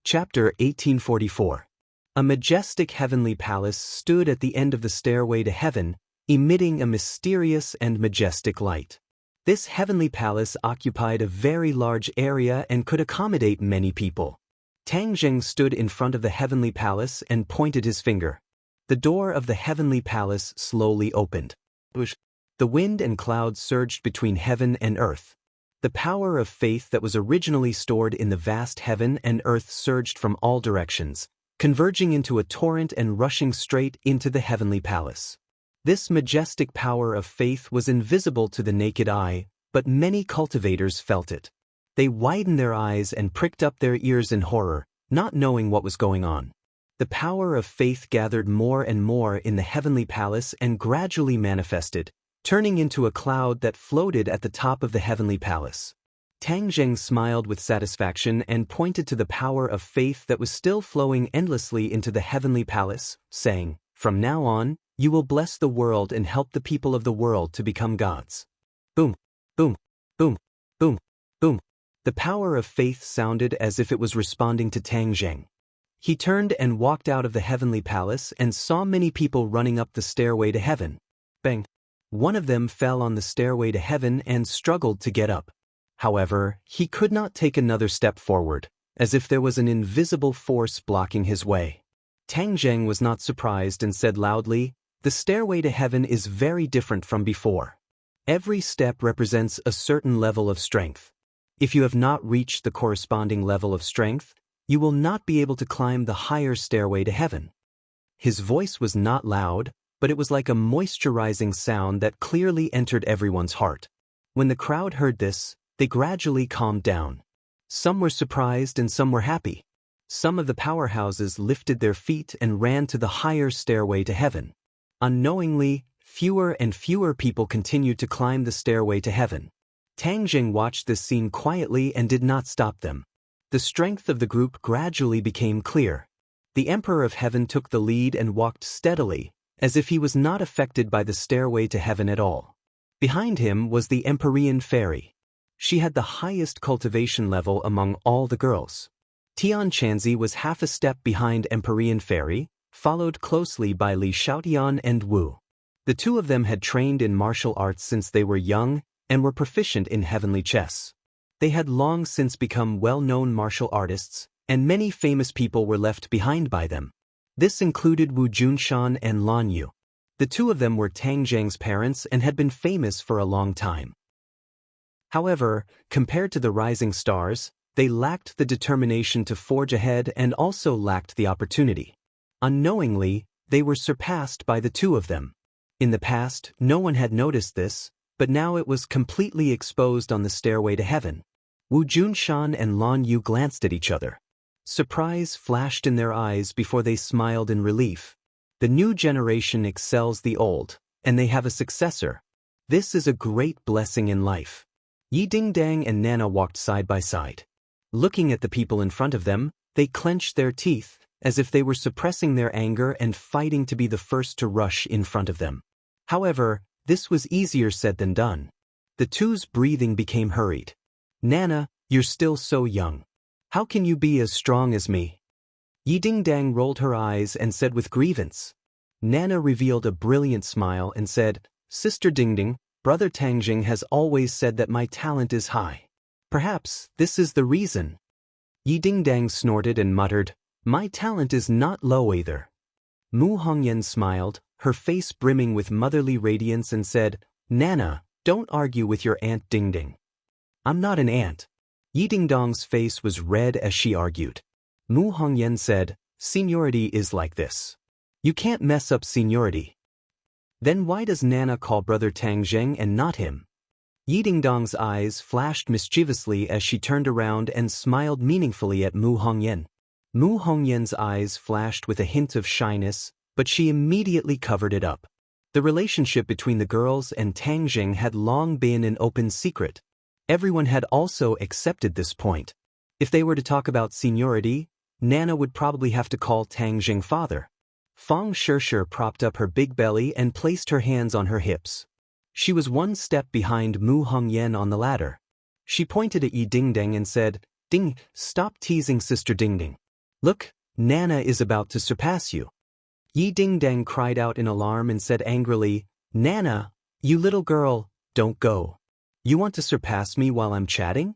Chapter 1844. A majestic heavenly palace stood at the end of the stairway to heaven, emitting a mysterious and majestic light. This heavenly palace occupied a very large area and could accommodate many people. Tang Zheng stood in front of the heavenly palace and pointed his finger. The door of the heavenly palace slowly opened. The wind and clouds surged between heaven and earth. The power of faith that was originally stored in the vast heaven and earth surged from all directions, converging into a torrent and rushing straight into the heavenly palace. This majestic power of faith was invisible to the naked eye, but many cultivators felt it. They widened their eyes and pricked up their ears in horror, not knowing what was going on. The power of faith gathered more and more in the heavenly palace and gradually manifested, turning into a cloud that floated at the top of the heavenly palace. Tang Zheng smiled with satisfaction and pointed to the power of faith that was still flowing endlessly into the heavenly palace, saying, "From now on, you will bless the world and help the people of the world to become gods." Boom, boom, boom, boom, boom. The power of faith sounded as if it was responding to Tang Zheng. He turned and walked out of the heavenly palace and saw many people running up the stairway to heaven. Bang! One of them fell on the stairway to heaven and struggled to get up. However, he could not take another step forward, as if there was an invisible force blocking his way. Tang Zheng was not surprised and said loudly, "The stairway to heaven is very different from before. Every step represents a certain level of strength. If you have not reached the corresponding level of strength, you will not be able to climb the higher stairway to heaven." His voice was not loud, but it was like a moisturizing sound that clearly entered everyone's heart. When the crowd heard this, they gradually calmed down. Some were surprised and some were happy. Some of the powerhouses lifted their feet and ran to the higher stairway to heaven. Unknowingly, fewer and fewer people continued to climb the stairway to heaven. Tang Zheng watched this scene quietly and did not stop them. The strength of the group gradually became clear. The Emperor of Heaven took the lead and walked steadily, as if he was not affected by the stairway to heaven at all. Behind him was the Empyrean Fairy. She had the highest cultivation level among all the girls. Tian Chanzi was half a step behind Empyrean Fairy, followed closely by Li Xiaotian and Wu. The two of them had trained in martial arts since they were young and were proficient in heavenly chess. They had long since become well-known martial artists, and many famous people were left behind by them. This included Wu Junshan and Lan Yu. The two of them were Tang Zheng's parents and had been famous for a long time. However, compared to the rising stars, they lacked the determination to forge ahead and also lacked the opportunity. Unknowingly, they were surpassed by the two of them. In the past, no one had noticed this, but now it was completely exposed on the stairway to heaven. Wu Junshan and Lan Yu glanced at each other. Surprise flashed in their eyes before they smiled in relief. The new generation excels the old, and they have a successor. This is a great blessing in life. Yi Dingdang and Nana walked side by side. Looking at the people in front of them, they clenched their teeth, as if they were suppressing their anger and fighting to be the first to rush in front of them. However, this was easier said than done. The two's breathing became hurried. "Nana, you're still so young. How can you be as strong as me?" Yi Dingdang rolled her eyes and said with grievance. Nana revealed a brilliant smile and said, "Sister Dingding, Brother Tang Zheng has always said that my talent is high. Perhaps this is the reason." Yi Dingdang snorted and muttered, "My talent is not low either." Mu Hongyan smiled, her face brimming with motherly radiance and said, "Nana, don't argue with your Aunt Dingding." "I'm not an aunt." Yi Dingdong's face was red as she argued. Mu Hongyan said, "Seniority is like this. You can't mess up seniority." "Then why does Nana call Brother Tang Zheng and not him?" Yi Dingdong's eyes flashed mischievously as she turned around and smiled meaningfully at Mu Hongyan. Mu Hongyan's eyes flashed with a hint of shyness, but she immediately covered it up. The relationship between the girls and Tang Zheng had long been an open secret. Everyone had also accepted this point. If they were to talk about seniority, Nana would probably have to call Tang Zheng father. Fang Shishir propped up her big belly and placed her hands on her hips. She was one step behind Mu Hongyan on the ladder. She pointed at Yi Dingdang and said, "Ding, stop teasing Sister Dingding. Look, Nana is about to surpass you. Yi Ding-dang cried out in alarm and said angrily, Nana, you little girl, don't go. You want to surpass me while I'm chatting?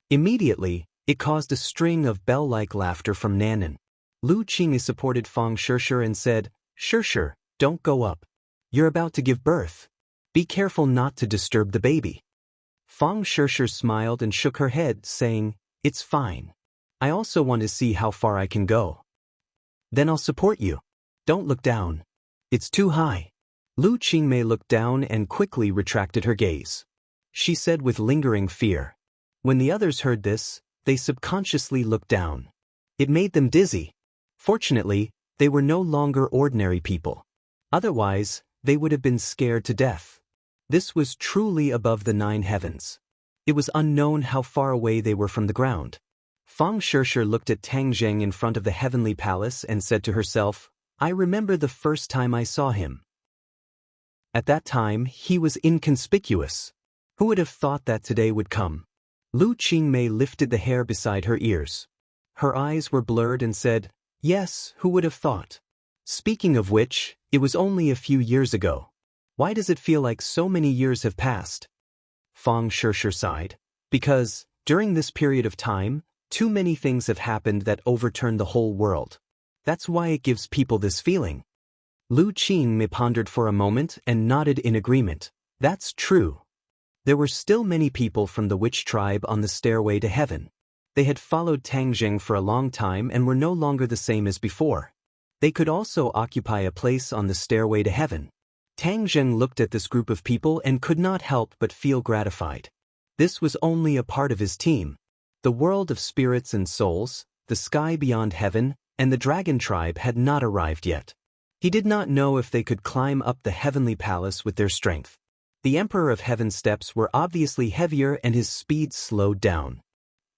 Immediately, it caused a string of bell-like laughter from Nanan. Lu Qing supported Fang Shishir and said, Shishir, don't go up. You're about to give birth. Be careful not to disturb the baby. Fang Shishir smiled and shook her head, saying, It's fine. I also want to see how far I can go. Then I'll support you. Don't look down. It's too high. Lu Qingmei looked down and quickly retracted her gaze. She said with lingering fear. When the others heard this, they subconsciously looked down. It made them dizzy. Fortunately, they were no longer ordinary people. Otherwise, they would have been scared to death. This was truly above the 9 heavens. It was unknown how far away they were from the ground. Fang Shishir looked at Tang Zheng in front of the heavenly palace and said to herself, I remember the first time I saw him. At that time, he was inconspicuous. Who would have thought that today would come? Lu Qingmei lifted the hair beside her ears. Her eyes were blurred and said, Yes, who would have thought? Speaking of which, it was only a few years ago. Why does it feel like so many years have passed? Fang Shishir sighed. Because, during this period of time, too many things have happened that overturned the whole world. That's why it gives people this feeling. Lu Qingmei pondered for a moment and nodded in agreement. That's true. There were still many people from the witch tribe on the stairway to heaven. They had followed Tang Zheng for a long time and were no longer the same as before. They could also occupy a place on the stairway to heaven. Tang Zheng looked at this group of people and could not help but feel gratified. This was only a part of his team. The world of spirits and souls, the sky beyond heaven, and the dragon tribe had not arrived yet. He did not know if they could climb up the heavenly palace with their strength. The Emperor of Heaven's steps were obviously heavier and his speed slowed down.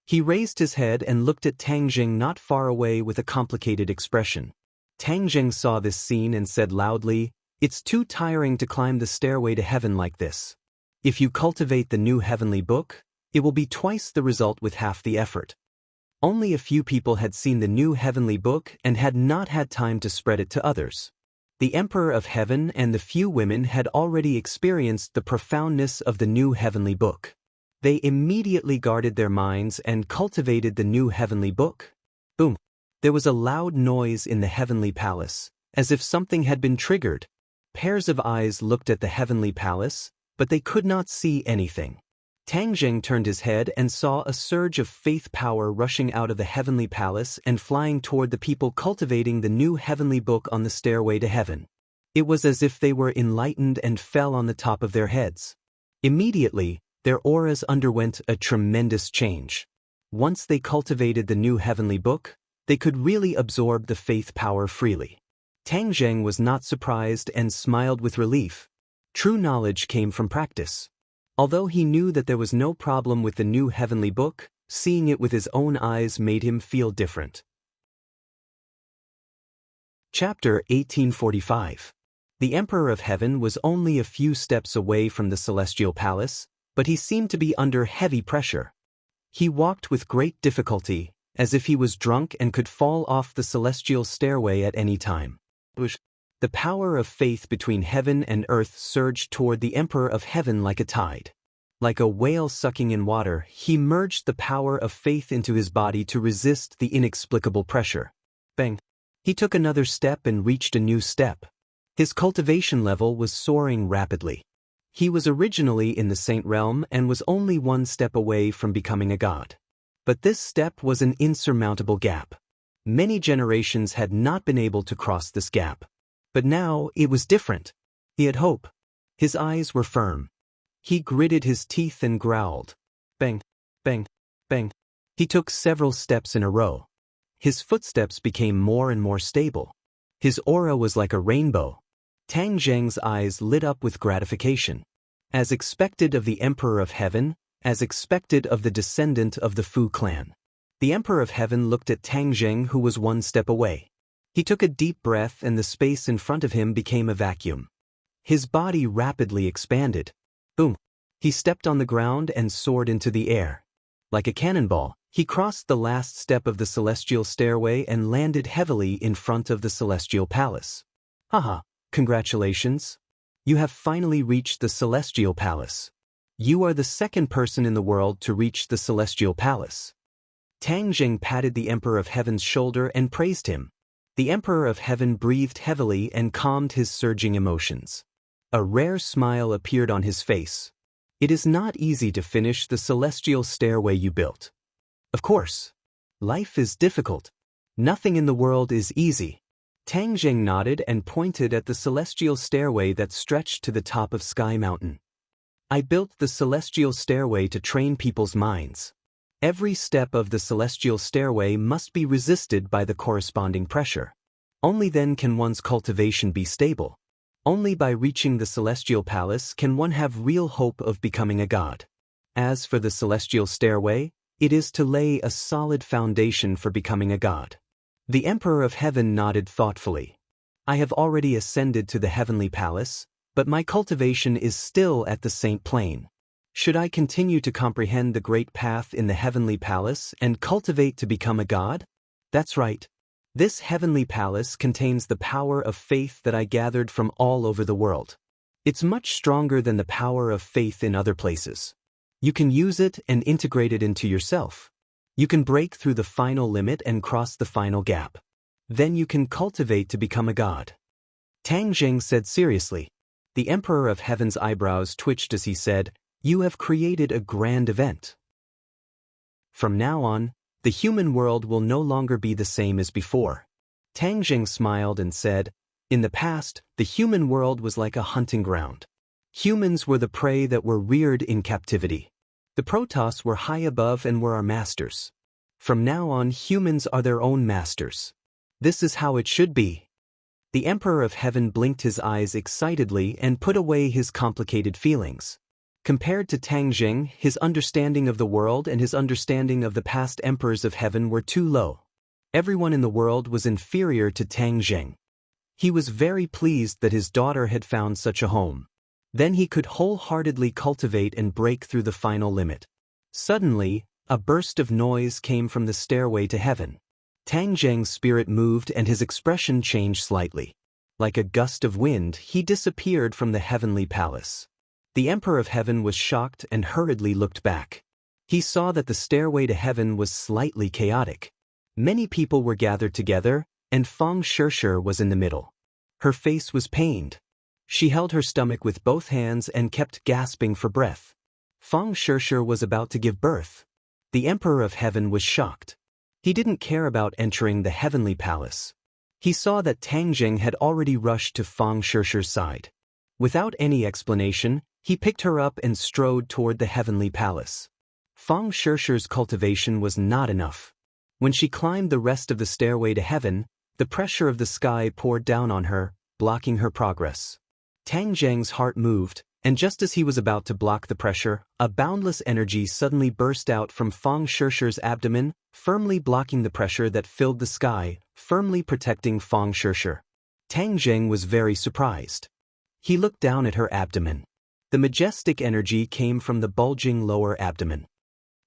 He raised his head and looked at Tang Zheng not far away with a complicated expression. Tang Zheng saw this scene and said loudly, It's too tiring to climb the stairway to heaven like this. If you cultivate the new heavenly book, it will be twice the result with half the effort. Only a few people had seen the new heavenly book and had not had time to spread it to others. The Emperor of Heaven and the few women had already experienced the profoundness of the new heavenly book. They immediately guarded their minds and cultivated the new heavenly book. Boom! There was a loud noise in the heavenly palace, as if something had been triggered. Pairs of eyes looked at the heavenly palace, but they could not see anything. Tang Zheng turned his head and saw a surge of faith power rushing out of the heavenly palace and flying toward the people cultivating the new heavenly book on the stairway to heaven. It was as if they were enlightened and fell on the top of their heads. Immediately, their auras underwent a tremendous change. Once they cultivated the new heavenly book, they could really absorb the faith power freely. Tang Zheng was not surprised and smiled with relief. True knowledge came from practice. Although he knew that there was no problem with the new heavenly book, seeing it with his own eyes made him feel different. Chapter 1845. The Emperor of Heaven was only a few steps away from the celestial palace, but he seemed to be under heavy pressure. He walked with great difficulty, as if he was drunk and could fall off the celestial stairway at any time. The power of faith between heaven and earth surged toward the Emperor of Heaven like a tide. Like a whale sucking in water, he merged the power of faith into his body to resist the inexplicable pressure. Bang! He took another step and reached a new step. His cultivation level was soaring rapidly. He was originally in the saint realm and was only one step away from becoming a god. But this step was an insurmountable gap. Many generations had not been able to cross this gap. But now it was different. He had hope. His eyes were firm. He gritted his teeth and growled. Bang, bang, bang. He took several steps in a row. His footsteps became more and more stable. His aura was like a rainbow. Tang Zheng's eyes lit up with gratification. As expected of the Emperor of Heaven, as expected of the descendant of the Fu clan. The Emperor of Heaven looked at Tang Zheng, who was one step away. He took a deep breath and the space in front of him became a vacuum. His body rapidly expanded. Boom! He stepped on the ground and soared into the air. Like a cannonball, He crossed the last step of the celestial stairway and landed heavily in front of the celestial palace. Haha, congratulations. You have finally reached the celestial palace. You are the second person in the world to reach the celestial palace. Tang Jing patted the Emperor of Heaven's shoulder and praised him. The Emperor of Heaven breathed heavily and calmed his surging emotions. A rare smile appeared on his face. It is not easy to finish the celestial stairway you built. Of course. Life is difficult. Nothing in the world is easy. Tang Jing nodded and pointed at the celestial stairway that stretched to the top of Sky Mountain. I built the celestial stairway to train people's minds. Every step of the celestial stairway must be resisted by the corresponding pressure. Only then can one's cultivation be stable. Only by reaching the celestial palace can one have real hope of becoming a god. As for the celestial stairway, it is to lay a solid foundation for becoming a god. The Emperor of Heaven nodded thoughtfully. I have already ascended to the heavenly palace, but my cultivation is still at the Saint Plane. Should I continue to comprehend the great path in the heavenly palace and cultivate to become a god? That's right. This heavenly palace contains the power of faith that I gathered from all over the world. It's much stronger than the power of faith in other places. You can use it and integrate it into yourself. You can break through the final limit and cross the final gap. Then you can cultivate to become a god. Tang Jing said seriously. The Emperor of Heaven's eyebrows twitched as he said, "You have created a grand event. From now on, the human world will no longer be the same as before." Tang Jing smiled and said, "In the past, the human world was like a hunting ground. Humans were the prey that were reared in captivity. The Protoss were high above and were our masters. From now on, humans are their own masters. This is how it should be." The Emperor of Heaven blinked his eyes excitedly and put away his complicated feelings. Compared to Tang Jing, his understanding of the world and his understanding of the past emperors of heaven were too low. Everyone in the world was inferior to Tang Jing. He was very pleased that his daughter had found such a home. Then he could wholeheartedly cultivate and break through the final limit. Suddenly, a burst of noise came from the stairway to heaven. Tang Jing's spirit moved and his expression changed slightly. Like a gust of wind, he disappeared from the heavenly palace. The Emperor of Heaven was shocked and hurriedly looked back. He saw that the stairway to heaven was slightly chaotic. Many people were gathered together, and Feng Shirshir was in the middle. Her face was pained. She held her stomach with both hands and kept gasping for breath. Feng Shirshir was about to give birth. The Emperor of Heaven was shocked. He didn't care about entering the heavenly palace. He saw that Tang Jing had already rushed to Feng Shirshir's side. Without any explanation, he picked her up and strode toward the heavenly palace. Feng Shirshir's cultivation was not enough. When she climbed the rest of the stairway to heaven, the pressure of the sky poured down on her, blocking her progress. Tang Jing's heart moved, and just as he was about to block the pressure, a boundless energy suddenly burst out from Feng Shirshir's abdomen, firmly blocking the pressure that filled the sky, firmly protecting Feng Shirshir. Tang Jing was very surprised. He looked down at her abdomen. The majestic energy came from the bulging lower abdomen.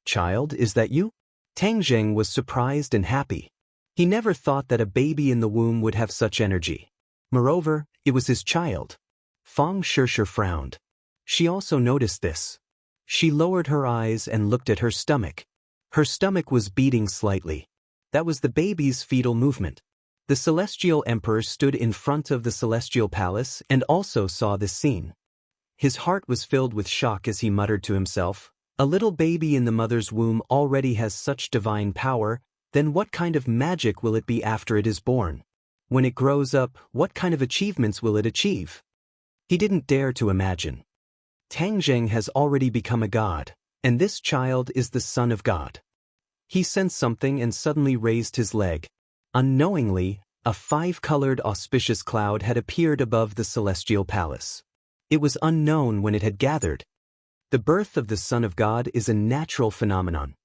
"Child, is that you?" Tang Jing was surprised and happy. He never thought that a baby in the womb would have such energy. Moreover, it was his child. Feng Shirshir frowned. She also noticed this. She lowered her eyes and looked at her stomach. Her stomach was beating slightly. That was the baby's fetal movement. The Celestial Emperor stood in front of the Celestial Palace and also saw this scene. His heart was filled with shock as he muttered to himself, "A little baby in the mother's womb already has such divine power, then what kind of magic will it be after it is born? When it grows up, what kind of achievements will it achieve?" He didn't dare to imagine. Tang Jing has already become a god, and this child is the son of God. He sensed something and suddenly raised his leg. Unknowingly, a five-colored auspicious cloud had appeared above the celestial palace. It was unknown when it had gathered. The birth of the Son of God is a natural phenomenon.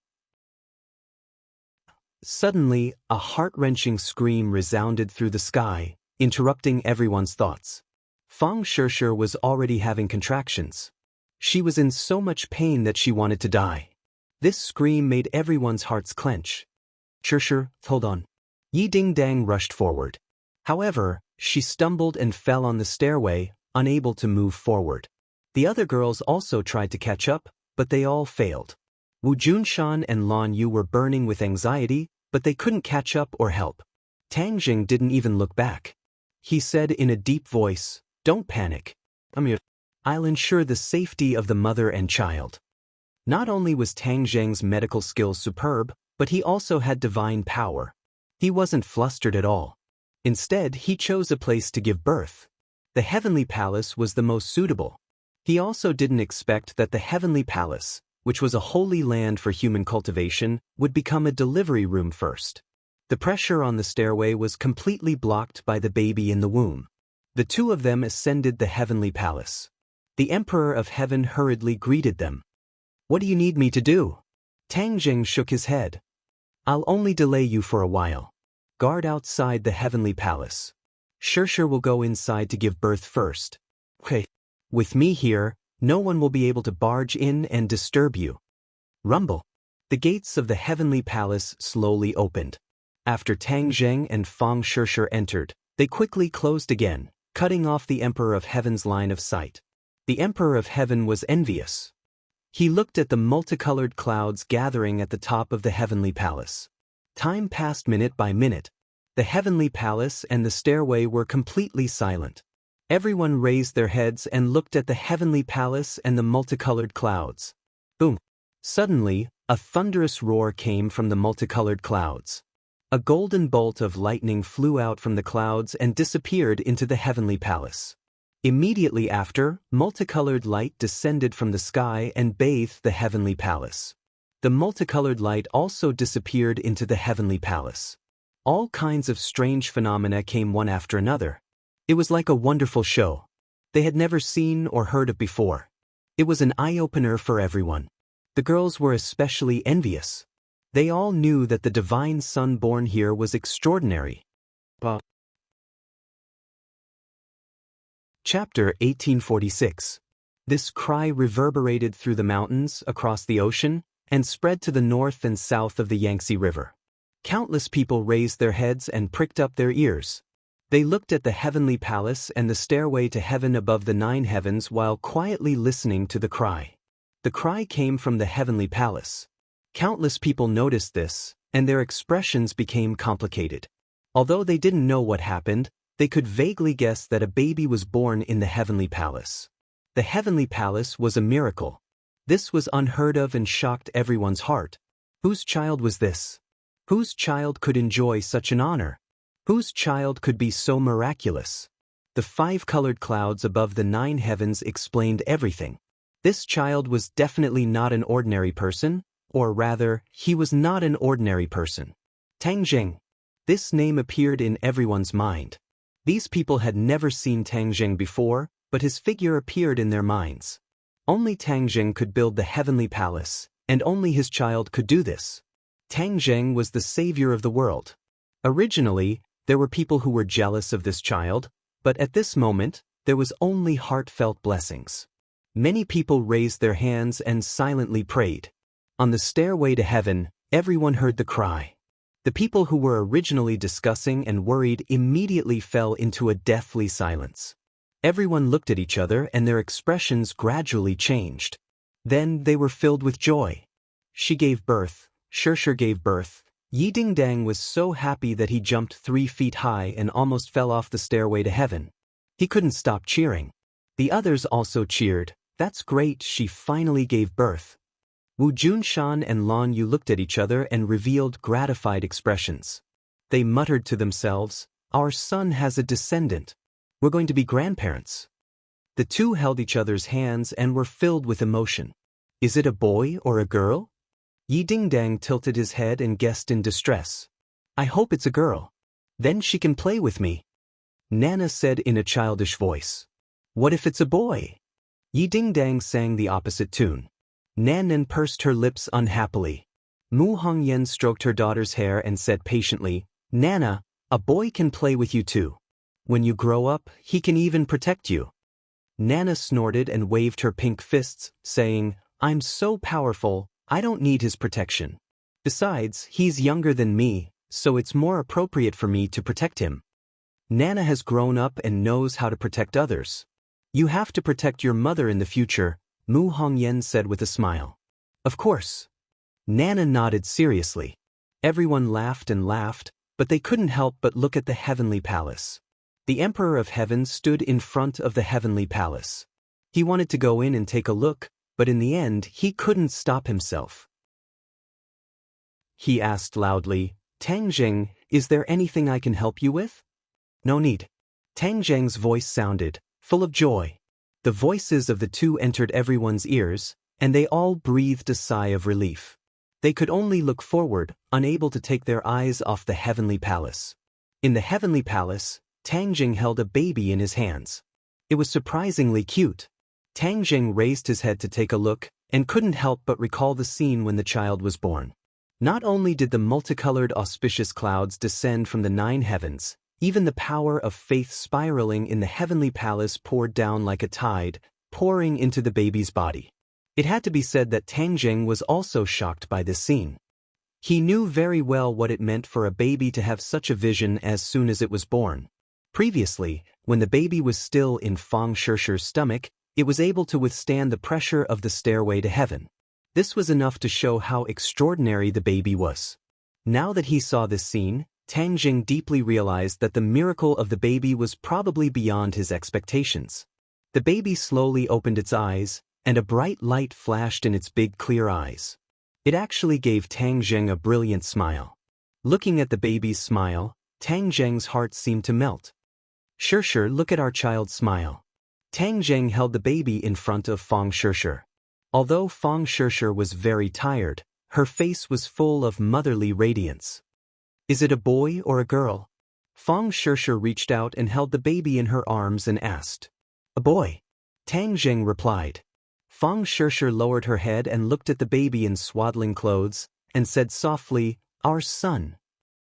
Suddenly, a heart-wrenching scream resounded through the sky, interrupting everyone's thoughts. Feng Shirshir was already having contractions. She was in so much pain that she wanted to die. This scream made everyone's hearts clench. Sure, hold on. Yi Ding-dang rushed forward. However, she stumbled and fell on the stairway, unable to move forward. The other girls also tried to catch up, but they all failed. Wu Junshan and Lan Yu were burning with anxiety, but they couldn't catch up or help. Tang Jing didn't even look back. He said in a deep voice, "Don't panic. I'll ensure the safety of the mother and child." Not only was Tang Jing's medical skills superb, but he also had divine power. He wasn't flustered at all. Instead, he chose a place to give birth. The Heavenly Palace was the most suitable. He also didn't expect that the Heavenly Palace, which was a holy land for human cultivation, would become a delivery room first. The pressure on the stairway was completely blocked by the baby in the womb. The two of them ascended the Heavenly Palace. The Emperor of Heaven hurriedly greeted them. "What do you need me to do?" Tang Jing shook his head. "I'll only delay you for a while. Guard outside the Heavenly Palace. Sure will go inside to give birth first. Okay. With me here, no one will be able to barge in and disturb you." Rumble. The gates of the Heavenly Palace slowly opened. After Tang Zheng and Fang Shishir entered, they quickly closed again, cutting off the Emperor of Heaven's line of sight. The Emperor of Heaven was envious. He looked at the multicolored clouds gathering at the top of the Heavenly Palace. Time passed minute by minute. The Heavenly Palace and the stairway were completely silent. Everyone raised their heads and looked at the Heavenly Palace and the multicolored clouds. Boom! Suddenly, a thunderous roar came from the multicolored clouds. A golden bolt of lightning flew out from the clouds and disappeared into the Heavenly Palace. Immediately after, multicolored light descended from the sky and bathed the Heavenly Palace. The multicolored light also disappeared into the Heavenly Palace. All kinds of strange phenomena came one after another. It was like a wonderful show. They had never seen or heard of before. It was an eye-opener for everyone. The girls were especially envious. They all knew that the divine son born here was extraordinary. Chapter 1846. This cry reverberated through the mountains, across the ocean, and spread to the north and south of the Yangtze River. Countless people raised their heads and pricked up their ears. They looked at the Heavenly Palace and the stairway to heaven above the 9 heavens while quietly listening to the cry. The cry came from the Heavenly Palace. Countless people noticed this, and their expressions became complicated. Although they didn't know what happened, they could vaguely guess that a baby was born in the Heavenly Palace. The Heavenly Palace was a miracle. This was unheard of and shocked everyone's heart. Whose child was this? Whose child could enjoy such an honor? Whose child could be so miraculous? The 5 colored clouds above the 9 heavens explained everything. This child was definitely not an ordinary person, or rather, he was not an ordinary person. Tang Jing. This name appeared in everyone's mind. These people had never seen Tang Jing before, but his figure appeared in their minds. Only Tang Jing could build the Heavenly Palace, and only his child could do this. Tang Jing was the savior of the world. Originally, there were people who were jealous of this child, but at this moment, there was only heartfelt blessings. Many people raised their hands and silently prayed. On the stairway to heaven, everyone heard the cry. The people who were originally discussing and worried immediately fell into a deathly silence. Everyone looked at each other and their expressions gradually changed. Then they were filled with joy. She gave birth, Shishir gave birth. Yi Ding-dang was so happy that he jumped 3 feet high and almost fell off the stairway to heaven. He couldn't stop cheering. The others also cheered. That's great, she finally gave birth. Wu Junshan and Lan Yu looked at each other and revealed gratified expressions. They muttered to themselves, our son has a descendant. We're going to be grandparents. The two held each other's hands and were filled with emotion. Is it a boy or a girl? Yi Ding-dang tilted his head and guessed in distress. I hope it's a girl. Then she can play with me. Nana said in a childish voice. What if it's a boy? Yi Ding-dang sang the opposite tune. Nan pursed her lips unhappily. Mu Hongyan stroked her daughter's hair and said patiently, Nana, a boy can play with you too. When you grow up, he can even protect you. Nana snorted and waved her pink fists, saying, I'm so powerful, I don't need his protection. Besides, he's younger than me, so it's more appropriate for me to protect him. Nana has grown up and knows how to protect others. You have to protect your mother in the future, Mu Hongyan said with a smile. Of course. Nana nodded seriously. Everyone laughed and laughed, but they couldn't help but look at the heavenly palace. The Emperor of Heaven stood in front of the heavenly palace. He wanted to go in and take a look, but in the end he couldn't stop himself. He asked loudly, Tang Zheng, is there anything I can help you with? No need. Tang Zheng's voice sounded, full of joy. The voices of the two entered everyone's ears, and they all breathed a sigh of relief. They could only look forward, unable to take their eyes off the heavenly palace. In the heavenly palace, Tang Zheng held a baby in his hands. It was surprisingly cute. Tang Zheng raised his head to take a look, and couldn't help but recall the scene when the child was born. Not only did the multicolored auspicious clouds descend from the 9 heavens, even the power of faith spiraling in the heavenly palace poured down like a tide, pouring into the baby's body. It had to be said that Tang Zheng was also shocked by this scene. He knew very well what it meant for a baby to have such a vision as soon as it was born. Previously, when the baby was still in Fang Shishi's stomach, it was able to withstand the pressure of the stairway to heaven. This was enough to show how extraordinary the baby was. Now that he saw this scene, Tang Zheng deeply realized that the miracle of the baby was probably beyond his expectations. The baby slowly opened its eyes, and a bright light flashed in its big clear eyes. It actually gave Tang Zheng a brilliant smile. Looking at the baby's smile, Tang Zheng's heart seemed to melt. Shishi, look at our child's smile. Tang Zheng held the baby in front of Fang Shishi. Although Fang Shishi was very tired, her face was full of motherly radiance. Is it a boy or a girl? Fang Shishi reached out and held the baby in her arms and asked. A boy. Tang Zheng replied. Fang Shishi lowered her head and looked at the baby in swaddling clothes, and said softly, Our son.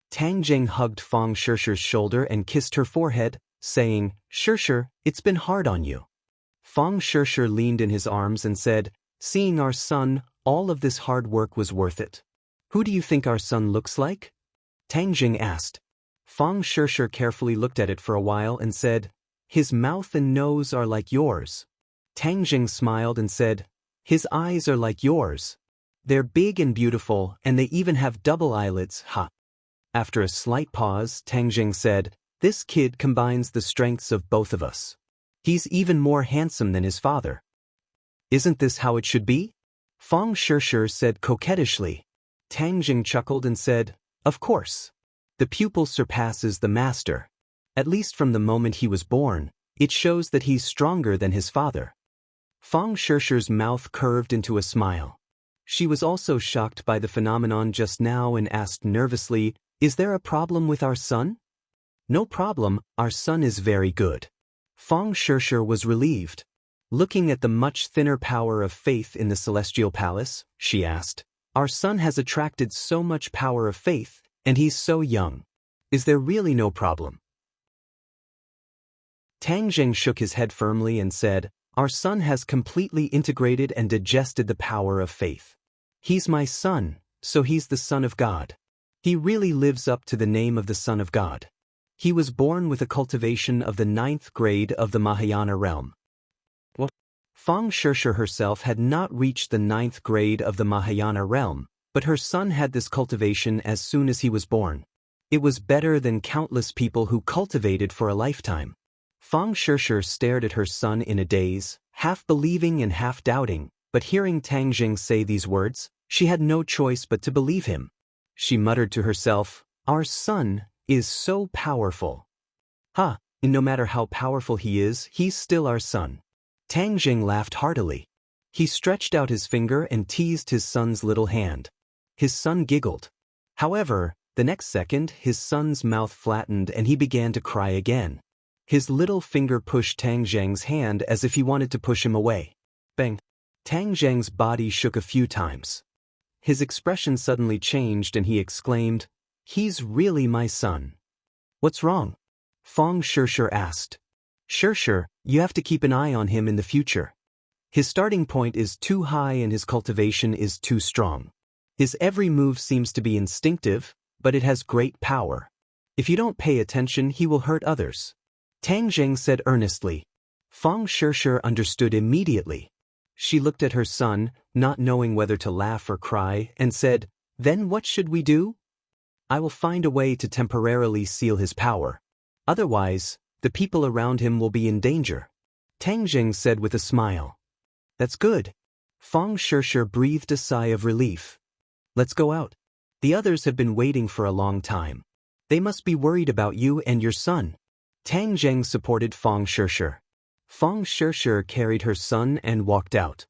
Tang Zheng hugged Fang Shishi's shoulder and kissed her forehead, saying, Shishi, it's been hard on you. Fang Shishi leaned in his arms and said, Seeing our son, all of this hard work was worth it. Who do you think our son looks like? Tang Zheng asked. Fang Shishi carefully looked at it for a while and said, His mouth and nose are like yours. Tang Zheng smiled and said, His eyes are like yours. They're big and beautiful, and they even have double eyelids, ha. After a slight pause, Tang Zheng said, This kid combines the strengths of both of us. He's even more handsome than his father. Isn't this how it should be? Fang Shishi said coquettishly. Tang Zheng chuckled and said, Of course. The pupil surpasses the master. At least from the moment he was born, it shows that he's stronger than his father. Fang Shishi's mouth curved into a smile. She was also shocked by the phenomenon just now and asked nervously, Is there a problem with our son? No problem, our son is very good. Fang Shishi was relieved. Looking at the much thinner power of faith in the celestial palace, she asked, Our son has attracted so much power of faith, and he's so young. Is there really no problem? Tang Zheng shook his head firmly and said, Our son has completely integrated and digested the power of faith. He's my son, so he's the Son of God. He really lives up to the name of the Son of God. He was born with a cultivation of the 9th grade of the Mahayana realm. What? Fang Shishi herself had not reached the 9th grade of the Mahayana realm, but her son had this cultivation as soon as he was born. It was better than countless people who cultivated for a lifetime. Fang Shishi stared at her son in a daze, half believing and half doubting, but hearing Tang Zheng say these words, she had no choice but to believe him. She muttered to herself, Our son is so powerful. Ha, and no matter how powerful he is, he's still our son. Tang Zheng laughed heartily. He stretched out his finger and teased his son's little hand. His son giggled. However, the next second, his son's mouth flattened and he began to cry again. His little finger pushed Tang Zheng's hand as if he wanted to push him away. Bang! Tang Zheng's body shook a few times. His expression suddenly changed and he exclaimed, He's really my son. What's wrong? Fang Shishi asked. Shishi, you have to keep an eye on him in the future. His starting point is too high and his cultivation is too strong. His every move seems to be instinctive, but it has great power. If you don't pay attention, he will hurt others. Tang Zheng said earnestly. Fang Shishir understood immediately. She looked at her son, not knowing whether to laugh or cry, and said, "Then what should we do? I will find a way to temporarily seal his power. Otherwise, the people around him will be in danger." Tang Zheng said with a smile. "That's good." Fang Shishir breathed a sigh of relief. "Let's go out. The others have been waiting for a long time. They must be worried about you and your son." Tang Zheng supported Fang Shishir. Fang Shishir carried her son and walked out.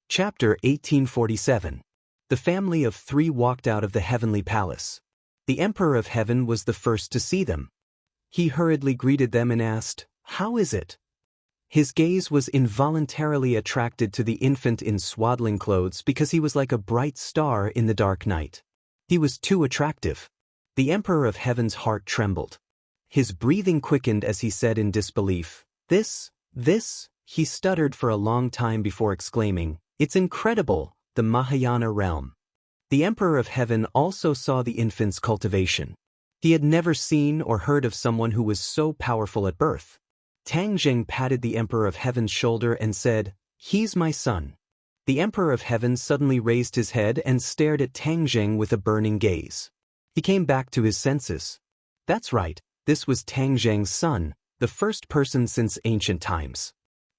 Chapter 1847. The family of three walked out of the heavenly palace. The Emperor of Heaven was the first to see them. He hurriedly greeted them and asked, "How is it?" His gaze was involuntarily attracted to the infant in swaddling clothes because he was like a bright star in the dark night. He was too attractive. The Emperor of Heaven's heart trembled. His breathing quickened as he said in disbelief, This, he stuttered for a long time before exclaiming, "It's incredible, the Mahayana realm." The Emperor of Heaven also saw the infant's cultivation. He had never seen or heard of someone who was so powerful at birth. Tang Zheng patted the Emperor of Heaven's shoulder and said, "He's my son." The Emperor of Heaven suddenly raised his head and stared at Tang Zheng with a burning gaze. He came back to his senses. That's right, this was Tang Zheng's son, the first person since ancient times.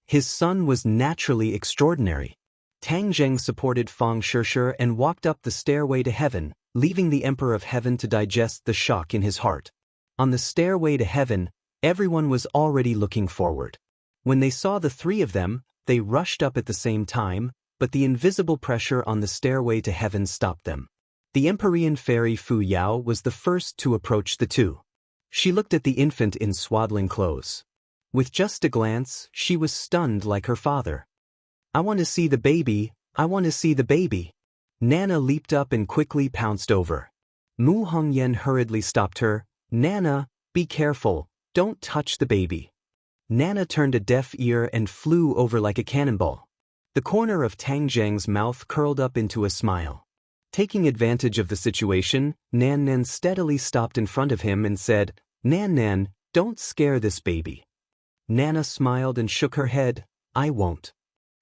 His son was naturally extraordinary. Tang Zheng supported Fang Shishir and walked up the stairway to heaven, leaving the Emperor of Heaven to digest the shock in his heart. On the stairway to heaven, everyone was already looking forward. When they saw the three of them, they rushed up at the same time, but the invisible pressure on the stairway to heaven stopped them. The Empyrean fairy Fu Yao was the first to approach the two. She looked at the infant in swaddling clothes. With just a glance, she was stunned like her father. "I want to see the baby, I want to see the baby." Nana leaped up and quickly pounced over. Mu Hongyan hurriedly stopped her. "Nana, be careful, don't touch the baby." Nana turned a deaf ear and flew over like a cannonball. The corner of Tang Zheng's mouth curled up into a smile. Taking advantage of the situation, Nan Nan steadily stopped in front of him and said, "Nan Nan, don't scare this baby." Nana smiled and shook her head. "I won't."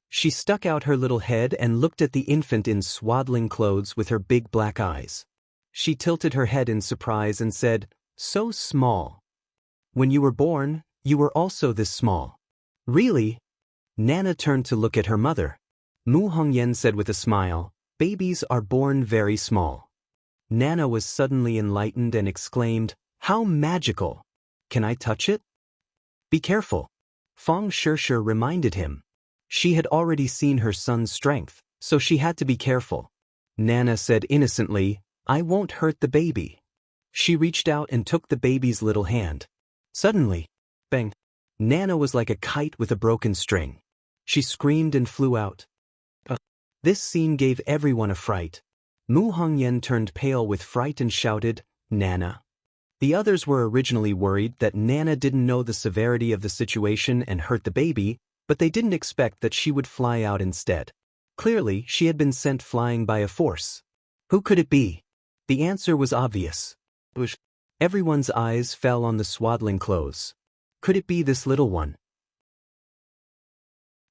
She stuck out her little head and looked at the infant in swaddling clothes with her big black eyes. She tilted her head in surprise and said, "So small. When you were born, you were also this small." "Really?" Nana turned to look at her mother. Mu Hongyan said with a smile, "Babies are born very small." Nana was suddenly enlightened and exclaimed, "How magical! Can I touch it?" "Be careful." Fang Shishir reminded him. She had already seen her son's strength, so she had to be careful. Nana said innocently, "I won't hurt the baby." She reached out and took the baby's little hand. Suddenly, bang! Nana was like a kite with a broken string. She screamed and flew out. This scene gave everyone a fright. Mu Hongyan turned pale with fright and shouted, "Nana." The others were originally worried that Nana didn't know the severity of the situation and hurt the baby, but they didn't expect that she would fly out instead. Clearly, she had been sent flying by a force. Who could it be? The answer was obvious. Everyone's eyes fell on the swaddling clothes. Could it be this little one?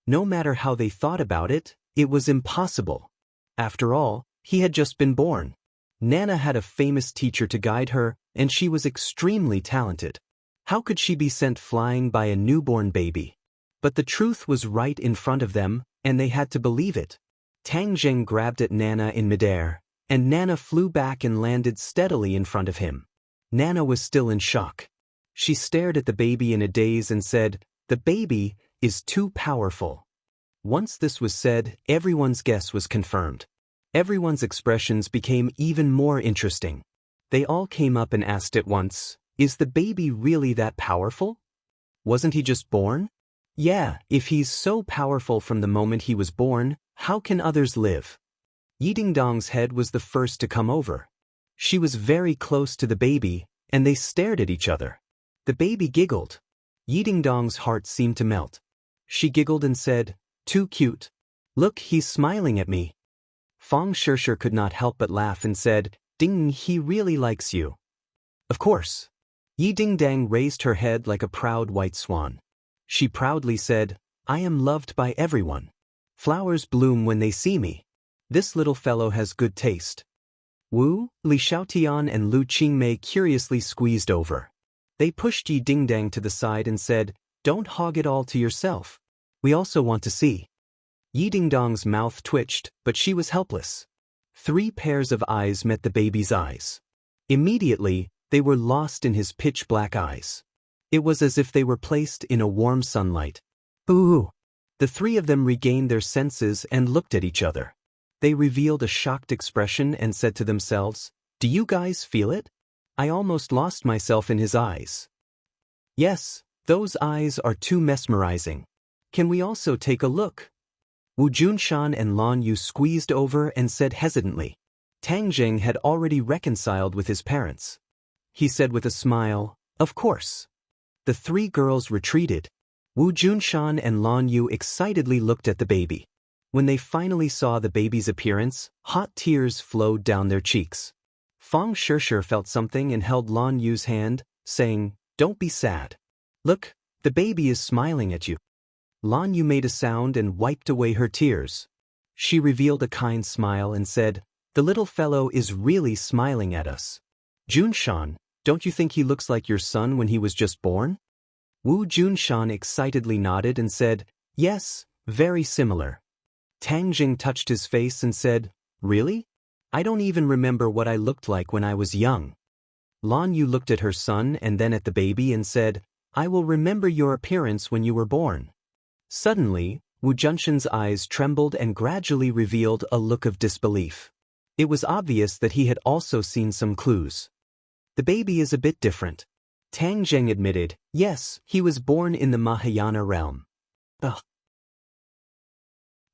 No matter how they thought about it, it was impossible. After all, he had just been born. Nana had a famous teacher to guide her, and she was extremely talented. How could she be sent flying by a newborn baby? But the truth was right in front of them, and they had to believe it. Tang Zheng grabbed at Nana in midair, and Nana flew back and landed steadily in front of him. Nana was still in shock. She stared at the baby in a daze and said, "The baby is too powerful." Once this was said, everyone's guess was confirmed. Everyone's expressions became even more interesting. They all came up and asked at once, "Is the baby really that powerful? Wasn't he just born?" "Yeah, if he's so powerful from the moment he was born, how can others live?" Yidingdong's head was the first to come over. She was very close to the baby, and they stared at each other. The baby giggled. Yi Dingdong's heart seemed to melt. She giggled and said, "Too cute. Look, he's smiling at me." Fang Shishir could not help but laugh and said, "Ding, he really likes you." "Of course." Yi Dingdang raised her head like a proud white swan. She proudly said, "I am loved by everyone. Flowers bloom when they see me. This little fellow has good taste." Wu, Li Xiaotian and Lu Qingmei curiously squeezed over. They pushed Yi Dingdang to the side and said, "Don't hog it all to yourself. We also want to see." Yi Dingdong's mouth twitched, but she was helpless. 3 pairs of eyes met the baby's eyes. Immediately, they were lost in his pitch-black eyes. It was as if they were placed in a warm sunlight. Ooh! The 3 of them regained their senses and looked at each other. They revealed a shocked expression and said to themselves, "Do you guys feel it? I almost lost myself in his eyes." "Yes, those eyes are too mesmerizing. Can we also take a look?" Wu Junshan and Lan Yu squeezed over and said hesitantly. Tang Jing had already reconciled with his parents. He said with a smile, "Of course." The 3 girls retreated. Wu Junshan and Lan Yu excitedly looked at the baby. When they finally saw the baby's appearance, hot tears flowed down their cheeks. Fang Shishir felt something and held Lan Yu's hand, saying, "Don't be sad. Look, the baby is smiling at you." Lan Yu made a sound and wiped away her tears. She revealed a kind smile and said, "The little fellow is really smiling at us. Junshan, don't you think he looks like your son when he was just born?" Wu Junshan excitedly nodded and said, "Yes, very similar." Tang Jing touched his face and said, "Really? I don't even remember what I looked like when I was young." Lan Yu looked at her son and then at the baby and said, "I will remember your appearance when you were born." Suddenly, Wu Junshan's eyes trembled and gradually revealed a look of disbelief. It was obvious that he had also seen some clues. "The baby is a bit different." Tang Jing admitted, "Yes, he was born in the Mahayana realm." Ugh.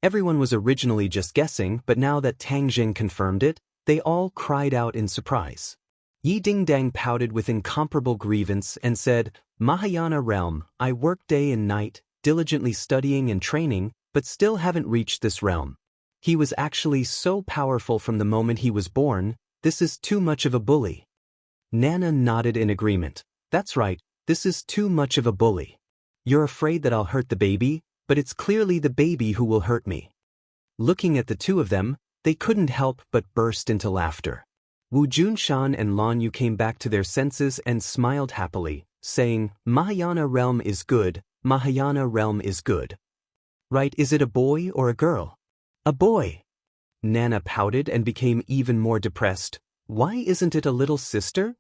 Everyone was originally just guessing, but now that Tang Jing confirmed it, they all cried out in surprise. Yi Dingdang pouted with incomparable grievance and said, "Mahayana realm, I work day and night, diligently studying and training, but still haven't reached this realm. He was actually so powerful from the moment he was born, this is too much of a bully." Nana nodded in agreement. "That's right, this is too much of a bully. You're afraid that I'll hurt the baby, but it's clearly the baby who will hurt me." Looking at the 2 of them, they couldn't help but burst into laughter. Wu Junshan and Lan Yu came back to their senses and smiled happily, saying, "Mahayana realm is good, Mahayana realm is good." "Right, is it a boy or a girl?" "A boy." Nana pouted and became even more depressed. "Why isn't it a little sister?"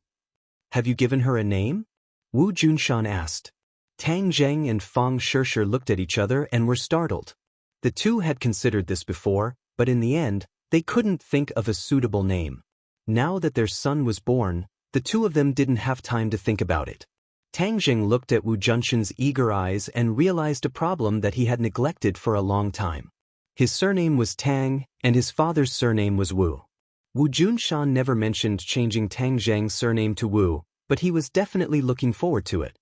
"Have you given her a name?" Wu Junshan asked. Tang Jing and Fang Shishir looked at each other and were startled. The 2 had considered this before, but in the end, they couldn't think of a suitable name. Now that their son was born, the 2 of them didn't have time to think about it. Tang Jing looked at Wu Junshan's eager eyes and realized a problem that he had neglected for a long time. His surname was Tang, and his father's surname was Wu. Wu Junshan never mentioned changing Tang Jing's surname to Wu, but he was definitely looking forward to it.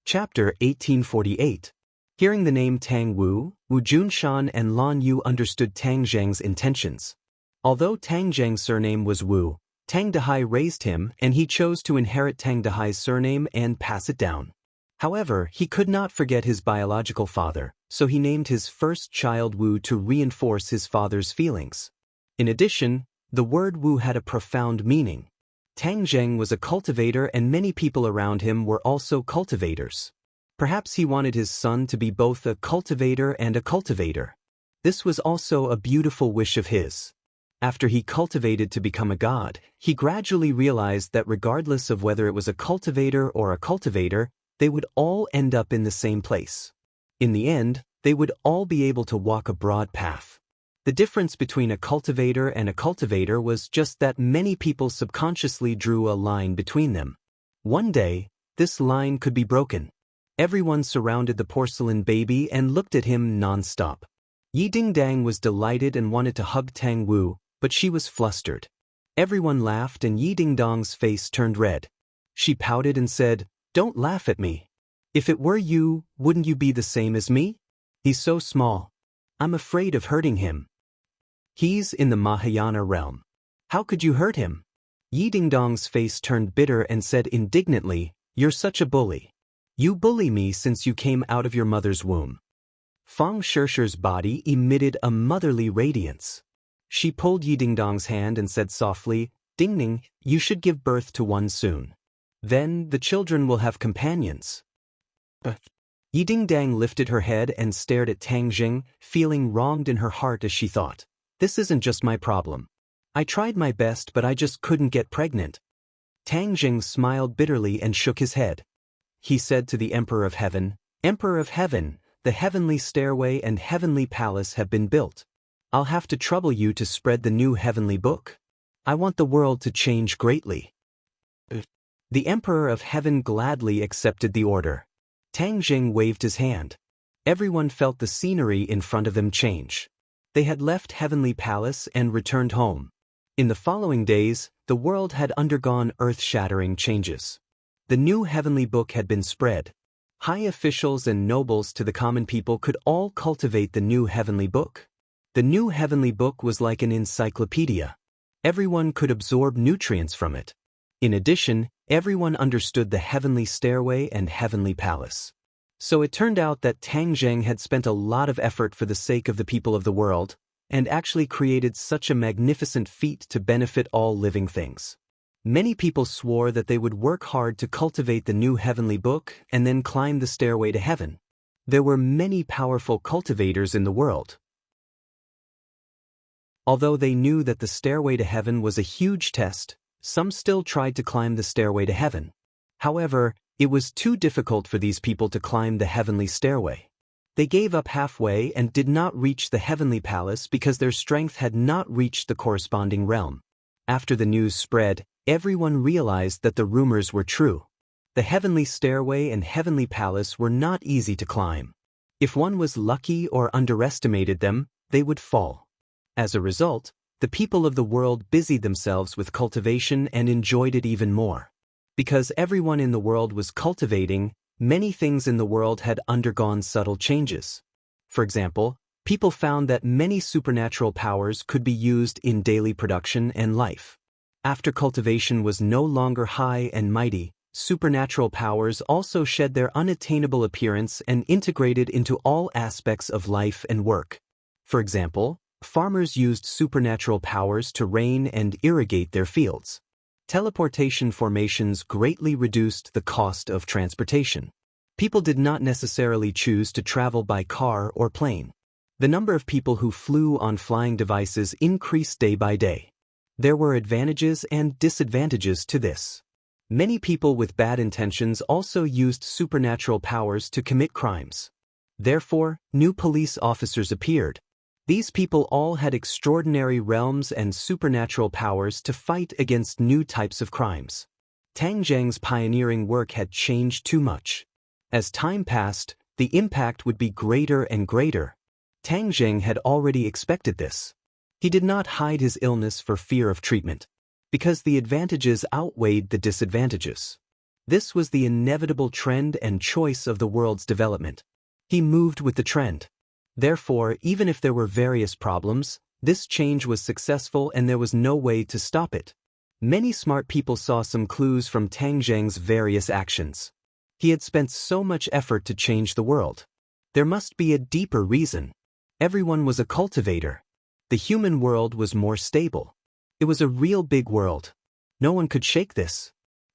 Chapter 1848. Hearing the name Tang Wu, Wu Junshan and Lan Yu understood Tang Zheng's intentions. Although Tang Zheng's surname was Wu, Tang Dehai raised him and he chose to inherit Tang Dehai's surname and pass it down. However, he could not forget his biological father, so he named his first child Wu to reinforce his father's feelings. In addition, the word Wu had a profound meaning. Tang Zheng was a cultivator and many people around him were also cultivators. Perhaps he wanted his son to be both a cultivator and a cultivator. This was also a beautiful wish of his. After he cultivated to become a god, he gradually realized that regardless of whether it was a cultivator or a cultivator, they would all end up in the same place. In the end, they would all be able to walk a broad path. The difference between a cultivator and a cultivator was just that many people subconsciously drew a line between them. One day, this line could be broken. Everyone surrounded the porcelain baby and looked at him non-stop. Yi Dingdang was delighted and wanted to hug Tang Wu, but she was flustered. Everyone laughed and Yi Dingdong's face turned red. She pouted and said, "Don't laugh at me. If it were you, wouldn't you be the same as me? He's so small. I'm afraid of hurting him. He's in the Mahayana realm. How could you hurt him?" Yi Dingdong's face turned bitter and said indignantly, "You're such a bully. You bully me since you came out of your mother's womb." Fang Shishi's body emitted a motherly radiance. She pulled Yi Dingdong's hand and said softly, "Dingning, you should give birth to one soon. Then the children will have companions." Yi Dingdang lifted her head and stared at Tang Jing, feeling wronged in her heart as she thought, "This isn't just my problem. I tried my best but I just couldn't get pregnant." Tang Jing smiled bitterly and shook his head. He said to the Emperor of Heaven, "Emperor of Heaven, the heavenly stairway and heavenly palace have been built. I'll have to trouble you to spread the new heavenly book. I want the world to change greatly." The Emperor of Heaven gladly accepted the order. Tang Jing waved his hand. Everyone felt the scenery in front of them change. They had left Heavenly Palace and returned home. In the following days, the world had undergone earth-shattering changes. The new heavenly book had been spread. High officials and nobles to the common people could all cultivate the new heavenly book. The new heavenly book was like an encyclopedia. Everyone could absorb nutrients from it. In addition, everyone understood the heavenly stairway and heavenly palace. So it turned out that Tang Zheng had spent a lot of effort for the sake of the people of the world, and actually created such a magnificent feat to benefit all living things. Many people swore that they would work hard to cultivate the new heavenly book and then climb the stairway to heaven. There were many powerful cultivators in the world. Although they knew that the stairway to heaven was a huge test, some still tried to climb the stairway to heaven. However, it was too difficult for these people to climb the heavenly stairway. They gave up halfway and did not reach the heavenly palace because their strength had not reached the corresponding realm. After the news spread, everyone realized that the rumors were true. The heavenly stairway and heavenly palace were not easy to climb. If one was lucky or underestimated them, they would fall. As a result, the people of the world busied themselves with cultivation and enjoyed it even more. Because everyone in the world was cultivating, many things in the world had undergone subtle changes. For example, people found that many supernatural powers could be used in daily production and life. After cultivation was no longer high and mighty, supernatural powers also shed their unattainable appearance and integrated into all aspects of life and work. For example, farmers used supernatural powers to rain and irrigate their fields. Teleportation formations greatly reduced the cost of transportation. People did not necessarily choose to travel by car or plane. The number of people who flew on flying devices increased day by day. There were advantages and disadvantages to this. Many people with bad intentions also used supernatural powers to commit crimes. Therefore, new police officers appeared. These people all had extraordinary realms and supernatural powers to fight against new types of crimes. Tang Zheng's pioneering work had changed too much. As time passed, the impact would be greater and greater. Tang Zheng had already expected this. He did not hide his illness for fear of treatment, because the advantages outweighed the disadvantages. This was the inevitable trend and choice of the world's development. He moved with the trend. Therefore, even if there were various problems, this change was successful and there was no way to stop it. Many smart people saw some clues from Tang Zheng's various actions. He had spent so much effort to change the world. There must be a deeper reason. Everyone was a cultivator. The human world was more stable. It was a real big world. No one could shake this.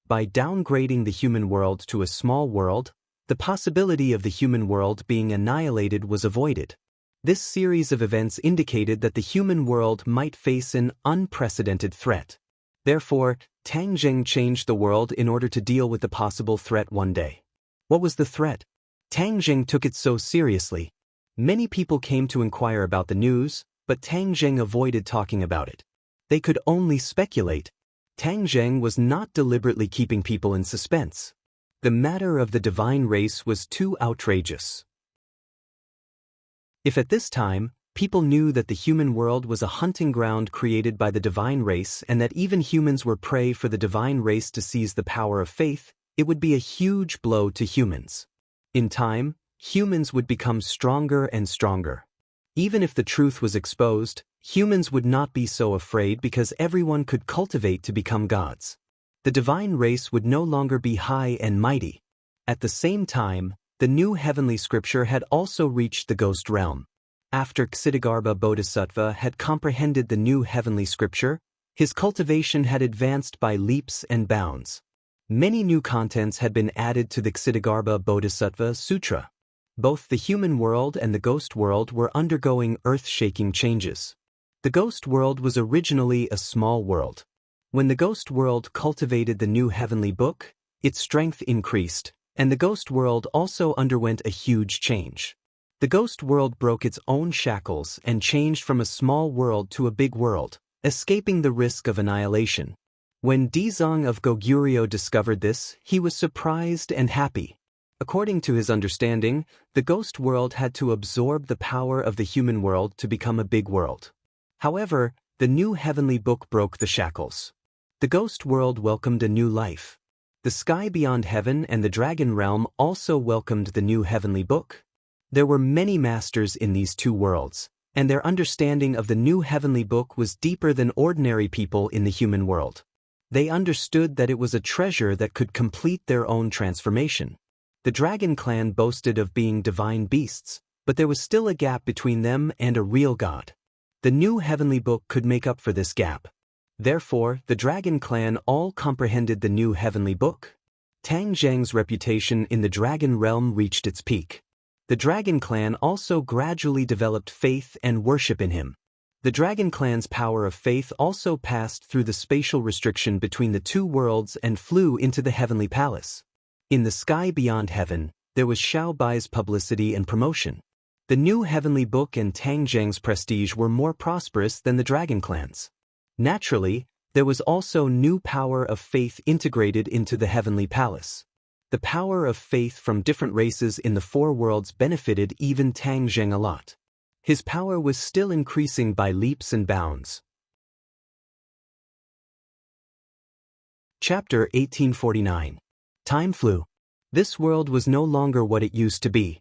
By downgrading the human world to a small world, the possibility of the human world being annihilated was avoided. This series of events indicated that the human world might face an unprecedented threat. Therefore, Tang Zheng changed the world in order to deal with the possible threat one day. What was the threat? Tang Zheng took it so seriously. Many people came to inquire about the news, but Tang Zheng avoided talking about it. They could only speculate. Tang Zheng was not deliberately keeping people in suspense. The matter of the divine race was too outrageous. If at this time, People knew that the human world was a hunting ground created by the divine race and that even humans were prey for the divine race to seize the power of faith. It would be a huge blow to humans. In time, humans would become stronger and stronger. Even if the truth was exposed, humans would not be so afraid because everyone could cultivate to become gods. The divine race would no longer be high and mighty. At the same time, the new heavenly scripture had also reached the ghost realm. After Ksitigarbha Bodhisattva had comprehended the new heavenly scripture, his cultivation had advanced by leaps and bounds. Many new contents had been added to the Ksitigarbha Bodhisattva Sutra. Both the human world and the ghost world were undergoing earth-shaking changes. The ghost world was originally a small world. When the ghost world cultivated the new heavenly book, its strength increased, and the ghost world also underwent a huge change. The ghost world broke its own shackles and changed from a small world to a big world, escaping the risk of annihilation. When Dizang of Goguryeo discovered this, he was surprised and happy. According to his understanding, the ghost world had to absorb the power of the human world to become a big world. However, the new heavenly book broke the shackles. The ghost world welcomed a new life. The sky beyond heaven and the dragon realm also welcomed the new heavenly book. There were many masters in these two worlds, and their understanding of the new heavenly book was deeper than ordinary people in the human world. They understood that it was a treasure that could complete their own transformation. The dragon clan boasted of being divine beasts, but there was still a gap between them and a real god. The new heavenly book could make up for this gap. Therefore, the dragon clan all comprehended the new heavenly book. Tang Zheng's reputation in the dragon realm reached its peak. The dragon clan also gradually developed faith and worship in him. The dragon clan's power of faith also passed through the spatial restriction between the two worlds and flew into the heavenly palace. In the sky beyond heaven, there was Xiao Bai's publicity and promotion. The new heavenly book and Tang Zheng's prestige were more prosperous than the dragon clan's. Naturally, there was also new power of faith integrated into the heavenly palace. The power of faith from different races in the four worlds benefited even Tang Zheng a lot. His power was still increasing by leaps and bounds. Chapter 1849. Time flew. This world was no longer what it used to be.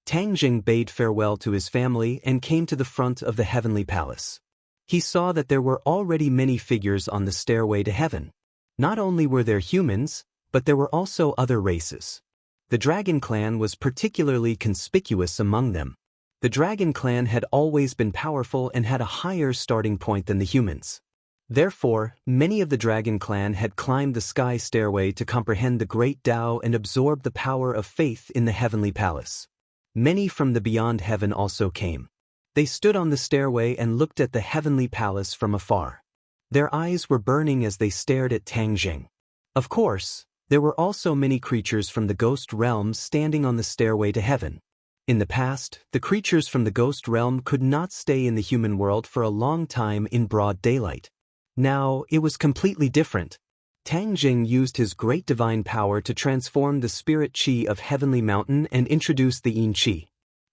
Tang Zheng bade farewell to his family and came to the front of the heavenly palace. He saw that there were already many figures on the stairway to heaven. Not only were there humans, but there were also other races. The dragon clan was particularly conspicuous among them. The dragon clan had always been powerful and had a higher starting point than the humans. Therefore, many of the dragon clan had climbed the sky stairway to comprehend the great Tao and absorb the power of faith in the heavenly palace. Many from the beyond heaven also came. They stood on the stairway and looked at the heavenly palace from afar. Their eyes were burning as they stared at Tang Zheng. Of course, there were also many creatures from the ghost realm standing on the stairway to heaven. In the past, the creatures from the ghost realm could not stay in the human world for a long time in broad daylight. Now, it was completely different. Tang Zheng used his great divine power to transform the spirit qi of Heavenly Mountain and introduce the yin qi.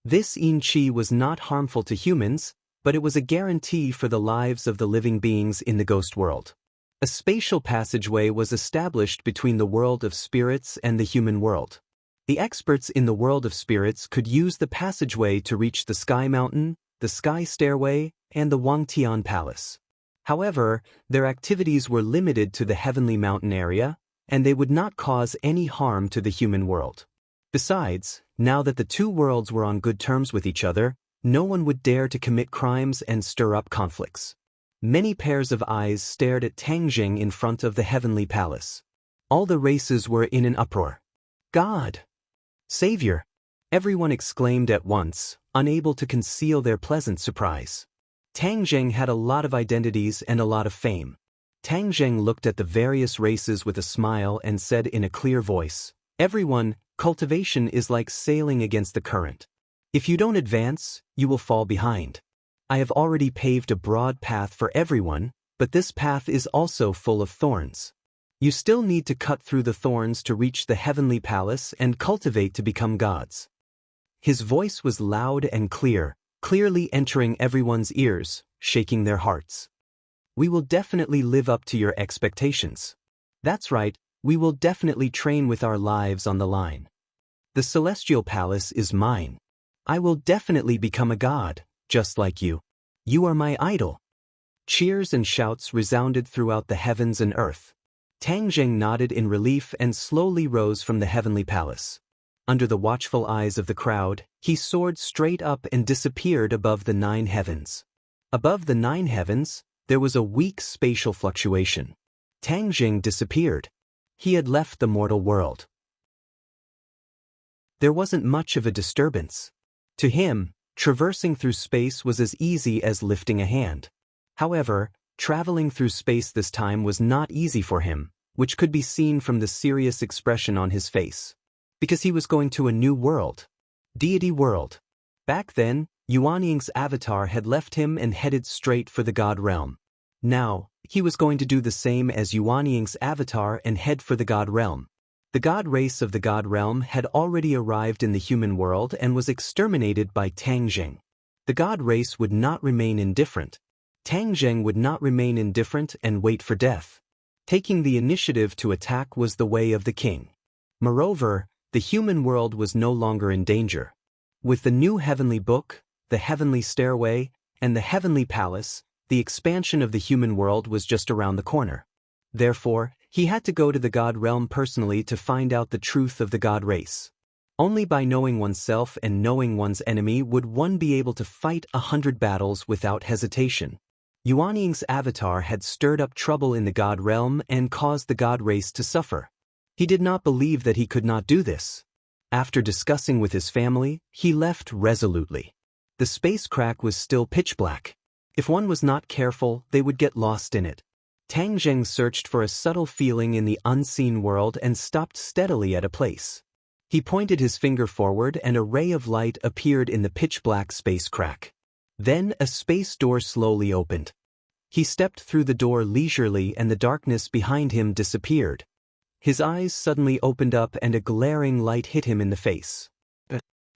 This yin qi was not harmful to humans, but it was a guarantee for the lives of the living beings in the ghost world. A spatial passageway was established between the world of spirits and the human world. The experts in the world of spirits could use the passageway to reach the Sky Mountain, the Sky Stairway, and the Wangtian Palace. However, their activities were limited to the Heavenly Mountain area, and they would not cause any harm to the human world. Besides, now that the two worlds were on good terms with each other, no one would dare to commit crimes and stir up conflicts. Many pairs of eyes stared at Tang Zheng in front of the heavenly palace. All the races were in an uproar. God! Savior! Everyone exclaimed at once, unable to conceal their pleasant surprise. Tang Zheng had a lot of identities and a lot of fame. Tang Zheng looked at the various races with a smile and said in a clear voice, "Everyone, cultivation is like sailing against the current. If you don't advance, you will fall behind. I have already paved a broad path for everyone, but this path is also full of thorns. You still need to cut through the thorns to reach the heavenly palace and cultivate to become gods." His voice was loud and clear, clearly entering everyone's ears, shaking their hearts. We will definitely live up to your expectations. That's right, we will definitely train with our lives on the line. The celestial palace is mine. I will definitely become a god, just like you. You are my idol. Cheers and shouts resounded throughout the heavens and earth. Tang Zheng nodded in relief and slowly rose from the heavenly palace. Under the watchful eyes of the crowd, he soared straight up and disappeared above the 9 heavens. Above the 9 heavens, there was a weak spatial fluctuation. Tang Zheng disappeared. He had left the mortal world. There wasn't much of a disturbance. To him, traversing through space was as easy as lifting a hand. However, traveling through space this time was not easy for him, which could be seen from the serious expression on his face. Because he was going to a new world. Deity world. Back then, Yuanying's avatar had left him and headed straight for the God realm. Now, he was going to do the same as Yuanying's avatar and head for the God realm. The god race of the God realm had already arrived in the human world and was exterminated by Tang Zheng. The god race would not remain indifferent. Tang Zheng would not remain indifferent and wait for death. Taking the initiative to attack was the way of the king. Moreover, the human world was no longer in danger. With the new heavenly book, the heavenly stairway, and the heavenly palace, the expansion of the human world was just around the corner. Therefore, he had to go to the God realm personally to find out the truth of the God race. Only by knowing oneself and knowing one's enemy would one be able to fight 100 battles without hesitation. Yuanying's avatar had stirred up trouble in the God realm and caused the God race to suffer. He did not believe that he could not do this. After discussing with his family, he left resolutely. The space crack was still pitch black. If one was not careful, they would get lost in it. Tang Zheng searched for a subtle feeling in the unseen world and stopped steadily at a place. He pointed his finger forward and a ray of light appeared in the pitch-black space crack. Then a space door slowly opened. He stepped through the door leisurely and the darkness behind him disappeared. His eyes suddenly opened up and a glaring light hit him in the face.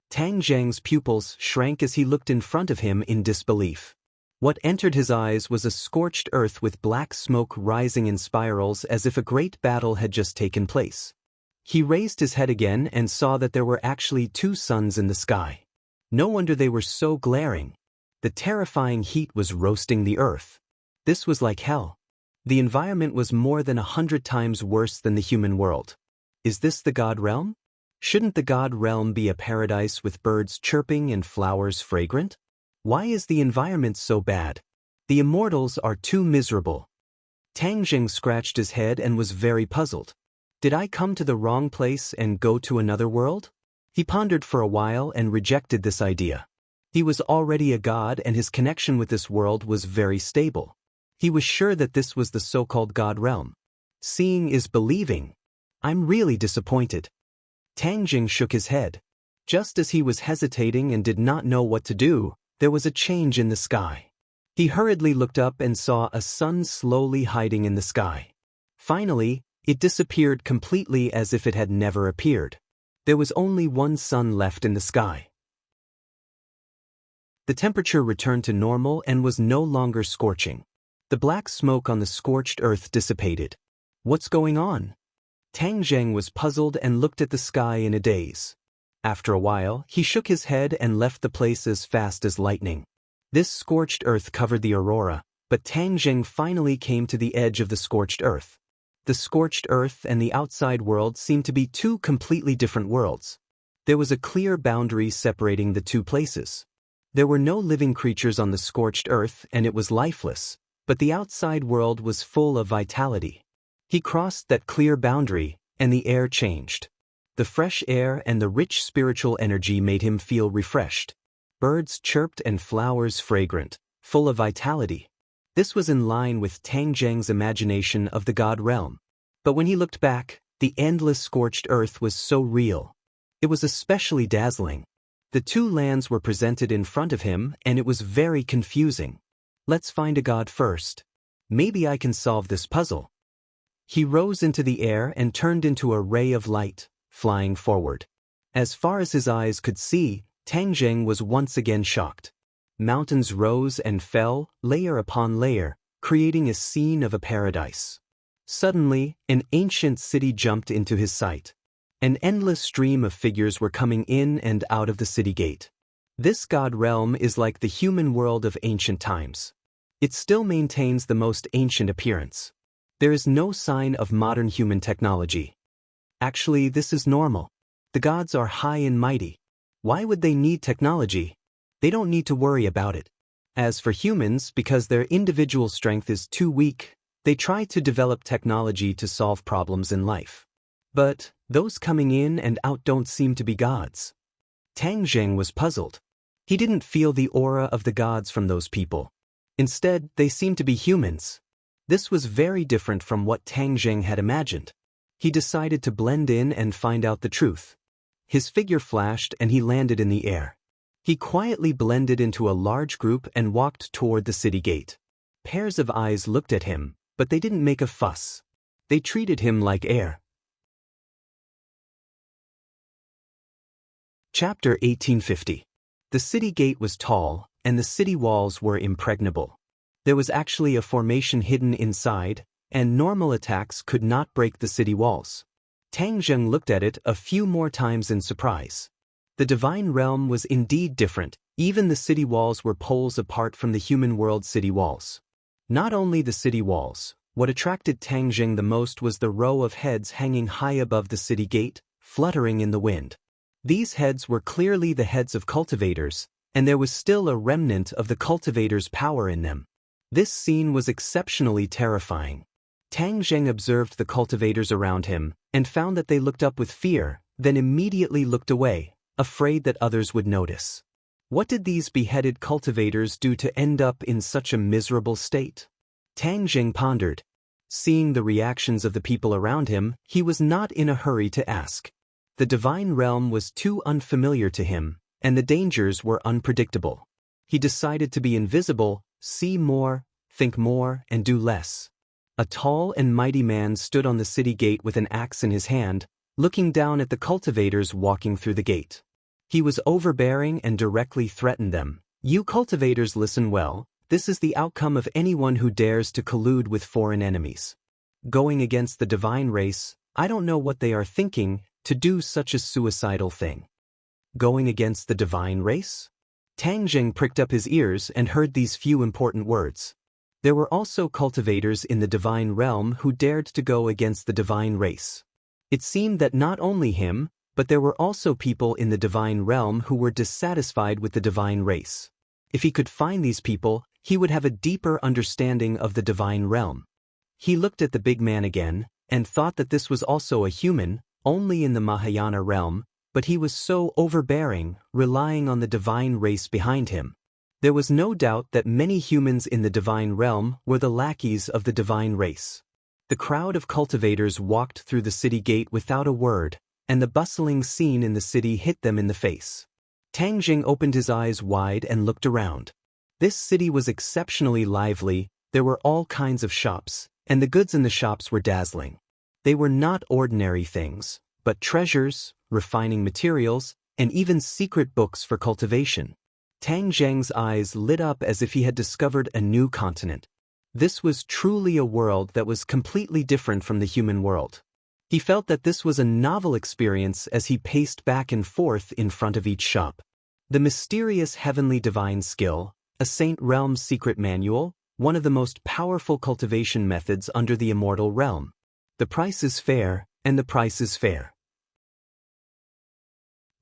Tang Zheng's pupils shrank as he looked in front of him in disbelief. What entered his eyes was a scorched earth with black smoke rising in spirals as if a great battle had just taken place. He raised his head again and saw that there were actually 2 suns in the sky. No wonder they were so glaring. The terrifying heat was roasting the earth. This was like hell. The environment was more than 100 times worse than the human world. Is this the God realm? Shouldn't the God realm be a paradise with birds chirping and flowers fragrant? Why is the environment so bad? The immortals are too miserable. Tang Zheng scratched his head and was very puzzled. Did I come to the wrong place and go to another world? He pondered for a while and rejected this idea. He was already a god and his connection with this world was very stable. He was sure that this was the so-called God realm. Seeing is believing. I'm really disappointed. Tang Zheng shook his head. Just as he was hesitating and did not know what to do, there was a change in the sky. He hurriedly looked up and saw a sun slowly hiding in the sky. Finally, it disappeared completely as if it had never appeared. There was only one sun left in the sky. The temperature returned to normal and was no longer scorching. The black smoke on the scorched earth dissipated. What's going on? Tang Zheng was puzzled and looked at the sky in a daze. After a while, he shook his head and left the place as fast as lightning. This scorched earth covered the aurora, but Tang Zheng finally came to the edge of the scorched earth. The scorched earth and the outside world seemed to be 2 completely different worlds. There was a clear boundary separating the 2 places. There were no living creatures on the scorched earth and it was lifeless, but the outside world was full of vitality. He crossed that clear boundary, and the air changed. The fresh air and the rich spiritual energy made him feel refreshed. Birds chirped and flowers fragrant, full of vitality. This was in line with Tang Zheng's imagination of the God realm. But when he looked back, the endless scorched earth was so real. It was especially dazzling. The 2 lands were presented in front of him and it was very confusing. Let's find a god first. Maybe I can solve this puzzle. He rose into the air and turned into a ray of light, flying forward. As far as his eyes could see, Tang Zheng was once again shocked. Mountains rose and fell, layer upon layer, creating a scene of a paradise. Suddenly, an ancient city jumped into his sight. An endless stream of figures were coming in and out of the city gate. This god realm is like the human world of ancient times. It still maintains the most ancient appearance. There is no sign of modern human technology. Actually, this is normal. The gods are high and mighty. Why would they need technology? They don't need to worry about it. As for humans, because their individual strength is too weak, they try to develop technology to solve problems in life. But those coming in and out don't seem to be gods. Tang Zheng was puzzled. He didn't feel the aura of the gods from those people. Instead, they seemed to be humans. This was very different from what Tang Zheng had imagined. He decided to blend in and find out the truth. His figure flashed and he landed in the air. He quietly blended into a large group and walked toward the city gate. Pairs of eyes looked at him, but they didn't make a fuss. They treated him like air. Chapter 1850. The city gate was tall, and the city walls were impregnable. There was actually a formation hidden inside, and normal attacks could not break the city walls. Tang Zheng looked at it a few more times in surprise. The divine realm was indeed different. Even the city walls were poles apart from the human world city walls. Not only the city walls, what attracted Tang Zheng the most was the row of heads hanging high above the city gate, fluttering in the wind. These heads were clearly the heads of cultivators, and there was still a remnant of the cultivators' power in them. This scene was exceptionally terrifying. Tang Zheng observed the cultivators around him, and found that they looked up with fear, then immediately looked away, afraid that others would notice. What did these beheaded cultivators do to end up in such a miserable state? Tang Zheng pondered. Seeing the reactions of the people around him, he was not in a hurry to ask. The divine realm was too unfamiliar to him, and the dangers were unpredictable. He decided to be invisible, see more, think more, and do less. A tall and mighty man stood on the city gate with an axe in his hand, looking down at the cultivators walking through the gate. He was overbearing and directly threatened them. You cultivators, listen well. This is the outcome of anyone who dares to collude with foreign enemies. Going against the divine race, I don't know what they are thinking to do such a suicidal thing. Going against the divine race? Tang Zheng pricked up his ears and heard these few important words. There were also cultivators in the divine realm who dared to go against the divine race. It seemed that not only him, but there were also people in the divine realm who were dissatisfied with the divine race. If he could find these people, he would have a deeper understanding of the divine realm. He looked at the big man again, and thought that this was also a human, only in the Mahayana realm, but he was so overbearing, relying on the divine race behind him. There was no doubt that many humans in the divine realm were the lackeys of the divine race. The crowd of cultivators walked through the city gate without a word, and the bustling scene in the city hit them in the face. Tang Zheng opened his eyes wide and looked around. This city was exceptionally lively. There were all kinds of shops, and the goods in the shops were dazzling. They were not ordinary things, but treasures, refining materials, and even secret books for cultivation. Tang Zheng's eyes lit up as if he had discovered a new continent. This was truly a world that was completely different from the human world. He felt that this was a novel experience as he paced back and forth in front of each shop. The mysterious heavenly divine skill, a Saint Realm secret manual, one of the most powerful cultivation methods under the immortal realm. The price is fair, and the price is fair.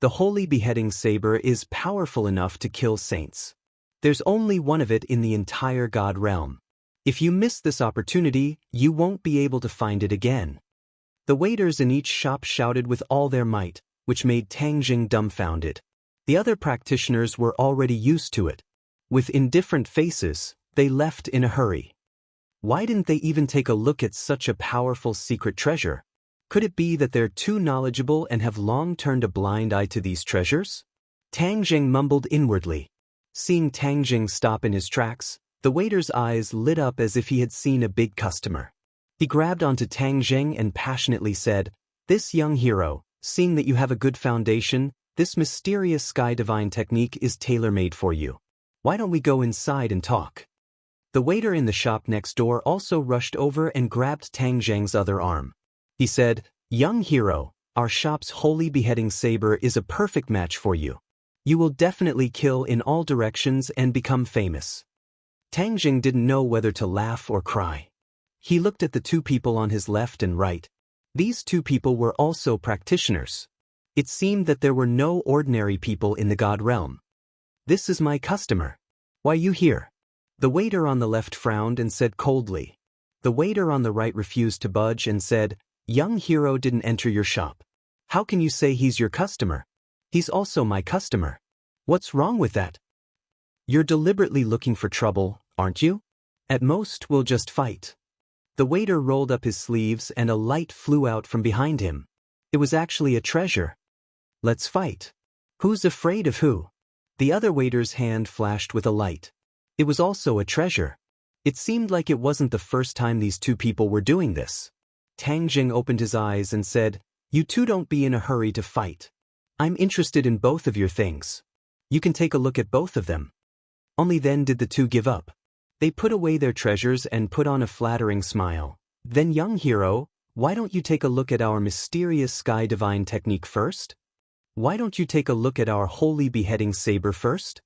The holy beheading saber is powerful enough to kill saints. There's only one of it in the entire god realm. If you miss this opportunity, you won't be able to find it again. The waiters in each shop shouted with all their might, which made Tang Zheng dumbfounded. The other practitioners were already used to it. With indifferent faces, they left in a hurry. Why didn't they even take a look at such a powerful secret treasure? Could it be that they're too knowledgeable and have long turned a blind eye to these treasures? Tang Zheng mumbled inwardly. Seeing Tang Zheng stop in his tracks, the waiter's eyes lit up as if he had seen a big customer. He grabbed onto Tang Zheng and passionately said, "This young hero, seeing that you have a good foundation, this mysterious sky divine technique is tailor-made for you. Why don't we go inside and talk? The waiter in the shop next door also rushed over and grabbed Tang Zheng's other arm. He said, "Young hero, our shop's holy beheading saber is a perfect match for you. You will definitely kill in all directions and become famous." Tang Zheng didn't know whether to laugh or cry. He looked at the two people on his left and right. These two people were also practitioners. It seemed that there were no ordinary people in the God realm. "This is my customer. Why you here?" The waiter on the left frowned and said coldly. The waiter on the right refused to budge and said, "Young hero didn't enter your shop. How can you say he's your customer? He's also my customer. What's wrong with that? You're deliberately looking for trouble, aren't you? At most, we'll just fight." The waiter rolled up his sleeves and a light flew out from behind him. It was actually a treasure. "Let's fight. Who's afraid of who?" The other waiter's hand flashed with a light. It was also a treasure. It seemed like it wasn't the first time these two people were doing this. Tang Jing opened his eyes and said, "You two don't be in a hurry to fight. I'm interested in both of your things. You can take a look at both of them." Only then did the two give up. They put away their treasures and put on a flattering smile. "Then, young hero, why don't you take a look at our mysterious sky divine technique first? Why don't you take a look at our holy beheading saber first?"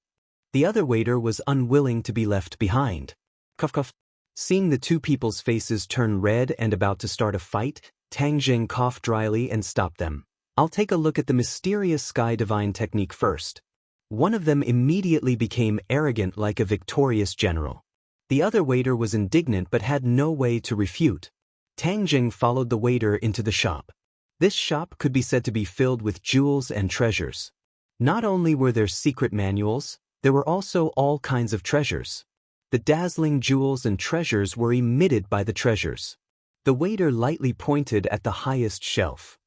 The other waiter was unwilling to be left behind. Cough cough. Seeing the two people's faces turn red and about to start a fight, Tang Jing coughed dryly and stopped them. "I'll take a look at the mysterious sky divine technique first." One of them immediately became arrogant like a victorious general. The other waiter was indignant but had no way to refute. Tang Jing followed the waiter into the shop. This shop could be said to be filled with jewels and treasures. Not only were there secret manuals, there were also all kinds of treasures. The dazzling jewels and treasures were emitted by the treasures. The waiter lightly pointed at the highest shelf.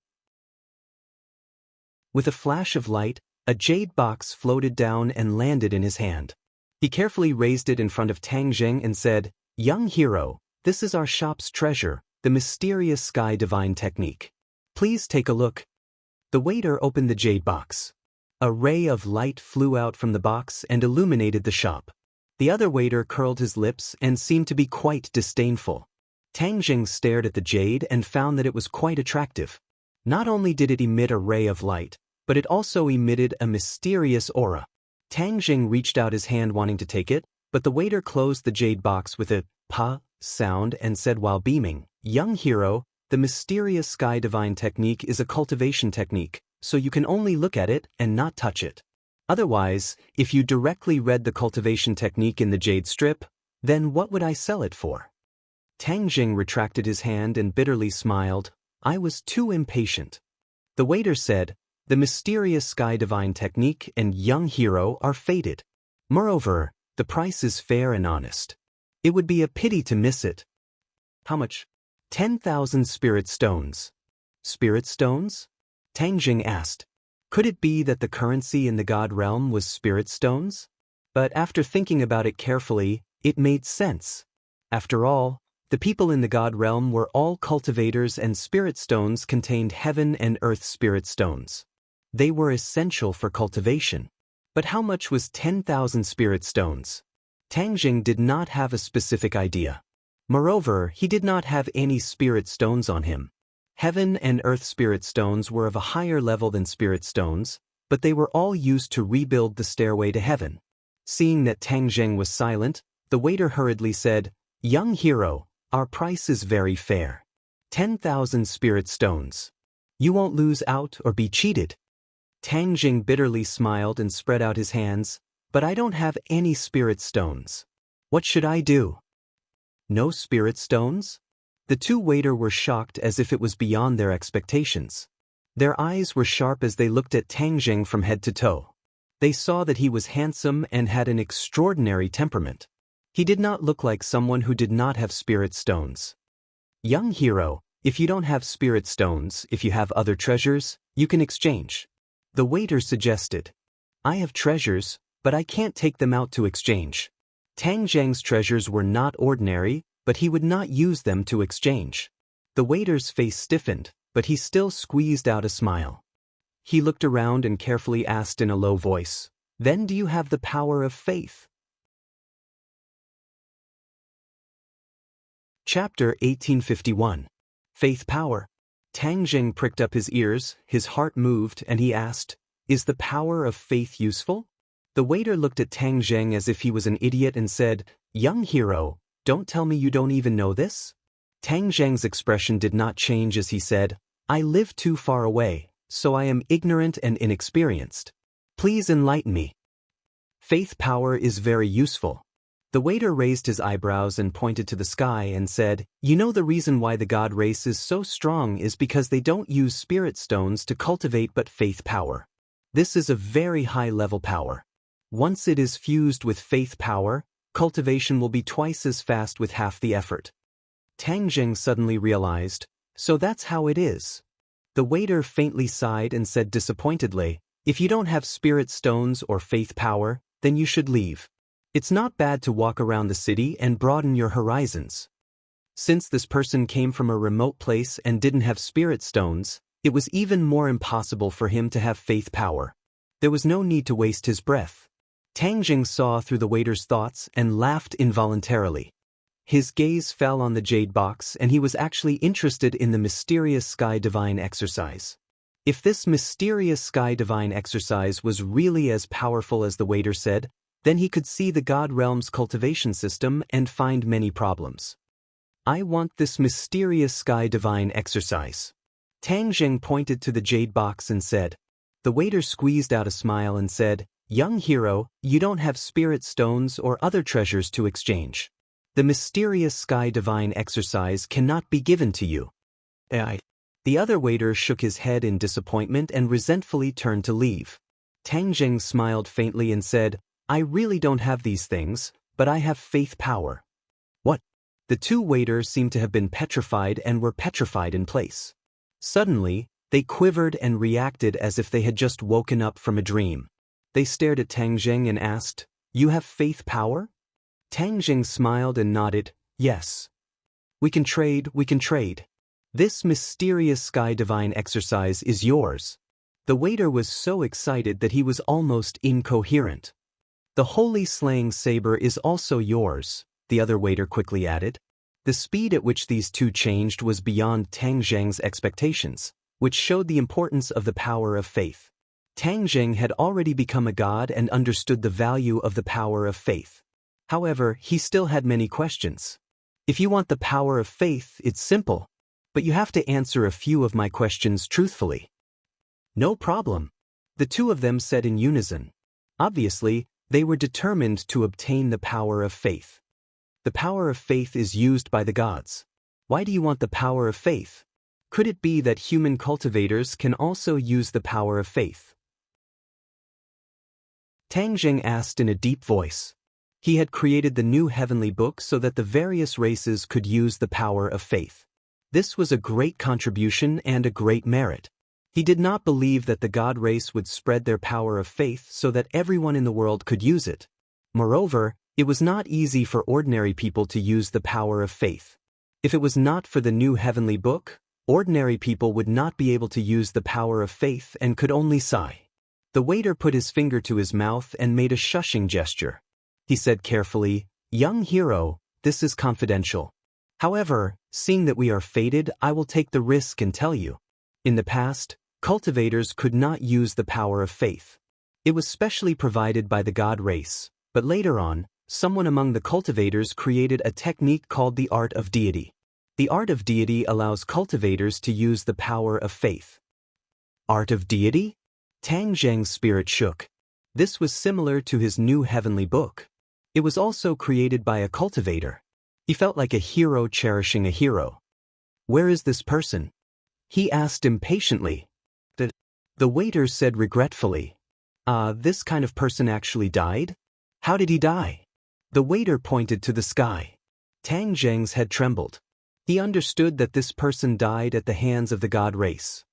With a flash of light, a jade box floated down and landed in his hand. He carefully raised it in front of Tang Jing and said, "Young hero, this is our shop's treasure, the mysterious sky divine technique. Please take a look." The waiter opened the jade box. A ray of light flew out from the box and illuminated the shop. The other waiter curled his lips and seemed to be quite disdainful. Tang Jing stared at the jade and found that it was quite attractive. Not only did it emit a ray of light, but it also emitted a mysterious aura. Tang Jing reached out his hand wanting to take it, but the waiter closed the jade box with a "pa" sound and said while beaming, "Young hero, the mysterious sky divine technique is a cultivation technique, so you can only look at it and not touch it. Otherwise, if you directly read the cultivation technique in the jade strip, then what would I sell it for?" Tang Jing retracted his hand and bitterly smiled. "I was too impatient." The waiter said, "The mysterious sky divine technique and young hero are fated. Moreover, the price is fair and honest. It would be a pity to miss it." "How much?" 10,000 spirit stones. Spirit stones? Tang Jing asked. Could it be that the currency in the God realm was spirit stones? But after thinking about it carefully, it made sense. After all, the people in the God realm were all cultivators and spirit stones contained heaven and earth spirit stones. They were essential for cultivation. But how much was 10,000 spirit stones? Tang Jing did not have a specific idea. Moreover, he did not have any spirit stones on him. Heaven and earth spirit stones were of a higher level than spirit stones, but they were all used to rebuild the stairway to heaven. Seeing that Tang Jing was silent, the waiter hurriedly said, "Young hero, our price is very fair. 10,000 spirit stones. You won't lose out or be cheated." Tang Jing bitterly smiled and spread out his hands, "But I don't have any spirit stones. What should I do?" "No spirit stones?" The two waiters were shocked as if it was beyond their expectations. Their eyes were sharp as they looked at Tang Jing from head to toe. They saw that he was handsome and had an extraordinary temperament. He did not look like someone who did not have spirit stones. "Young hero, if you don't have spirit stones, if you have other treasures, you can exchange." The waiter suggested. "I have treasures, but I can't take them out to exchange." Tang Jing's treasures were not ordinary, but he would not use them to exchange. The waiter's face stiffened, but he still squeezed out a smile. He looked around and carefully asked in a low voice, "Then do you have the power of faith? Chapter 1851. Faith Power. Tang Zheng pricked up his ears, his heart moved, and he asked, "Is the power of faith useful?" The waiter looked at Tang Zheng as if he was an idiot and said, "Young hero, don't tell me you don't even know this?" Tang Zheng's expression did not change as he said, "I live too far away, so I am ignorant and inexperienced. Please enlighten me." Faith power is very useful. The waiter raised his eyebrows and pointed to the sky and said, "You know the reason why the god race is so strong is because they don't use spirit stones to cultivate but faith power. This is a very high-level power. Once it is fused with faith power, cultivation will be twice as fast with half the effort." Tang Zheng suddenly realized, "So that's how it is." The waiter faintly sighed and said disappointedly, "If you don't have spirit stones or faith power, then you should leave. It's not bad to walk around the city and broaden your horizons." Since this person came from a remote place and didn't have spirit stones, it was even more impossible for him to have faith power. There was no need to waste his breath. Tang Zheng saw through the waiter's thoughts and laughed involuntarily. His gaze fell on the jade box and he was actually interested in the mysterious sky divine exercise. If this mysterious sky divine exercise was really as powerful as the waiter said, then he could see the God realm's cultivation system and find many problems. "I want this mysterious sky divine exercise." Tang Zheng pointed to the jade box and said. The waiter squeezed out a smile and said, "Young hero, you don't have spirit stones or other treasures to exchange. The mysterious sky divine exercise cannot be given to you." The other waiter shook his head in disappointment and resentfully turned to leave. Tang Zheng smiled faintly and said, "I really don't have these things, but I have faith power." "What?" The two waiters seemed to have been petrified and were petrified in place. Suddenly, they quivered and reacted as if they had just woken up from a dream. They stared at Tang Zheng and asked, "You have faith power?" Tang Zheng smiled and nodded, "Yes. We can trade, we can trade. This mysterious sky divine exercise is yours." The waiter was so excited that he was almost incoherent. "The holy slaying saber is also yours," the other waiter quickly added. The speed at which these two changed was beyond Tang Zheng's expectations, which showed the importance of the power of faith. Tang Zheng had already become a god and understood the value of the power of faith. However, he still had many questions. "If you want the power of faith, it's simple. But you have to answer a few of my questions truthfully." "No problem," the two of them said in unison. Obviously, they were determined to obtain the power of faith. "The power of faith is used by the gods. Why do you want the power of faith? Could it be that human cultivators can also use the power of faith?" Tang Zheng asked in a deep voice. He had created the new heavenly book so that the various races could use the power of faith. This was a great contribution and a great merit. He did not believe that the god race would spread their power of faith so that everyone in the world could use it. Moreover, it was not easy for ordinary people to use the power of faith. If it was not for the new heavenly book, ordinary people would not be able to use the power of faith and could only sigh. The waiter put his finger to his mouth and made a shushing gesture. He said carefully, "Young hero, this is confidential. However, seeing that we are fated, I will take the risk and tell you. In the past, cultivators could not use the power of faith. It was specially provided by the god race, but later on, someone among the cultivators created a technique called the art of deity. The art of deity allows cultivators to use the power of faith." "Art of deity?" Tang Zheng's spirit shook. This was similar to his new heavenly book. It was also created by a cultivator. He felt like a hero cherishing a hero. "Where is this person?" he asked impatiently. The waiter said regretfully, "This kind of person actually died? How did he die?" The waiter pointed to the sky. Tang Zheng's head trembled. He understood that this person died at the hands of the god race.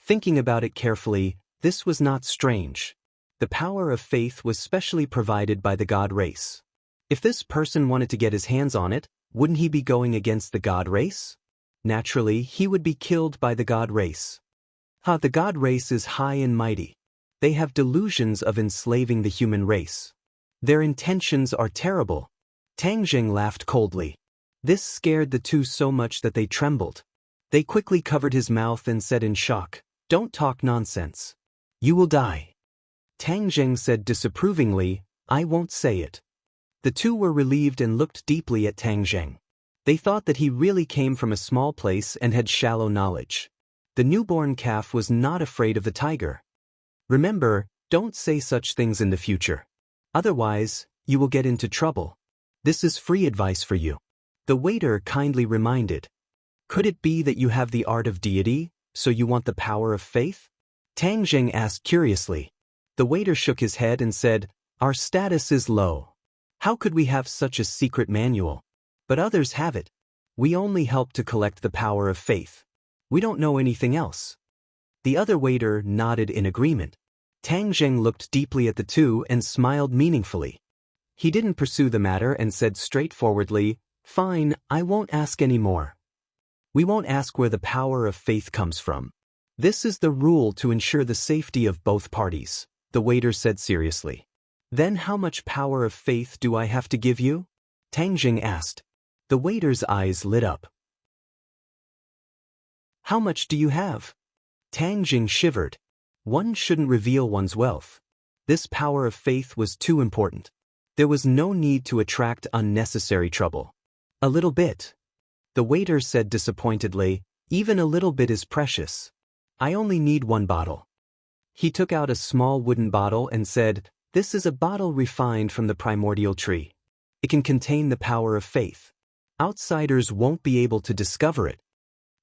Thinking about it carefully, this was not strange. The power of faith was specially provided by the god race. If this person wanted to get his hands on it, wouldn't he be going against the god race? Naturally, he would be killed by the god race. The god race is high and mighty. They have delusions of enslaving the human race. Their intentions are terrible. Tang Zheng laughed coldly. This scared the two so much that they trembled. They quickly covered his mouth and said in shock, "Don't talk nonsense. You will die." Tang Zheng said disapprovingly, "I won't say it." The two were relieved and looked deeply at Tang Zheng. They thought that he really came from a small place and had shallow knowledge. The newborn calf was not afraid of the tiger. "Remember, don't say such things in the future. Otherwise, you will get into trouble. This is free advice for you," the waiter kindly reminded. "Could it be that you have the art of deity, so you want the power of faith?" Tang Zheng asked curiously. The waiter shook his head and said, "Our status is low. How could we have such a secret manual? But others have it. We only help to collect the power of faith. We don't know anything else." The other waiter nodded in agreement. Tang Zheng looked deeply at the two and smiled meaningfully. He didn't pursue the matter and said straightforwardly, "Fine, I won't ask any more. We won't ask where the power of faith comes from. This is the rule to ensure the safety of both parties," the waiter said seriously. "Then how much power of faith do I have to give you?" Tang Zheng asked. The waiter's eyes lit up. "How much do you have?" Tang Zheng shivered. One shouldn't reveal one's wealth. This power of faith was too important. There was no need to attract unnecessary trouble. "A little bit," the waiter said disappointedly. "Even a little bit is precious. I only need 1 bottle." He took out a small wooden bottle and said, "This is a bottle refined from the primordial tree. It can contain the power of faith. Outsiders won't be able to discover it."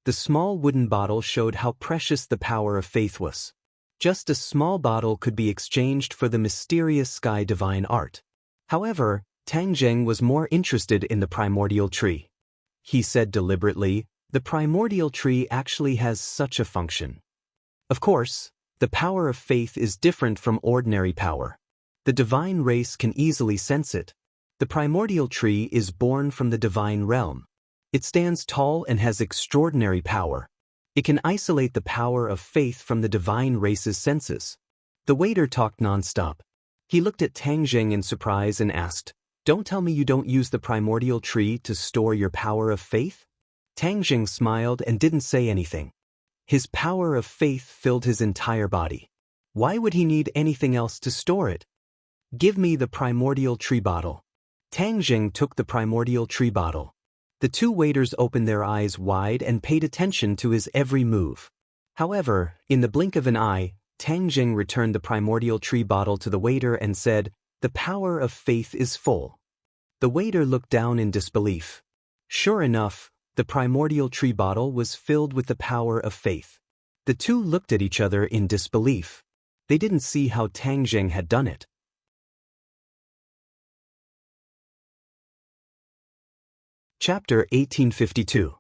The small wooden bottle showed how precious the power of faith was. Just a small bottle could be exchanged for the mysterious sky divine art. However, Tang Zheng was more interested in the primordial tree. He said deliberately, "The primordial tree actually has such a function. Of course, the power of faith is different from ordinary power. The divine race can easily sense it. The primordial tree is born from the divine realm. It stands tall and has extraordinary power. It can isolate the power of faith from the divine race's senses." The waiter talked nonstop. He looked at Tang Zheng in surprise and asked, "Don't tell me you don't use the primordial tree to store your power of faith?" Tang Zheng smiled and didn't say anything. His power of faith filled his entire body. Why would he need anything else to store it? "Give me the primordial tree bottle." Tang Zheng took the primordial tree bottle. The two waiters opened their eyes wide and paid attention to his every move. However, in the blink of an eye, Tang Zheng returned the primordial tree bottle to the waiter and said, "The power of faith is full." The waiter looked down in disbelief. Sure enough, the primordial tree bottle was filled with the power of faith. The two looked at each other in disbelief. They didn't see how Tang Zheng had done it. Chapter 1852.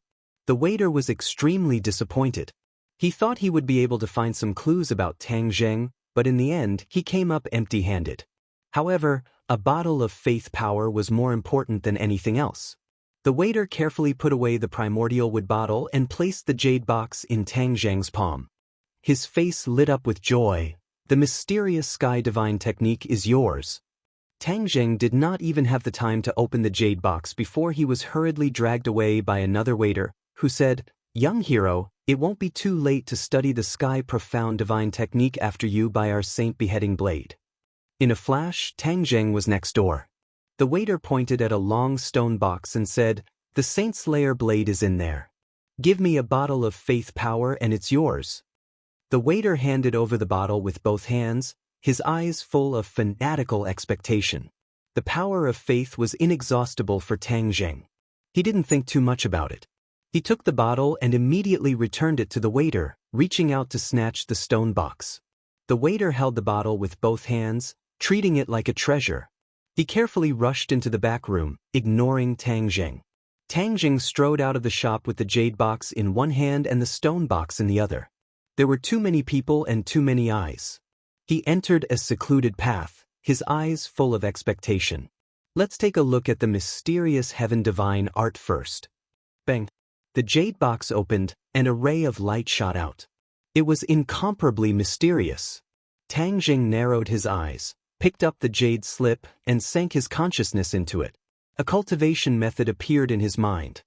The waiter was extremely disappointed. He thought he would be able to find some clues about Tang Zheng, but in the end, he came up empty-handed. However, a bottle of faith power was more important than anything else. The waiter carefully put away the primordial wood bottle and placed the jade box in Tang Zheng's palm. His face lit up with joy. "The mysterious sky divine technique is yours." Tang Zheng did not even have the time to open the jade box before he was hurriedly dragged away by another waiter, who said, "Young hero, it won't be too late to study the sky profound divine technique after you by our saint beheading blade." In a flash, Tang Zheng was next door. The waiter pointed at a long stone box and said, "The saint slayer blade is in there. Give me a bottle of faith power and it's yours." The waiter handed over the bottle with both hands, his eyes full of fanatical expectation. The power of faith was inexhaustible for Tang Zheng. He didn't think too much about it. He took the bottle and immediately returned it to the waiter, reaching out to snatch the stone box. The waiter held the bottle with both hands, treating it like a treasure. He carefully rushed into the back room, ignoring Tang Zheng. Tang Zheng strode out of the shop with the jade box in one hand and the stone box in the other. There were too many people and too many eyes. He entered a secluded path, his eyes full of expectation. Let's take a look at the mysterious heaven divine art first. Bang! The jade box opened, and a ray of light shot out. It was incomparably mysterious. Tang Zheng narrowed his eyes, picked up the jade slip, and sank his consciousness into it. A cultivation method appeared in his mind.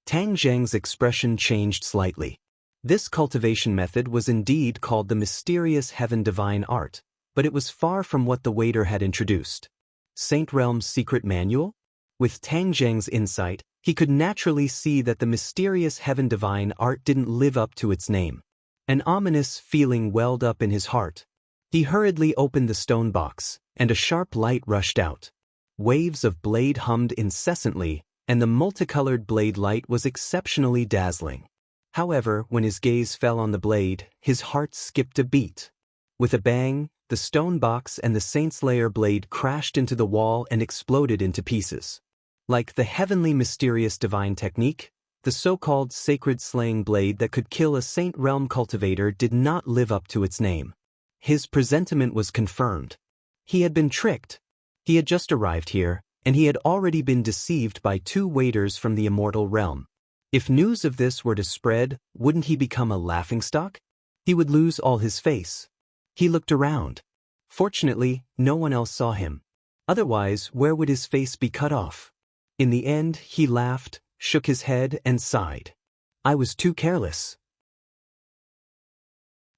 Tang Zheng's expression changed slightly. This cultivation method was indeed called the mysterious heaven divine art, but it was far from what the waiter had introduced. Saint Realm's secret manual? With Tang Zheng's insight, he could naturally see that the mysterious heaven divine art didn't live up to its name. An ominous feeling welled up in his heart. He hurriedly opened the stone box, and a sharp light rushed out. Waves of blade hummed incessantly, and the multicolored blade light was exceptionally dazzling. However, when his gaze fell on the blade, his heart skipped a beat. With a bang, the stone box and the Saint Slayer blade crashed into the wall and exploded into pieces. Like the heavenly mysterious divine technique, the so-called sacred slaying blade that could kill a Saint Realm cultivator did not live up to its name. His presentiment was confirmed. He had been tricked. He had just arrived here, and he had already been deceived by 2 waiters from the immortal realm. If news of this were to spread, wouldn't he become a laughingstock? He would lose all his face. He looked around. Fortunately, no one else saw him. Otherwise, where would his face be cut off? In the end, he laughed, shook his head, and sighed. I was too careless.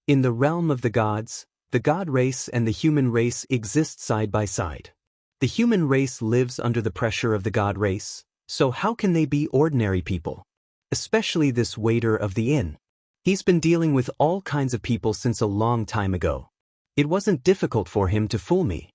In the realm of the gods, the god race and the human race exist side by side. The human race lives under the pressure of the god race, so how can they be ordinary people? Especially this waiter of the inn. He's been dealing with all kinds of people since a long time ago. It wasn't difficult for him to fool me.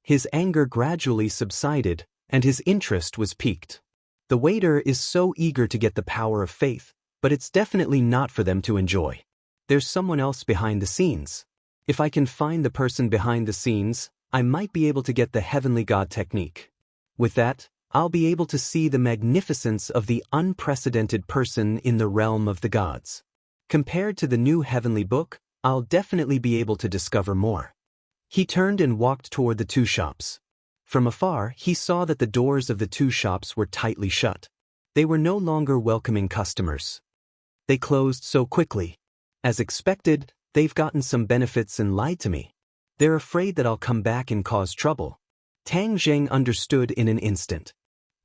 His anger gradually subsided, and his interest was piqued. The waiter is so eager to get the power of faith, but it's definitely not for them to enjoy. There's someone else behind the scenes. If I can find the person behind the scenes, I might be able to get the heavenly god technique. With that, I'll be able to see the magnificence of the unprecedented person in the realm of the gods. Compared to the new heavenly book, I'll definitely be able to discover more. He turned and walked toward the 2 shops. From afar, he saw that the doors of the 2 shops were tightly shut. They were no longer welcoming customers. They closed so quickly. As expected, they've gotten some benefits and lied to me. They're afraid that I'll come back and cause trouble. Tang Zheng understood in an instant.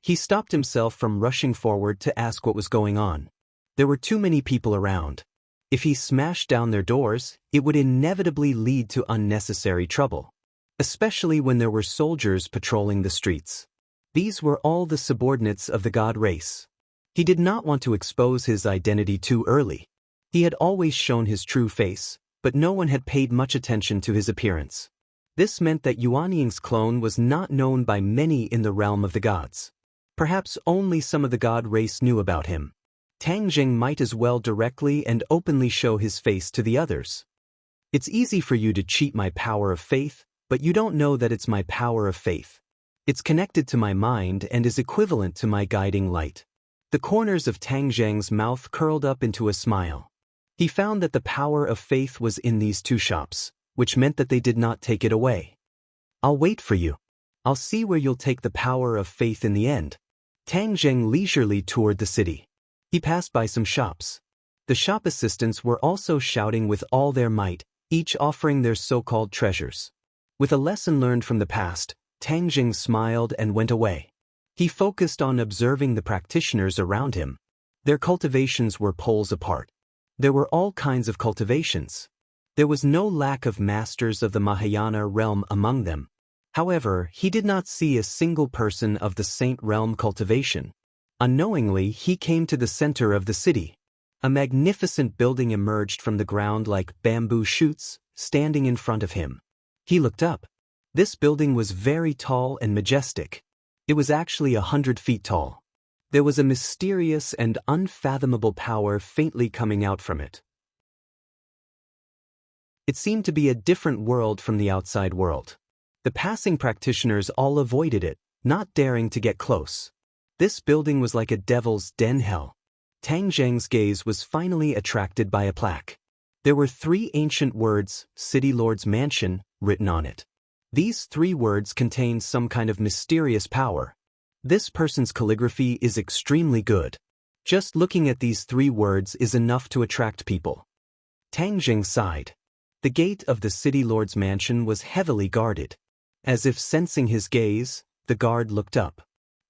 He stopped himself from rushing forward to ask what was going on. There were too many people around. If he smashed down their doors, it would inevitably lead to unnecessary trouble. Especially when there were soldiers patrolling the streets. These were all the subordinates of the god race. He did not want to expose his identity too early. He had always shown his true face, but no one had paid much attention to his appearance. This meant that Yuanying's clone was not known by many in the realm of the gods. Perhaps only some of the god race knew about him. Tang Zheng might as well directly and openly show his face to the others. It's easy for you to cheat my power of faith, but you don't know that it's my power of faith. It's connected to my mind and is equivalent to my guiding light. The corners of Tang Zheng's mouth curled up into a smile. He found that the power of faith was in these 2 shops, which meant that they did not take it away. I'll wait for you. I'll see where you'll take the power of faith in the end. Tang Zheng leisurely toured the city. He passed by some shops. The shop assistants were also shouting with all their might, each offering their so-called treasures. With a lesson learned from the past, Tang Zheng smiled and went away. He focused on observing the practitioners around him. Their cultivations were poles apart. There were all kinds of cultivations. There was no lack of masters of the Mahayana realm among them. However, he did not see a single person of the Saint Realm cultivation. Unknowingly, he came to the center of the city. A magnificent building emerged from the ground like bamboo shoots, standing in front of him. He looked up. This building was very tall and majestic. It was actually 100 feet tall. There was a mysterious and unfathomable power faintly coming out from it. It seemed to be a different world from the outside world. The passing practitioners all avoided it, not daring to get close. This building was like a devil's den hell. Tang Zheng's gaze was finally attracted by a plaque. There were 3 ancient words, City Lord's Mansion, written on it. These 3 words contained some kind of mysterious power. This person's calligraphy is extremely good. Just looking at these 3 words is enough to attract people. Tang Zheng sighed. The gate of the City Lord's mansion was heavily guarded. As if sensing his gaze, the guard looked up.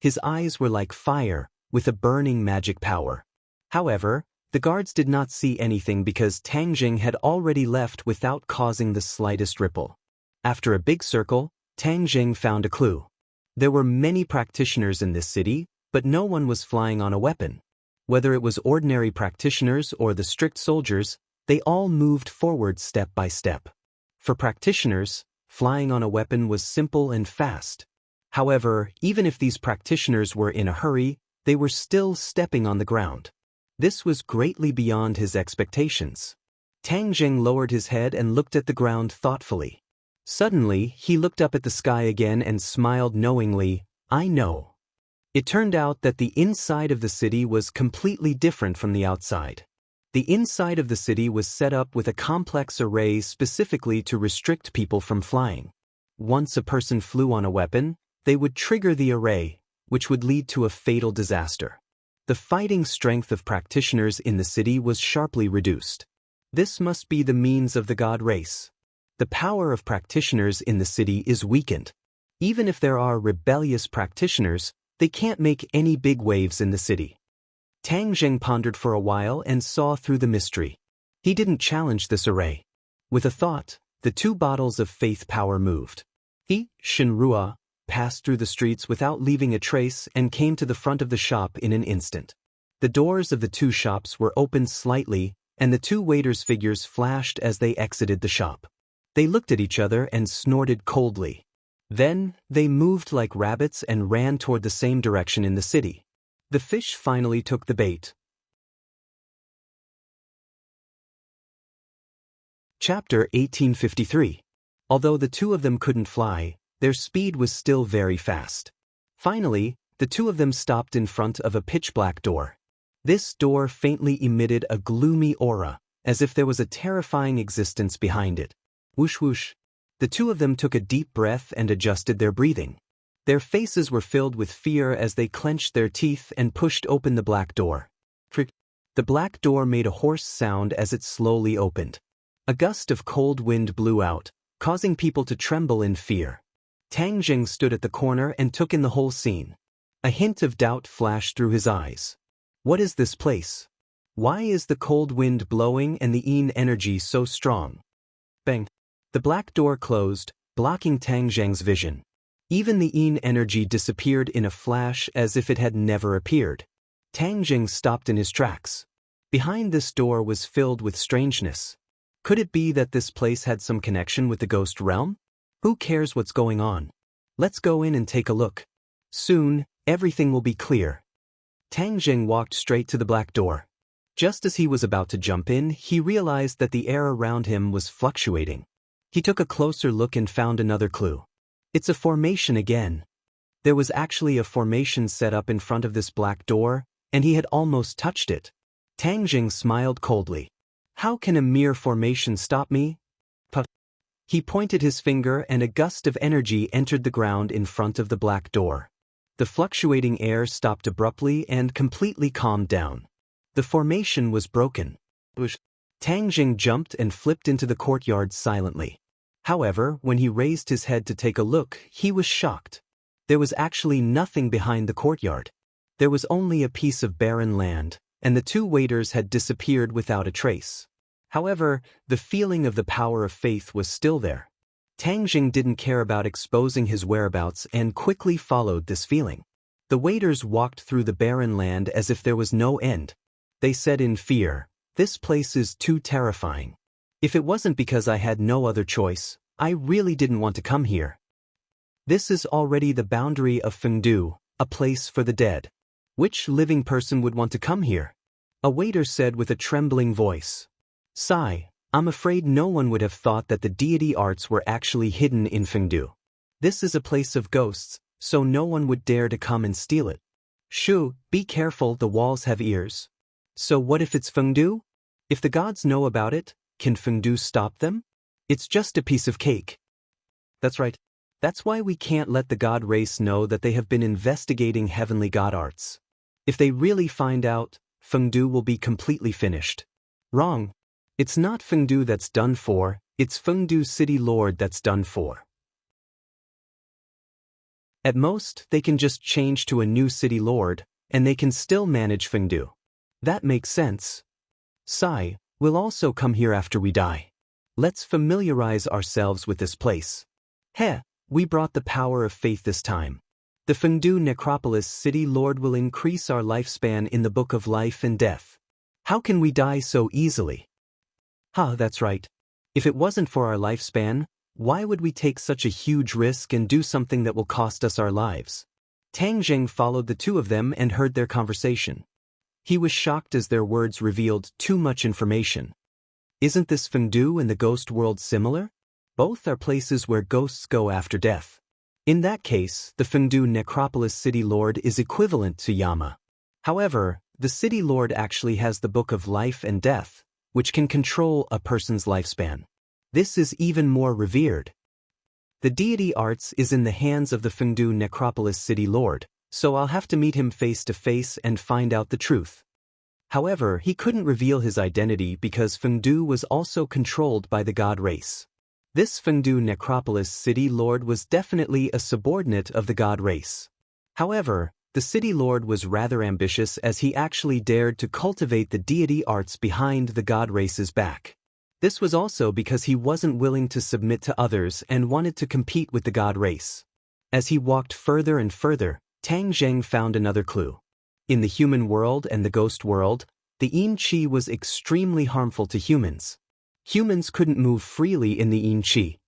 His eyes were like fire, with a burning magic power. However, the guards did not see anything because Tang Jing had already left without causing the slightest ripple. After a big circle, Tang Jing found a clue. There were many practitioners in this city, but no one was flying on a weapon. Whether it was ordinary practitioners or the strict soldiers, they all moved forward step by step. For practitioners, flying on a weapon was simple and fast. However, even if these practitioners were in a hurry, they were still stepping on the ground. This was greatly beyond his expectations. Tang Jing lowered his head and looked at the ground thoughtfully. Suddenly, he looked up at the sky again and smiled knowingly. I know. It turned out that the inside of the city was completely different from the outside. The inside of the city was set up with a complex array specifically to restrict people from flying. Once a person flew on a weapon, they would trigger the array, which would lead to a fatal disaster. The fighting strength of practitioners in the city was sharply reduced. This must be the means of the god race. The power of practitioners in the city is weakened. Even if there are rebellious practitioners, they can't make any big waves in the city. Tang Jing pondered for a while and saw through the mystery. He didn't challenge this array. With a thought, the two bottles of faith power moved. He, Shinrua, passed through the streets without leaving a trace and came to the front of the shop in an instant. The doors of the two shops were opened slightly, and the two waiters' figures flashed as they exited the shop. They looked at each other and snorted coldly. Then, they moved like rabbits and ran toward the same direction in the city. The fish finally took the bait. Chapter 1853. Although the two of them couldn't fly, their speed was still very fast. Finally, the two of them stopped in front of a pitch-black door. This door faintly emitted a gloomy aura, as if there was a terrifying existence behind it. Whoosh whoosh. The two of them took a deep breath and adjusted their breathing. Their faces were filled with fear as they clenched their teeth and pushed open the black door. The black door made a hoarse sound as it slowly opened. A gust of cold wind blew out, causing people to tremble in fear. Tang Jing stood at the corner and took in the whole scene. A hint of doubt flashed through his eyes. What is this place? Why is the cold wind blowing and the yin energy so strong? Bang! The black door closed, blocking Tang Jing's vision. Even the yin energy disappeared in a flash as if it had never appeared. Tang Jing stopped in his tracks. Behind this door was filled with strangeness. Could it be that this place had some connection with the ghost realm? Who cares what's going on? Let's go in and take a look. Soon, everything will be clear. Tang Jing walked straight to the black door. Just as he was about to jump in, he realized that the air around him was fluctuating. He took a closer look and found another clue. It's a formation again. There was actually a formation set up in front of this black door, and he had almost touched it. Tang Jing smiled coldly. How can a mere formation stop me? He pointed his finger and a gust of energy entered the ground in front of the black door. The fluctuating air stopped abruptly and completely calmed down. The formation was broken. Tang Jing jumped and flipped into the courtyard silently. However, when he raised his head to take a look, he was shocked. There was actually nothing behind the courtyard. There was only a piece of barren land, and the two waiters had disappeared without a trace. However, the feeling of the power of faith was still there. Tang Jing didn't care about exposing his whereabouts and quickly followed this feeling. The waiters walked through the barren land as if there was no end. They said in fear, "This place is too terrifying. If it wasn't because I had no other choice, I really didn't want to come here. This is already the boundary of Fengdu, a place for the dead. Which living person would want to come here?" A waiter said with a trembling voice. "Sigh, I'm afraid no one would have thought that the deity arts were actually hidden in Fengdu. This is a place of ghosts, so no one would dare to come and steal it. Shoo, be careful, the walls have ears. So what if it's Fengdu? If the gods know about it, can Fengdu stop them? It's just a piece of cake." That's right. That's why we can't let the god race know that they have been investigating heavenly god arts. If they really find out, Fengdu will be completely finished. Wrong. It's not Fengdu that's done for, it's Fengdu City Lord that's done for. At most, they can just change to a new city lord, and they can still manage Fengdu. That makes sense. Sai, we'll also come here after we die. Let's familiarize ourselves with this place. Heh, we brought the power of faith this time. The Fengdu Necropolis City Lord will increase our lifespan in the Book of Life and Death. How can we die so easily? That's right. If it wasn't for our lifespan, why would we take such a huge risk and do something that will cost us our lives? Tang Zheng followed the two of them and heard their conversation. He was shocked as their words revealed too much information. Isn't this Fengdu and the ghost world similar? Both are places where ghosts go after death. In that case, the Fengdu Necropolis City Lord is equivalent to Yama. However, the City Lord actually has the Book of Life and Death, which can control a person's lifespan. This is even more revered. The deity arts is in the hands of the Fengdu Necropolis City Lord, so I'll have to meet him face to face and find out the truth. However, he couldn't reveal his identity because Fengdu was also controlled by the god race. This Fengdu Necropolis City Lord was definitely a subordinate of the god race. However, the City Lord was rather ambitious as he actually dared to cultivate the deity arts behind the god race's back. This was also because he wasn't willing to submit to others and wanted to compete with the god race. As he walked further and further, Tang Zheng found another clue. In the human world and the ghost world, the Yin Qi was extremely harmful to humans. Humans couldn't move freely in the Yin Qi.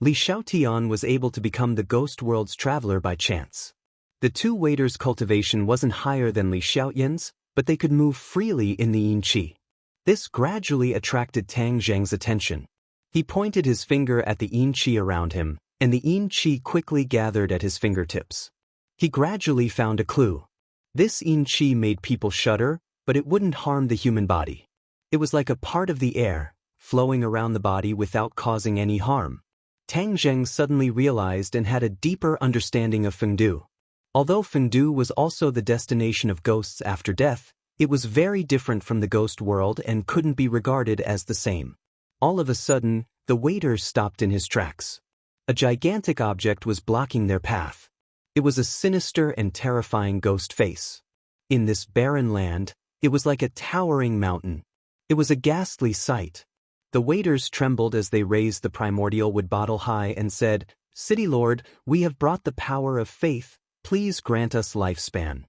Li Xiaotian was able to become the ghost world's traveler by chance. The two waiters' cultivation wasn't higher than Li Xiaoyan's, but they could move freely in the Yin Qi. This gradually attracted Tang Zheng's attention. He pointed his finger at the Yin Qi around him, and the Yin Qi quickly gathered at his fingertips. He gradually found a clue. This Yin Qi made people shudder, but it wouldn't harm the human body. It was like a part of the air, flowing around the body without causing any harm. Tang Zheng suddenly realized and had a deeper understanding of Fengdu. Although Fengdu was also the destination of ghosts after death, it was very different from the ghost world and couldn't be regarded as the same. All of a sudden, the waiter stopped in his tracks. A gigantic object was blocking their path. It was a sinister and terrifying ghost face. In this barren land, it was like a towering mountain. It was a ghastly sight. The waiters trembled as they raised the primordial wood bottle high and said, "City Lord, we have brought the power of faith. Please grant us lifespan."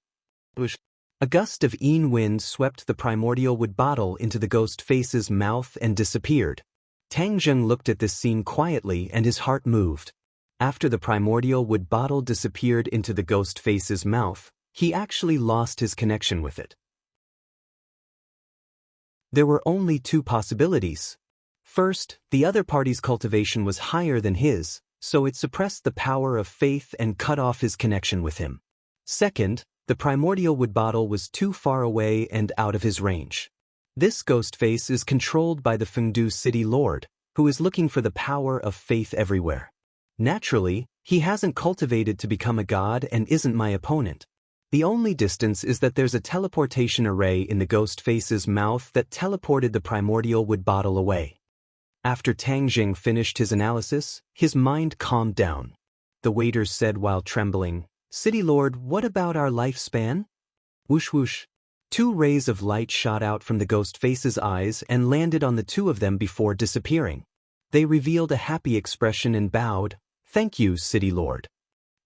A gust of Yin wind swept the primordial wood bottle into the ghost face's mouth and disappeared. Tang Zheng looked at this scene quietly and his heart moved. After the primordial wood bottle disappeared into the ghost face's mouth, he actually lost his connection with it. There were only two possibilities. First, the other party's cultivation was higher than his, so it suppressed the power of faith and cut off his connection with him. Second, the primordial wood bottle was too far away and out of his range. This ghost face is controlled by the Fengdu City Lord, who is looking for the power of faith everywhere. Naturally, he hasn't cultivated to become a god and isn't my opponent. The only distance is that there's a teleportation array in the ghost face's mouth that teleported the primordial wood bottle away. After Tang Zheng finished his analysis, his mind calmed down. The waiters said while trembling, "City Lord, what about our lifespan?" Whoosh whoosh. Two rays of light shot out from the ghost face's eyes and landed on the two of them before disappearing. They revealed a happy expression and bowed, "Thank you, City Lord."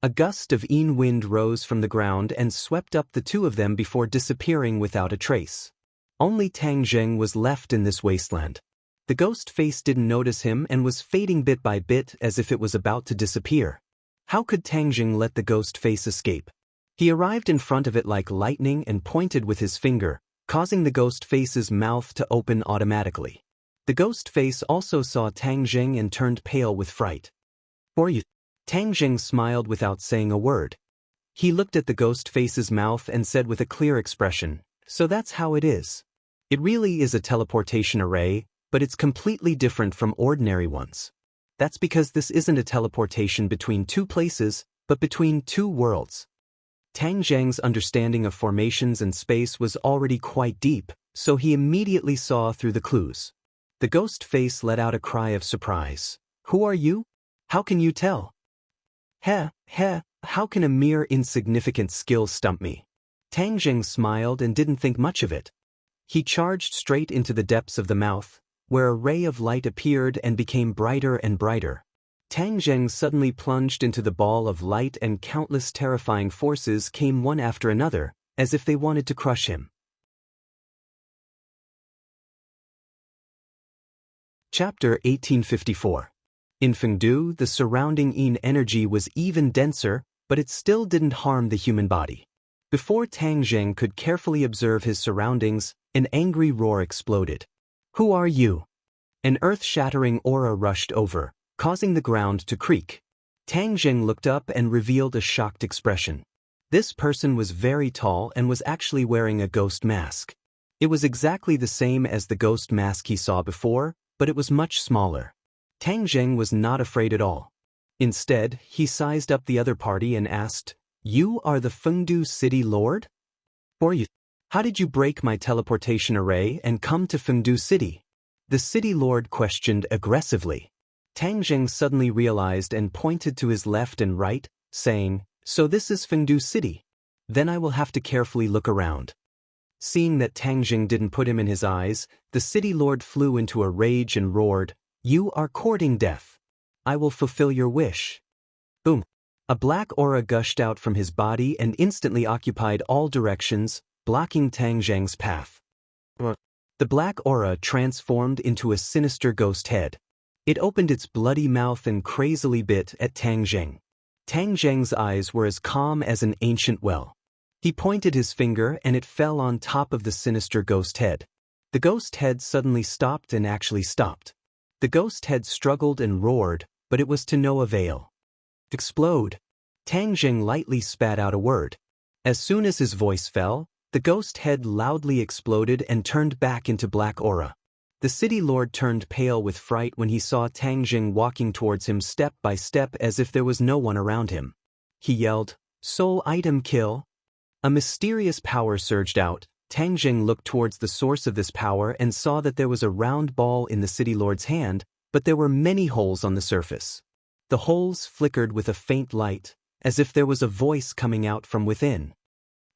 A gust of Yin wind rose from the ground and swept up the two of them before disappearing without a trace. Only Tang Zheng was left in this wasteland. The ghost face didn't notice him and was fading bit by bit as if it was about to disappear. How could Tang Zheng let the ghost face escape? He arrived in front of it like lightning and pointed with his finger, causing the ghost face's mouth to open automatically. The ghost face also saw Tang Zheng and turned pale with fright. "For you?" Tang Zheng smiled without saying a word. He looked at the ghost face's mouth and said with a clear expression, "So that's how it is. It really is a teleportation array, but it's completely different from ordinary ones. That's because this isn't a teleportation between two places, but between two worlds." Tang Zheng's understanding of formations and space was already quite deep, so he immediately saw through the clues. The ghost face let out a cry of surprise. "Who are you? How can you tell?" Heh, How can a mere insignificant skill stump me? Tang Jing smiled and didn't think much of it. He charged straight into the depths of the mouth, where a ray of light appeared and became brighter and brighter. Tang Jing suddenly plunged into the ball of light and countless terrifying forces came one after another, as if they wanted to crush him. Chapter 1854. In Fengdu, the surrounding yin energy was even denser, but it still didn't harm the human body. Before Tang Jing could carefully observe his surroundings, an angry roar exploded. "Who are you?" An earth-shattering aura rushed over, causing the ground to creak. Tang Jing looked up and revealed a shocked expression. This person was very tall and was actually wearing a ghost mask. It was exactly the same as the ghost mask he saw before, but it was much smaller. Tang Jing was not afraid at all. Instead, he sized up the other party and asked, "You are the Fengdu City Lord? Or you? How did you break my teleportation array and come to Fengdu City?" The City Lord questioned aggressively. Tang Jing suddenly realized and pointed to his left and right, saying, "So this is Fengdu City. Then I will have to carefully look around." Seeing that Tang Jing didn't put him in his eyes, the City Lord flew into a rage and roared, "You are courting death. I will fulfill your wish." Boom! A black aura gushed out from his body and instantly occupied all directions, blocking Tang Jing's path. The black aura transformed into a sinister ghost head. It opened its bloody mouth and crazily bit at Tang Jing. Tang Jing's eyes were as calm as an ancient well. He pointed his finger and it fell on top of the sinister ghost head. The ghost head suddenly stopped and actually stopped. The ghost head struggled and roared, but it was to no avail. "Explode!" Tang Jing lightly spat out a word. As soon as his voice fell, the ghost head loudly exploded and turned back into black aura. The City Lord turned pale with fright when he saw Tang Jing walking towards him step by step as if there was no one around him. He yelled, "Soul item kill!" A mysterious power surged out. Tang Jing looked towards the source of this power and saw that there was a round ball in the City Lord's hand, but there were many holes on the surface. The holes flickered with a faint light, as if there was a voice coming out from within.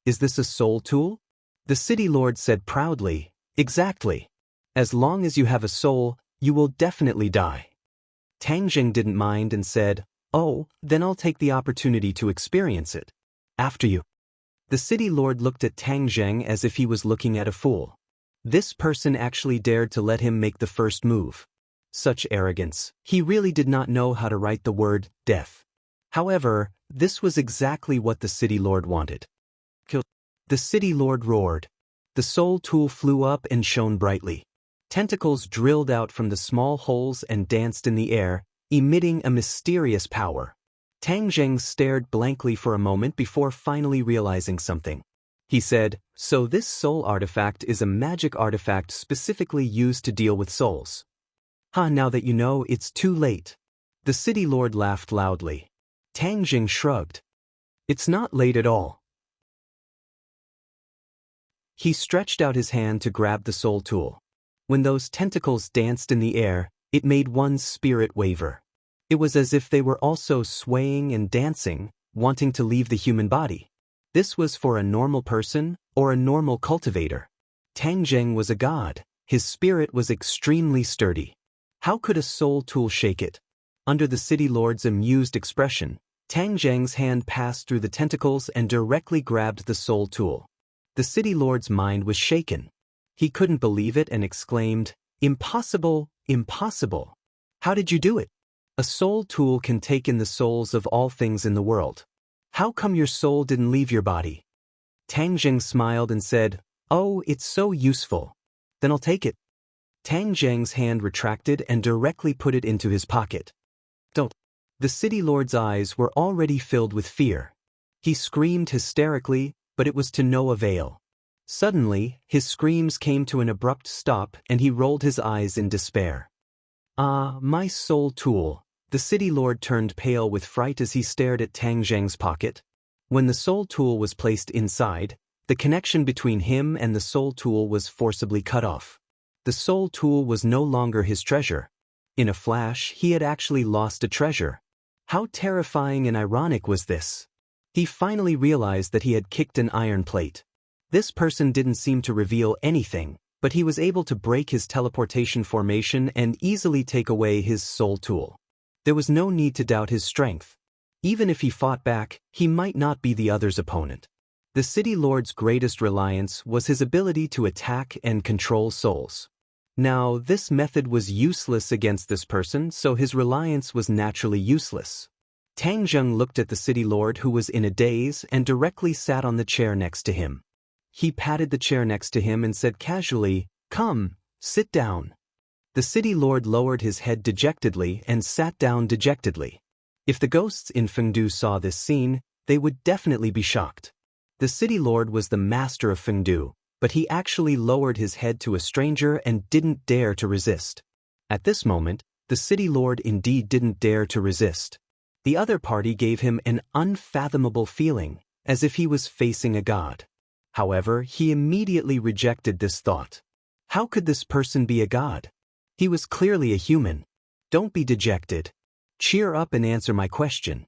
"Is this a soul tool?" The City Lord said proudly, "Exactly. As long as you have a soul, you will definitely die." Tang Jing didn't mind and said, "Oh, then I'll take the opportunity to experience it. After you." The City Lord looked at Tang Jing as if he was looking at a fool. This person actually dared to let him make the first move. Such arrogance. He really did not know how to write the word death. However, this was exactly what the City Lord wanted. "Kill!" The City Lord roared. The soul tool flew up and shone brightly. Tentacles drilled out from the small holes and danced in the air, emitting a mysterious power. Tang Jing stared blankly for a moment before finally realizing something. He said, "So this soul artifact is a magic artifact specifically used to deal with souls." Now that you know, it's too late." The City Lord laughed loudly. Tang Jing shrugged. "It's not late at all." He stretched out his hand to grab the soul tool. When those tentacles danced in the air, it made one's spirit waver. It was as if they were also swaying and dancing, wanting to leave the human body. This was for a normal person or a normal cultivator. Tang Jing was a god. His spirit was extremely sturdy. How could a soul tool shake it? Under the City Lord's amused expression, Tang Jing's hand passed through the tentacles and directly grabbed the soul tool. The City Lord's mind was shaken. He couldn't believe it and exclaimed, "Impossible, impossible. How did you do it? A soul tool can take in the souls of all things in the world. How come your soul didn't leave your body?" Tang Jing smiled and said, "Oh, it's so useful. Then I'll take it." Tang Jing's hand retracted and directly put it into his pocket. "Don't." The City Lord's eyes were already filled with fear. He screamed hysterically, but it was to no avail. Suddenly, his screams came to an abrupt stop and he rolled his eyes in despair. "Ah, my soul tool." The City Lord turned pale with fright as he stared at Tang Jing's pocket. When the soul tool was placed inside, the connection between him and the soul tool was forcibly cut off. The soul tool was no longer his treasure. In a flash, he had actually lost a treasure. How terrifying and ironic was this? He finally realized that he had kicked an iron plate. This person didn't seem to reveal anything, but he was able to break his teleportation formation and easily take away his soul tool. There was no need to doubt his strength. Even if he fought back, he might not be the other's opponent. The City Lord's greatest reliance was his ability to attack and control souls. Now, this method was useless against this person, so his reliance was naturally useless. Tang Zheng looked at the City Lord, who was in a daze, and directly sat on the chair next to him. He patted the chair next to him and said casually, "Come, sit down." The City Lord lowered his head dejectedly and sat down dejectedly. If the ghosts in Fengdu saw this scene, they would definitely be shocked. The City Lord was the master of Fengdu, but he actually lowered his head to a stranger and didn't dare to resist. At this moment, the City Lord indeed didn't dare to resist. The other party gave him an unfathomable feeling, as if he was facing a god. However, he immediately rejected this thought. How could this person be a god? He was clearly a human. Don't be dejected. Cheer up and answer my question.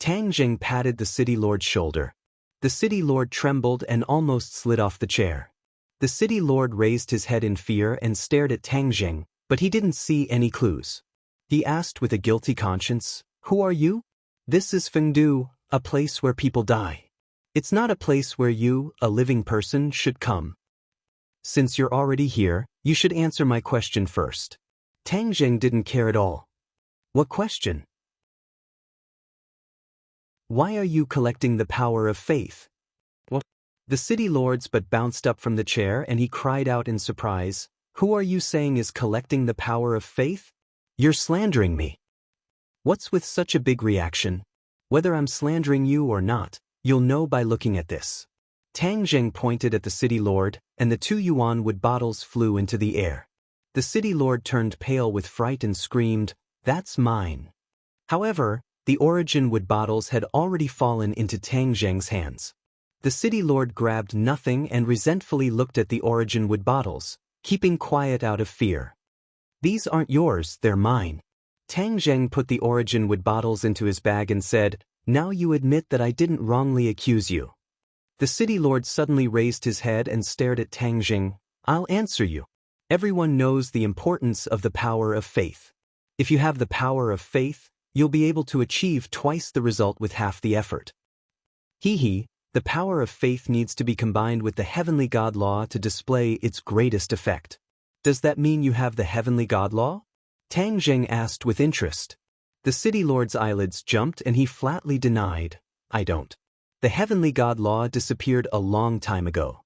Tang Zheng patted the City Lord's shoulder. The City Lord trembled and almost slid off the chair. The City Lord raised his head in fear and stared at Tang Zheng, but he didn't see any clues. He asked with a guilty conscience, "Who are you?" "This is Fengdu, a place where people die. It's not a place where you, a living person, should come. Since you're already here, you should answer my question first." Tang Zheng didn't care at all. "What question?" "Why are you collecting the power of faith?" "What?" The City Lord's but bounced up from the chair and he cried out in surprise, "Who are you saying is collecting the power of faith? You're slandering me." "What's with such a big reaction? Whether I'm slandering you or not, you'll know by looking at this." Tang Zheng pointed at the City Lord, and the 2 yuan wood bottles flew into the air. The City Lord turned pale with fright and screamed, "That's mine." However, the origin wood bottles had already fallen into Tang Zheng's hands. The City Lord grabbed nothing and resentfully looked at the origin wood bottles, keeping quiet out of fear. "These aren't yours, they're mine." Tang Zheng put the origin wood bottles into his bag and said, "Now you admit that I didn't wrongly accuse you." The City Lord suddenly raised his head and stared at Tang Zheng. "I'll answer you. Everyone knows the importance of the power of faith. If you have the power of faith, you'll be able to achieve twice the result with half the effort. The power of faith needs to be combined with the heavenly God law to display its greatest effect." "Does that mean you have the heavenly God law?" Tang Zheng asked with interest. The City Lord's eyelids jumped and he flatly denied, "I don't. The heavenly God law disappeared a long time ago."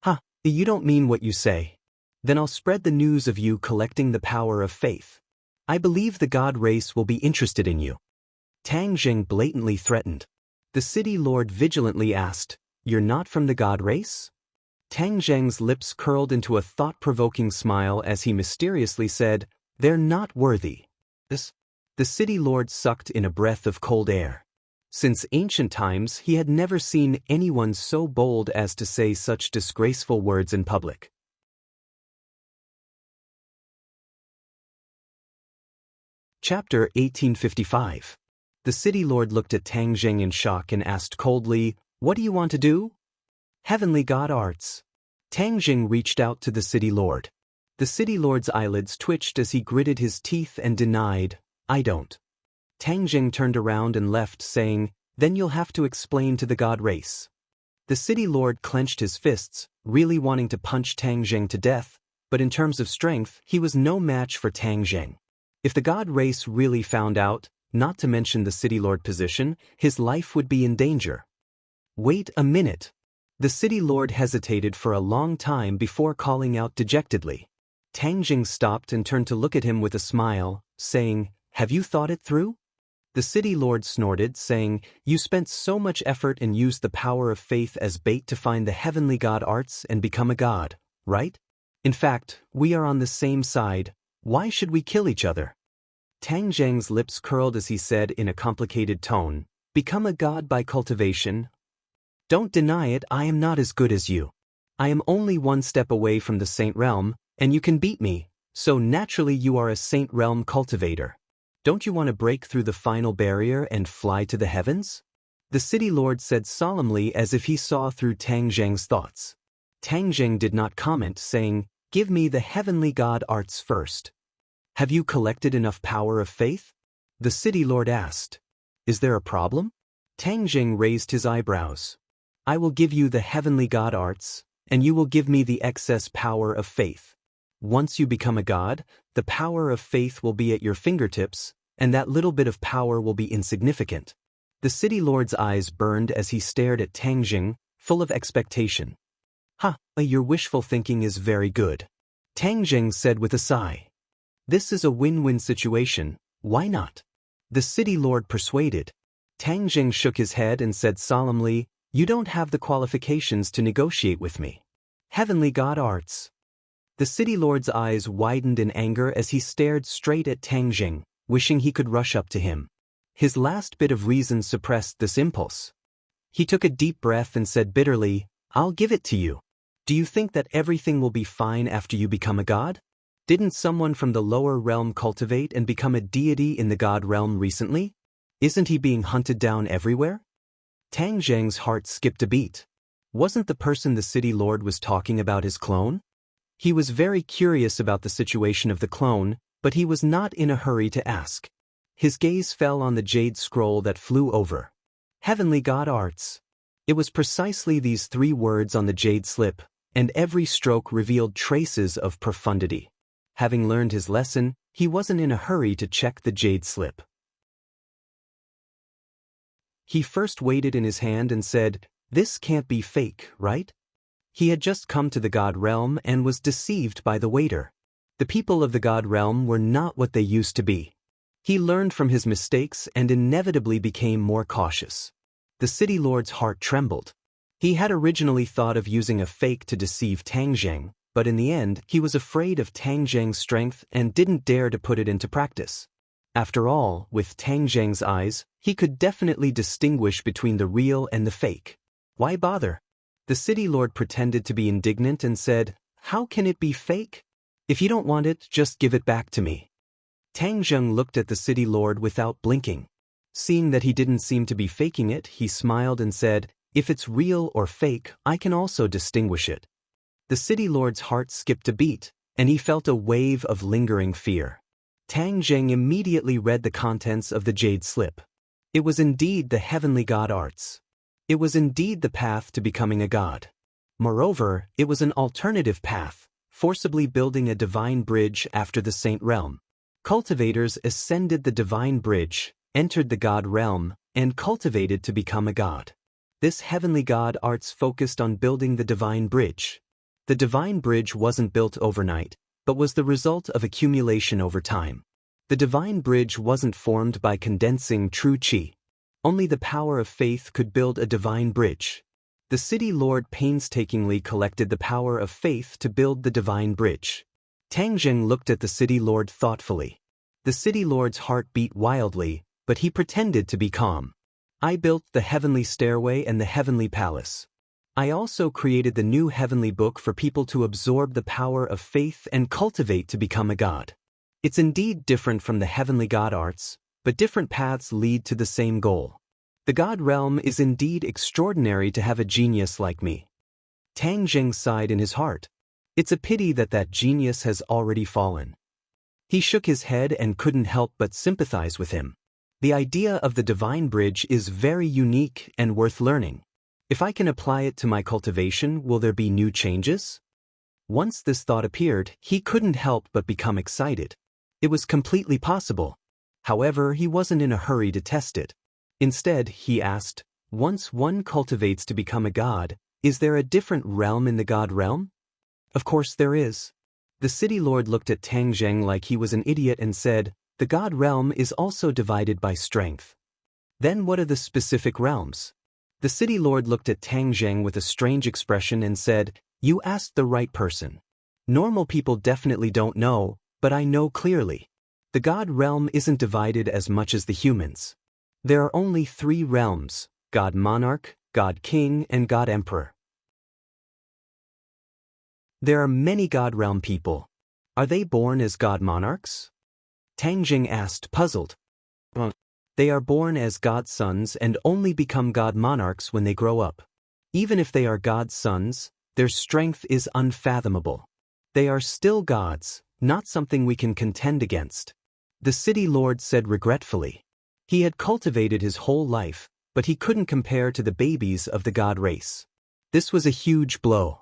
"Huh, you don't mean what you say. Then I'll spread the news of you collecting the power of faith. I believe the God race will be interested in you." Tang Zheng blatantly threatened. The City Lord vigilantly asked, "You're not from the God race?" Tang Zheng's lips curled into a thought-provoking smile as he mysteriously said, "They're not worthy." The City Lord sucked in a breath of cold air. Since ancient times, he had never seen anyone so bold as to say such disgraceful words in public. Chapter 1855. The City Lord looked at Tang Zheng in shock and asked coldly, "What do you want to do?" "Heavenly God arts." Tang Zheng reached out to the City Lord. The City Lord's eyelids twitched as he gritted his teeth and denied, "I don't." Tang Zheng turned around and left, saying, "Then you'll have to explain to the God race." The City Lord clenched his fists, really wanting to punch Tang Zheng to death, but in terms of strength, he was no match for Tang Zheng. If the God race really found out, not to mention the City Lord position, his life would be in danger. "Wait a minute." The City Lord hesitated for a long time before calling out dejectedly. Tang Zheng stopped and turned to look at him with a smile, saying, "Have you thought it through?" The City Lord snorted, saying, "You spent so much effort and used the power of faith as bait to find the heavenly God arts and become a god, right? In fact, we are on the same side. Why should we kill each other?" Tang Zheng's lips curled as he said in a complicated tone, "Become a god by cultivation. Don't deny it, I am not as good as you. I am only one step away from the Saint Realm, and you can beat me, so naturally you are a Saint Realm cultivator. Don't you want to break through the final barrier and fly to the heavens?" The city lord said solemnly as if he saw through Tang Zheng's thoughts. Tang Zheng did not comment, saying, "Give me the heavenly god arts first." "Have you collected enough power of faith?" the city lord asked. "Is there a problem?" Tang Zheng raised his eyebrows. "I will give you the heavenly god arts, and you will give me the excess power of faith. Once you become a god, the power of faith will be at your fingertips, and that little bit of power will be insignificant." The city lord's eyes burned as he stared at Tang Zheng, full of expectation. Your wishful thinking is very good," Tang Zheng said with a sigh. "This is a win-win situation, why not?" the city lord persuaded. Tang Zheng shook his head and said solemnly, "You don't have the qualifications to negotiate with me." "Heavenly god arts." The city lord's eyes widened in anger as he stared straight at Tang Zheng, wishing he could rush up to him. His last bit of reason suppressed this impulse. He took a deep breath and said bitterly, "I'll give it to you. Do you think that everything will be fine after you become a god? Didn't someone from the lower realm cultivate and become a deity in the god realm recently? Isn't he being hunted down everywhere?" Tang Zheng's heart skipped a beat. Wasn't the person the city lord was talking about his clone? He was very curious about the situation of the clone, but he was not in a hurry to ask. His gaze fell on the jade scroll that flew over. Heavenly god arts. It was precisely these 3 words on the jade slip, and every stroke revealed traces of profundity. Having learned his lesson, he wasn't in a hurry to check the jade slip. He first weighed it in his hand and said, "This can't be fake, right?" He had just come to the god realm and was deceived by the waiter. The people of the god realm were not what they used to be. He learned from his mistakes and inevitably became more cautious. The city lord's heart trembled. He had originally thought of using a fake to deceive Tang Zheng, but in the end he was afraid of Tang Zheng's strength and didn't dare to put it into practice. After all, with Tang Zheng's eyes, he could definitely distinguish between the real and the fake. Why bother? The city lord pretended to be indignant and said, "How can it be fake? If you don't want it, just give it back to me." Tang Zheng looked at the city lord without blinking. Seeing that he didn't seem to be faking it, he smiled and said, "If it's real or fake, I can also distinguish it." The city lord's heart skipped a beat, and he felt a wave of lingering fear. Tang Zheng immediately read the contents of the jade slip. It was indeed the heavenly god arts. It was indeed the path to becoming a god. Moreover, it was an alternative path, forcibly building a divine bridge after the saint realm. Cultivators ascended the divine bridge, entered the god realm, and cultivated to become a god. This heavenly god arts focused on building the divine bridge. The divine bridge wasn't built overnight, but was the result of accumulation over time. The divine bridge wasn't formed by condensing true qi. Only the power of faith could build a divine bridge. The city lord painstakingly collected the power of faith to build the divine bridge. Tang Zheng looked at the city lord thoughtfully. The city lord's heart beat wildly, but he pretended to be calm. "I built the heavenly stairway and the heavenly palace. I also created the new heavenly book for people to absorb the power of faith and cultivate to become a god. It's indeed different from the heavenly god arts, but different paths lead to the same goal. The god realm is indeed extraordinary to have a genius like me." Tang Zheng sighed in his heart. It's a pity that that genius has already fallen. He shook his head and couldn't help but sympathize with him. The idea of the divine bridge is very unique and worth learning. If I can apply it to my cultivation, will there be new changes? Once this thought appeared, he couldn't help but become excited. It was completely possible. However, he wasn't in a hurry to test it. Instead, he asked, "Once one cultivates to become a god, is there a different realm in the god realm?" "Of course there is." The city lord looked at Tang Zheng like he was an idiot and said, "The god realm is also divided by strength." "Then what are the specific realms?" The city lord looked at Tang Zheng with a strange expression and said, "You asked the right person. Normal people definitely don't know, but I know clearly. The god realm isn't divided as much as the humans. There are only 3 realms: God Monarch, God King, and God Emperor. There are many god realm people. Are they born as god monarchs?" Tang Zheng asked, puzzled. They are born as God's sons and only become God monarchs when they grow up. Even if they are God's sons, their strength is unfathomable. They are still gods, not something we can contend against. The city lord said regretfully. He had cultivated his whole life, but he couldn't compare to the babies of the god race. This was a huge blow.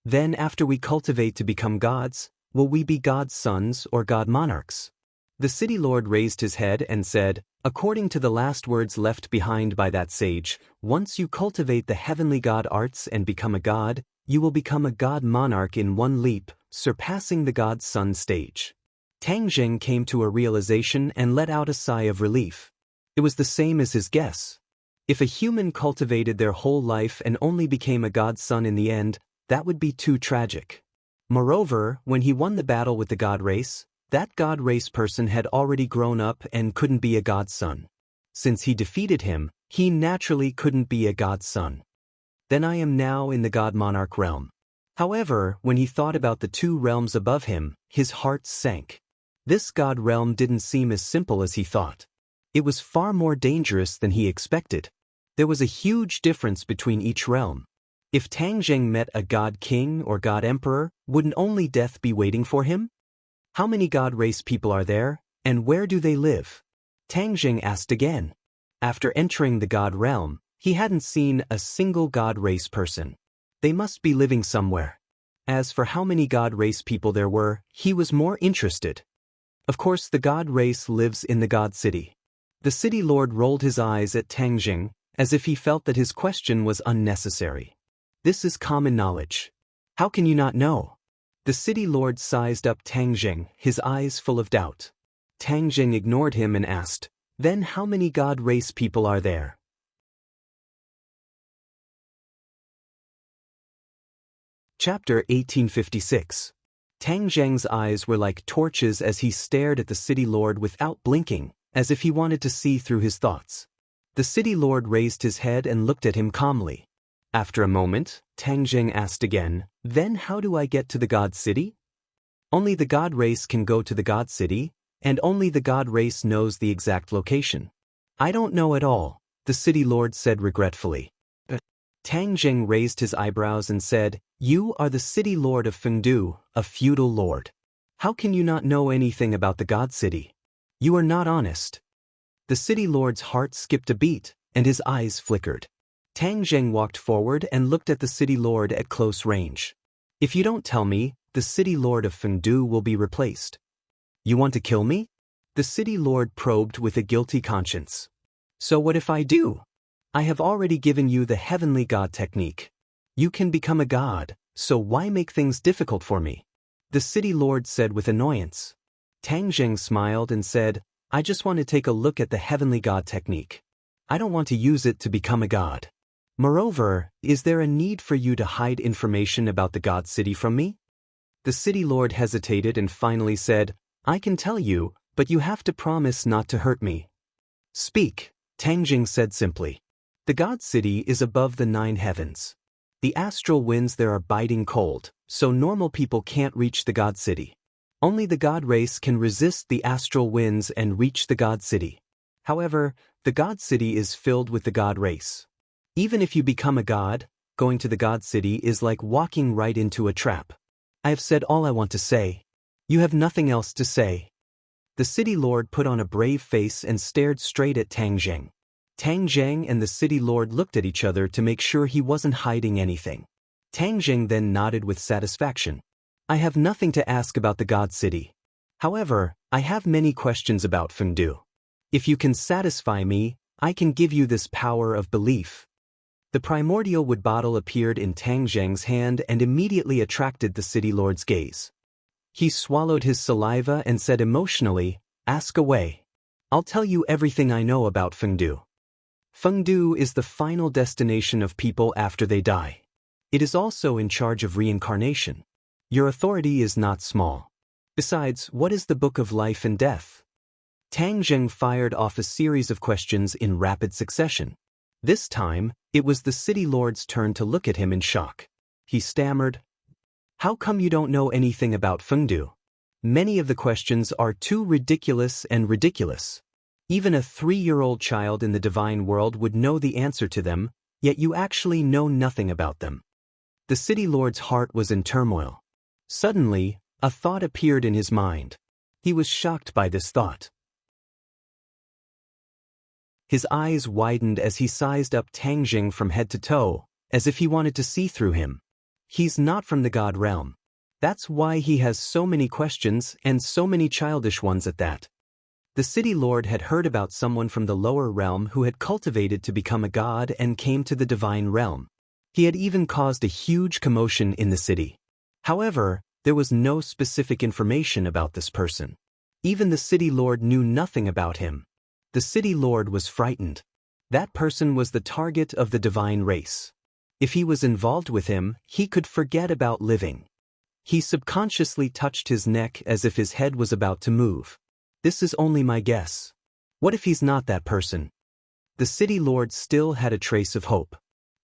Then after we cultivate to become gods, will we be God's sons or God monarchs? The city lord raised his head and said, according to the last words left behind by that sage, once you cultivate the heavenly god arts and become a god, you will become a god monarch in one leap, surpassing the god's son stage. Tang Zheng came to a realization and let out a sigh of relief. It was the same as his guess. If a human cultivated their whole life and only became a god's son in the end, that would be too tragic. Moreover, when he won the battle with the god race, that god race person had already grown up and couldn't be a god's son. Since he defeated him, he naturally couldn't be a god's son. Then I am now in the god monarch realm. However, when he thought about the two realms above him, his heart sank. This god realm didn't seem as simple as he thought. It was far more dangerous than he expected. There was a huge difference between each realm. If Tang Zheng met a god king or god emperor, wouldn't only death be waiting for him? How many god race people are there, and where do they live? Tang Zheng asked again. After entering the god realm, he hadn't seen a single god race person. They must be living somewhere. As for how many god race people there were, he was more interested. Of course, the god race lives in the god city. The city lord rolled his eyes at Tang Zheng, as if he felt that his question was unnecessary. This is common knowledge. How can you not know? The city lord sized up Tang Zheng, his eyes full of doubt. Tang Zheng ignored him and asked, then how many god race people are there? Chapter 1856. Tang Zheng's eyes were like torches as he stared at the city lord without blinking, as if he wanted to see through his thoughts. The city lord raised his head and looked at him calmly. After a moment, Tang Zheng asked again, then how do I get to the god city? Only the god race can go to the god city, and only the god race knows the exact location. I don't know at all, the city lord said regretfully. Tang Zheng raised his eyebrows and said, you are the city lord of Fengdu, a feudal lord. How can you not know anything about the god city? You are not honest. The city lord's heart skipped a beat, and his eyes flickered. Tang Zheng walked forward and looked at the city lord at close range. If you don't tell me, the city lord of Fengdu will be replaced. You want to kill me? The city lord probed with a guilty conscience. So what if I do? I have already given you the heavenly god technique. You can become a god, so why make things difficult for me? The city lord said with annoyance. Tang Zheng smiled and said, I just want to take a look at the heavenly god technique. I don't want to use it to become a god. Moreover, is there a need for you to hide information about the god city from me? The city lord hesitated and finally said, I can tell you, but you have to promise not to hurt me. Speak, Tang Zheng said simply. The god city is above the 9 heavens. The astral winds there are biting cold, so normal people can't reach the god city. Only the god race can resist the astral winds and reach the god city. However, the god city is filled with the god race. Even if you become a god, going to the god city is like walking right into a trap. I have said all I want to say. You have nothing else to say. The city lord put on a brave face and stared straight at Tang Zheng. Tang Zheng and the city lord looked at each other to make sure he wasn't hiding anything. Tang Zheng then nodded with satisfaction. I have nothing to ask about the god city. However, I have many questions about Fengdu. If you can satisfy me, I can give you this power of belief. The primordial wood bottle appeared in Tang Zheng's hand and immediately attracted the city lord's gaze. He swallowed his saliva and said emotionally, ask away. I'll tell you everything I know about Fengdu. Fengdu is the final destination of people after they die. It is also in charge of reincarnation. Your authority is not small. Besides, what is the Book of Life and Death? Tang Zheng fired off a series of questions in rapid succession. This time, it was the city lord's turn to look at him in shock. He stammered, how come you don't know anything about Fengdu? Many of the questions are too ridiculous and ridiculous. Even a 3-year-old child in the divine world would know the answer to them, yet you actually know nothing about them. The city lord's heart was in turmoil. Suddenly, a thought appeared in his mind. He was shocked by this thought. His eyes widened as he sized up Tang Jing from head to toe, as if he wanted to see through him. He's not from the God realm. That's why he has so many questions, and so many childish ones at that. The city lord had heard about someone from the lower realm who had cultivated to become a god and came to the divine realm. He had even caused a huge commotion in the city. However, there was no specific information about this person. Even the city lord knew nothing about him. The city lord was frightened. That person was the target of the divine race. If he was involved with him, he could forget about living. He subconsciously touched his neck as if his head was about to move. This is only my guess. What if he's not that person? The city lord still had a trace of hope.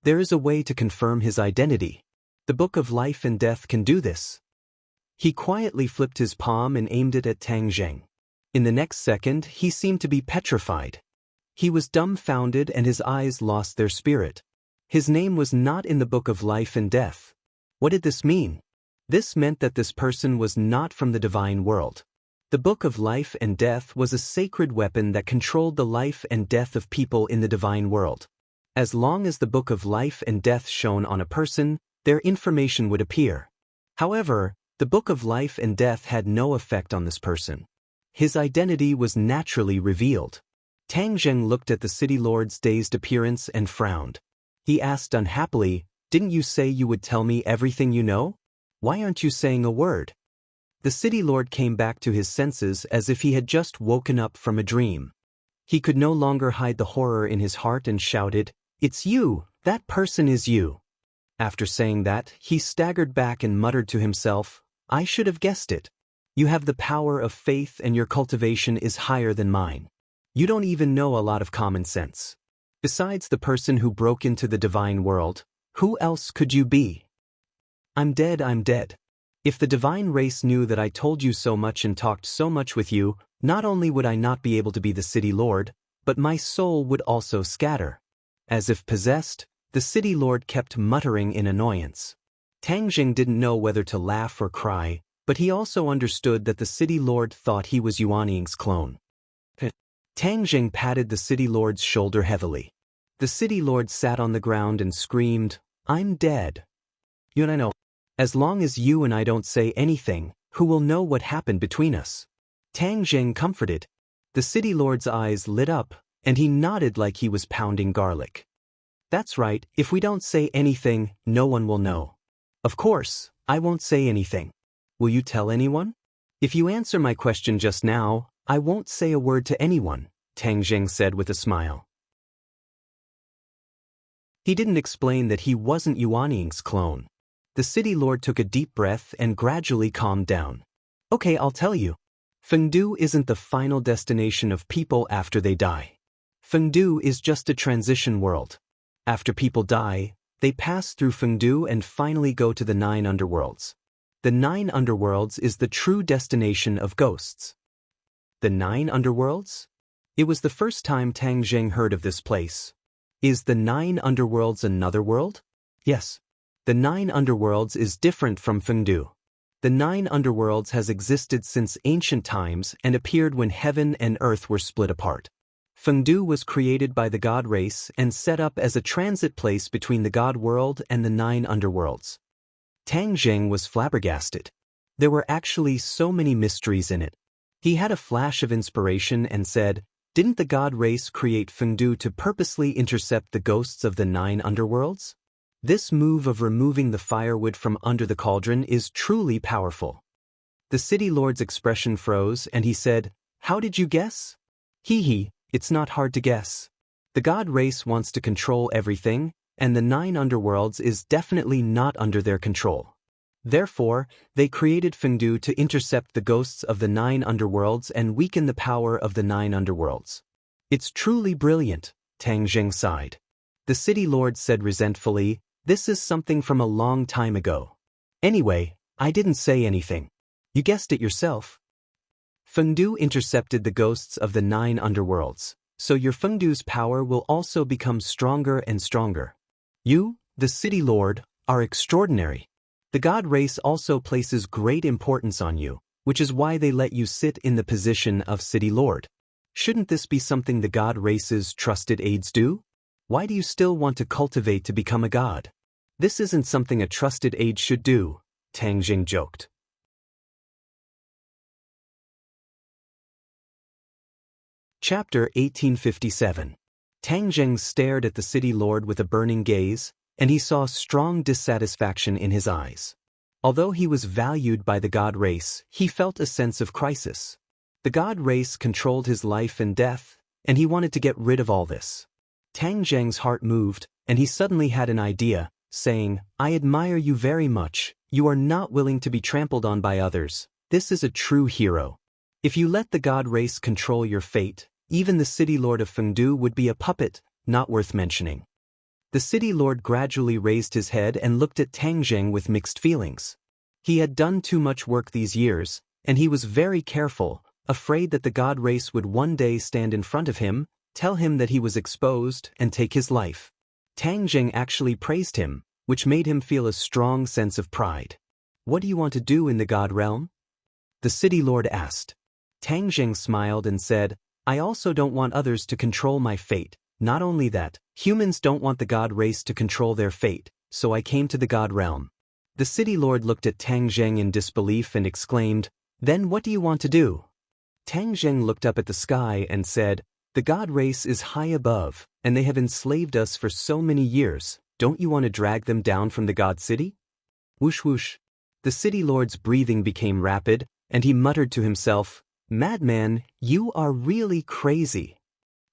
There is a way to confirm his identity. The Book of Life and Death can do this. He quietly flipped his palm and aimed it at Tang Jing. In the next second, he seemed to be petrified. He was dumbfounded and his eyes lost their spirit. His name was not in the Book of Life and Death. What did this mean? This meant that this person was not from the divine world. The Book of Life and Death was a sacred weapon that controlled the life and death of people in the divine world. As long as the Book of Life and Death shone on a person, their information would appear. However, the Book of Life and Death had no effect on this person. His identity was naturally revealed. Tang Jing looked at the city lord's dazed appearance and frowned. He asked unhappily, "Didn't you say you would tell me everything you know? Why aren't you saying a word?" The city lord came back to his senses as if he had just woken up from a dream. He could no longer hide the horror in his heart and shouted, "It's you! That person is you!" After saying that, he staggered back and muttered to himself, "I should have guessed it. You have the power of faith and your cultivation is higher than mine. You don't even know a lot of common sense. Besides the person who broke into the divine world, who else could you be?" I'm dead. If the divine race knew that I told you so much and talked so much with you, not only would I not be able to be the city lord, but my soul would also scatter. As if possessed, the city lord kept muttering in annoyance. Tang Jing didn't know whether to laugh or cry, but he also understood that the city lord thought he was Yuan Ying's clone. Tang Jing patted the city lord's shoulder heavily. The city lord sat on the ground and screamed, "I'm dead. Know. As long as you and I don't say anything, who will know what happened between us?" Tang Jing comforted. The city lord's eyes lit up, and he nodded like he was pounding garlic. "That's right, if we don't say anything, no one will know." "Of course, I won't say anything. Will you tell anyone?" "If you answer my question just now, I won't say a word to anyone," Tang Jing said with a smile. He didn't explain that he wasn't Yuan Ying's clone. The city lord took a deep breath and gradually calmed down. "Okay, I'll tell you. Fengdu isn't the final destination of people after they die. Fengdu is just a transition world. After people die, they pass through Fengdu and finally go to the 9 underworlds. The 9 underworlds is the true destination of ghosts." The 9 underworlds? It was the first time Tang Jing heard of this place. Is the 9 underworlds another world? Yes. The 9 underworlds is different from Fengdu. The 9 underworlds has existed since ancient times and appeared when heaven and earth were split apart. Fengdu was created by the god race and set up as a transit place between the god world and the 9 underworlds. Tang Jing was flabbergasted. There were actually so many mysteries in it. He had a flash of inspiration and said, "Didn't the god race create Fengdu to purposely intercept the ghosts of the 9 underworlds? This move of removing the firewood from under the cauldron is truly powerful." The city lord's expression froze and he said, "How did you guess?" Hee, it's not hard to guess. The god race wants to control everything, and the 9 underworlds is definitely not under their control. Therefore, they created Fengdu to intercept the ghosts of the 9 underworlds and weaken the power of the 9 underworlds. "It's truly brilliant," Tang Jing sighed. The city lord said resentfully, "This is something from a long time ago. Anyway, I didn't say anything. You guessed it yourself." Fengdu intercepted the ghosts of the 9 underworlds, so your Fengdu's power will also become stronger and stronger. You, the city lord, are extraordinary. The god race also places great importance on you, which is why they let you sit in the position of city lord. Shouldn't this be something the god race's trusted aides do? Why do you still want to cultivate to become a god? This isn't something a trusted aide should do, Tang Jing joked. Chapter 1857. Tang Jing stared at the city lord with a burning gaze, and he saw strong dissatisfaction in his eyes. Although he was valued by the god race, he felt a sense of crisis. The god race controlled his life and death, and he wanted to get rid of all this. Tang Jing's heart moved, and he suddenly had an idea, saying, I admire you very much. You are not willing to be trampled on by others. This is a true hero. If you let the god race control your fate, even the city lord of Fengdu would be a puppet, not worth mentioning. The city lord gradually raised his head and looked at Tang Jing with mixed feelings. He had done too much work these years, and he was very careful, afraid that the god race would one day stand in front of him, tell him that he was exposed, and take his life. Tang Jing actually praised him, which made him feel a strong sense of pride. What do you want to do in the god realm? The city lord asked. Tang Jing smiled and said, I also don't want others to control my fate. Not only that, humans don't want the god race to control their fate, so I came to the god realm. The city lord looked at Tang Jing in disbelief and exclaimed, Then what do you want to do? Tang Jing looked up at the sky and said, The god race is high above, and they have enslaved us for so many years. Don't you want to drag them down from the god city? Whoosh whoosh. The city lord's breathing became rapid, and he muttered to himself, Madman, you are really crazy.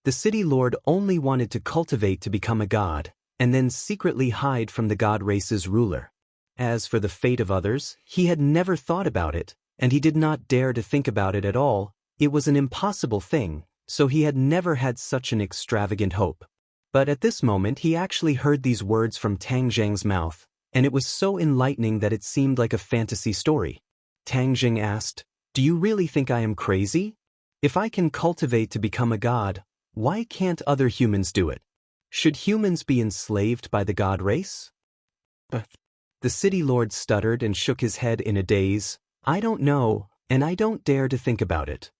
The city lord only wanted to cultivate to become a god, and then secretly hide from the god race's ruler. As for the fate of others, he had never thought about it, and he did not dare to think about it at all. It was an impossible thing, so he had never had such an extravagant hope. But at this moment he actually heard these words from Tang Jing's mouth, and it was so enlightening that it seemed like a fantasy story. Tang Jing asked, Do you really think I am crazy? If I can cultivate to become a god, why can't other humans do it? Should humans be enslaved by the god race? The city lord stuttered and shook his head in a daze. I don't know, and I don't dare to think about it.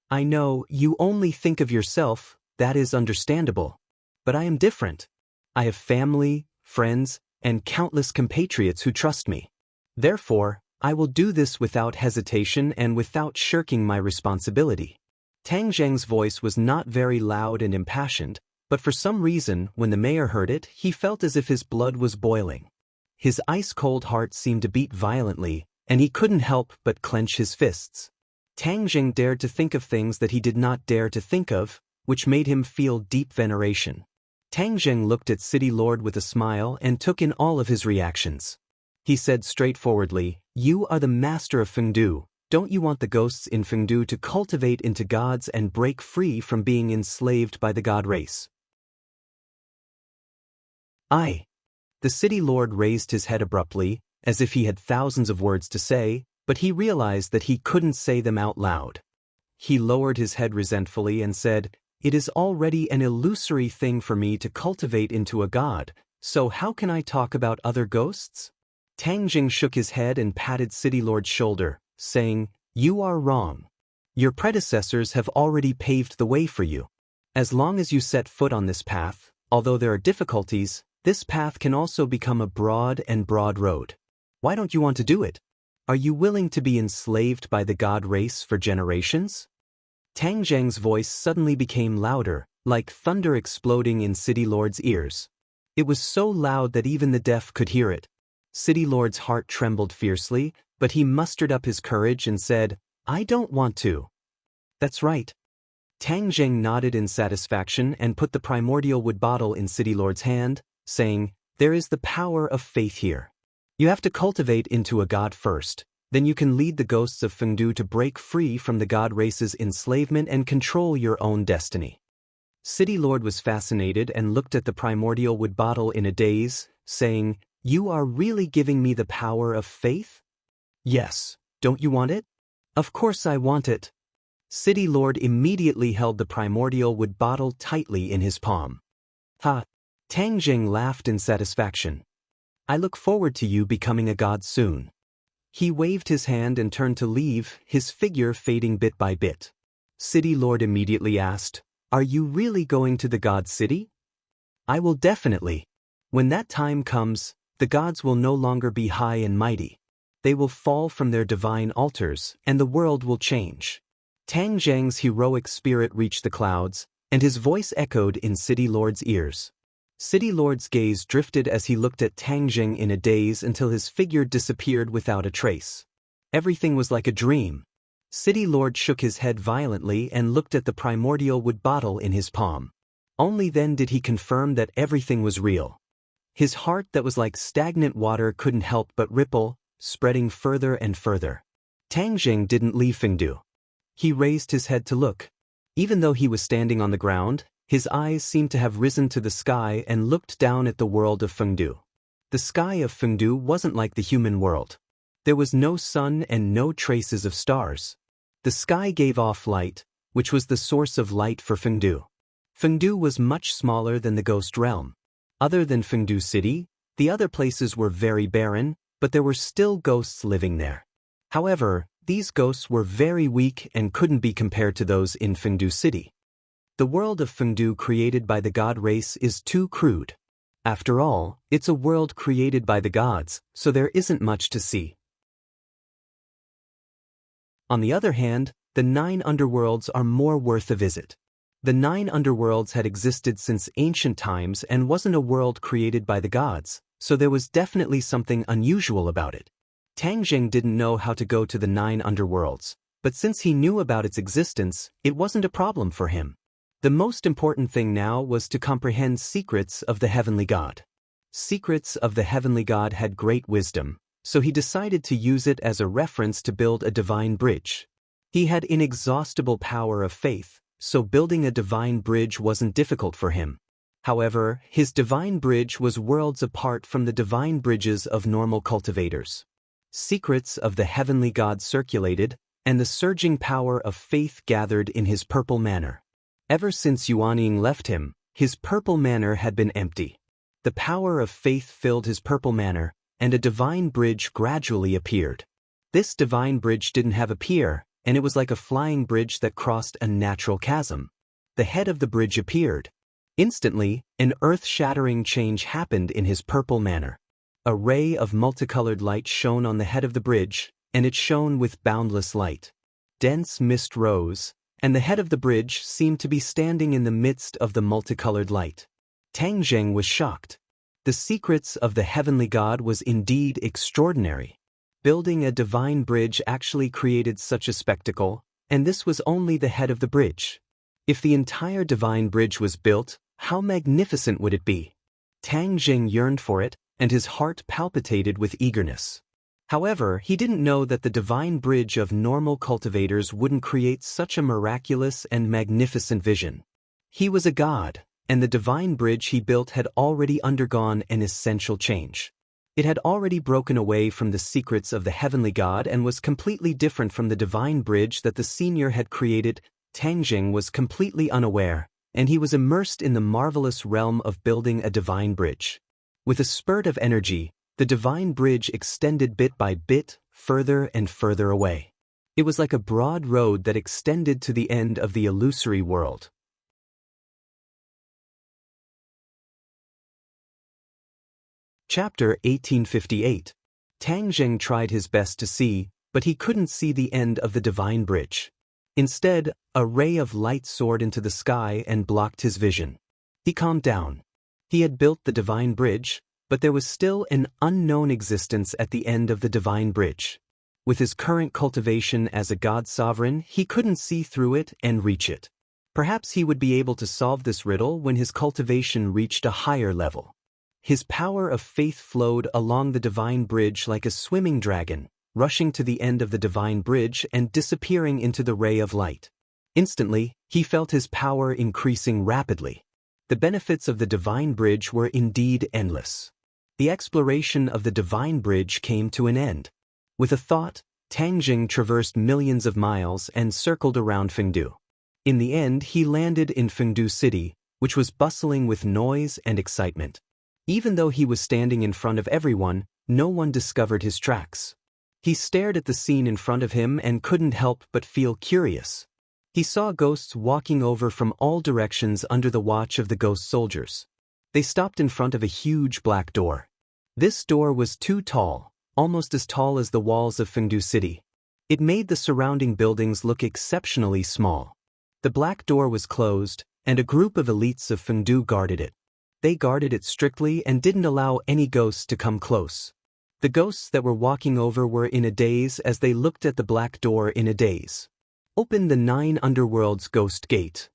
I know you only think of yourself, that is understandable. But I am different. I have family, friends, and countless compatriots who trust me. Therefore, I will do this without hesitation and without shirking my responsibility. Tang Jing's voice was not very loud and impassioned, but for some reason, when the mayor heard it, he felt as if his blood was boiling. His ice-cold heart seemed to beat violently, and he couldn't help but clench his fists. Tang Jing dared to think of things that he did not dare to think of, which made him feel deep veneration. Tang Jing looked at City Lord with a smile and took in all of his reactions. He said straightforwardly, You are the master of Fengdu. Don't you want the ghosts in Fengdu to cultivate into gods and break free from being enslaved by the god race? The city lord raised his head abruptly, as if he had thousands of words to say, but he realized that he couldn't say them out loud. He lowered his head resentfully and said, It is already an illusory thing for me to cultivate into a god, so how can I talk about other ghosts? Tang Jing shook his head and patted City Lord's shoulder, saying, You are wrong. Your predecessors have already paved the way for you. As long as you set foot on this path, although there are difficulties, this path can also become a broad road. Why don't you want to do it? Are you willing to be enslaved by the god race for generations? Tang Jing's voice suddenly became louder, like thunder exploding in City Lord's ears. It was so loud that even the deaf could hear it. City Lord's heart trembled fiercely, but he mustered up his courage and said, I don't want to. That's right. Tang Jing nodded in satisfaction and put the primordial wood bottle in City Lord's hand, saying, There is the power of faith here. You have to cultivate into a god first, then you can lead the ghosts of Fengdu to break free from the god race's enslavement and control your own destiny. City Lord was fascinated and looked at the primordial wood bottle in a daze, saying, You are really giving me the power of faith? Yes. Don't you want it? Of course I want it. City Lord immediately held the primordial wood bottle tightly in his palm. Ha! Tang Jing laughed in satisfaction. I look forward to you becoming a god soon. He waved his hand and turned to leave, his figure fading bit by bit. City Lord immediately asked, Are you really going to the god city? I will definitely. When that time comes, the gods will no longer be high and mighty. They will fall from their divine altars, and the world will change. Tang Zheng's heroic spirit reached the clouds, and his voice echoed in City Lord's ears. City Lord's gaze drifted as he looked at Tang Zheng in a daze until his figure disappeared without a trace. Everything was like a dream. City Lord shook his head violently and looked at the primordial wood bottle in his palm. Only then did he confirm that everything was real. His heart that was like stagnant water couldn't help but ripple, spreading further and further. Tang Zheng didn't leave Fengdu. He raised his head to look. Even though he was standing on the ground, his eyes seemed to have risen to the sky and looked down at the world of Fengdu. The sky of Fengdu wasn't like the human world. There was no sun and no traces of stars. The sky gave off light, which was the source of light for Fengdu. Fengdu was much smaller than the ghost realm. Other than Fengdu City, the other places were very barren, but there were still ghosts living there. However, these ghosts were very weak and couldn't be compared to those in Fengdu City. The world of Fengdu created by the god race is too crude. After all, it's a world created by the gods, so there isn't much to see. On the other hand, the 9 underworlds are more worth a visit. The 9 underworlds had existed since ancient times and wasn't a world created by the gods, so there was definitely something unusual about it. Tang Zheng didn't know how to go to the 9 underworlds, but since he knew about its existence, it wasn't a problem for him. The most important thing now was to comprehend secrets of the heavenly god. Secrets of the heavenly god had great wisdom, so he decided to use it as a reference to build a divine bridge. He had inexhaustible power of faith, so building a divine bridge wasn't difficult for him. However, his divine bridge was worlds apart from the divine bridges of normal cultivators. Secrets of the heavenly god circulated, and the surging power of faith gathered in his purple manor. Ever since Yuanying left him, his purple manor had been empty. The power of faith filled his purple manor, and a divine bridge gradually appeared. This divine bridge didn't have a pier, and it was like a flying bridge that crossed a natural chasm. The head of the bridge appeared. Instantly, an earth-shattering change happened in his purple manor. A ray of multicolored light shone on the head of the bridge, and it shone with boundless light. Dense mist rose, and the head of the bridge seemed to be standing in the midst of the multicolored light. Tang Zheng was shocked. The secrets of the heavenly god was indeed extraordinary. Building a divine bridge actually created such a spectacle, and this was only the head of the bridge. If the entire divine bridge was built, how magnificent would it be? Tang Zheng yearned for it, and his heart palpitated with eagerness. However, he didn't know that the divine bridge of normal cultivators wouldn't create such a miraculous and magnificent vision. He was a god, and the divine bridge he built had already undergone an essential change. It had already broken away from the secrets of the heavenly god and was completely different from the divine bridge that the senior had created. Tang Zheng was completely unaware, and he was immersed in the marvelous realm of building a divine bridge. With a spurt of energy, the divine bridge extended bit by bit, further and further away. It was like a broad road that extended to the end of the illusory world. Chapter 1858. Tang Zheng tried his best to see, but he couldn't see the end of the divine bridge. Instead, a ray of light soared into the sky and blocked his vision. He calmed down. He had built the divine bridge, but there was still an unknown existence at the end of the divine bridge. With his current cultivation as a god sovereign, he couldn't see through it and reach it. Perhaps he would be able to solve this riddle when his cultivation reached a higher level. His power of faith flowed along the divine bridge like a swimming dragon, rushing to the end of the divine bridge and disappearing into the ray of light. Instantly, he felt his power increasing rapidly. The benefits of the divine bridge were indeed endless. The exploration of the divine bridge came to an end. With a thought, Tang Jing traversed millions of miles and circled around Fengdu. In the end, he landed in Fengdu City, which was bustling with noise and excitement. Even though he was standing in front of everyone, no one discovered his tracks. He stared at the scene in front of him and couldn't help but feel curious. He saw ghosts walking over from all directions under the watch of the ghost soldiers. They stopped in front of a huge black door. This door was too tall, almost as tall as the walls of Fengdu City. It made the surrounding buildings look exceptionally small. The black door was closed, and a group of elites of Fengdu guarded it. They guarded it strictly and didn't allow any ghosts to come close. The ghosts that were walking over were in a daze as they looked at the black door in a daze. Open the 9 Underworlds Ghost Gate.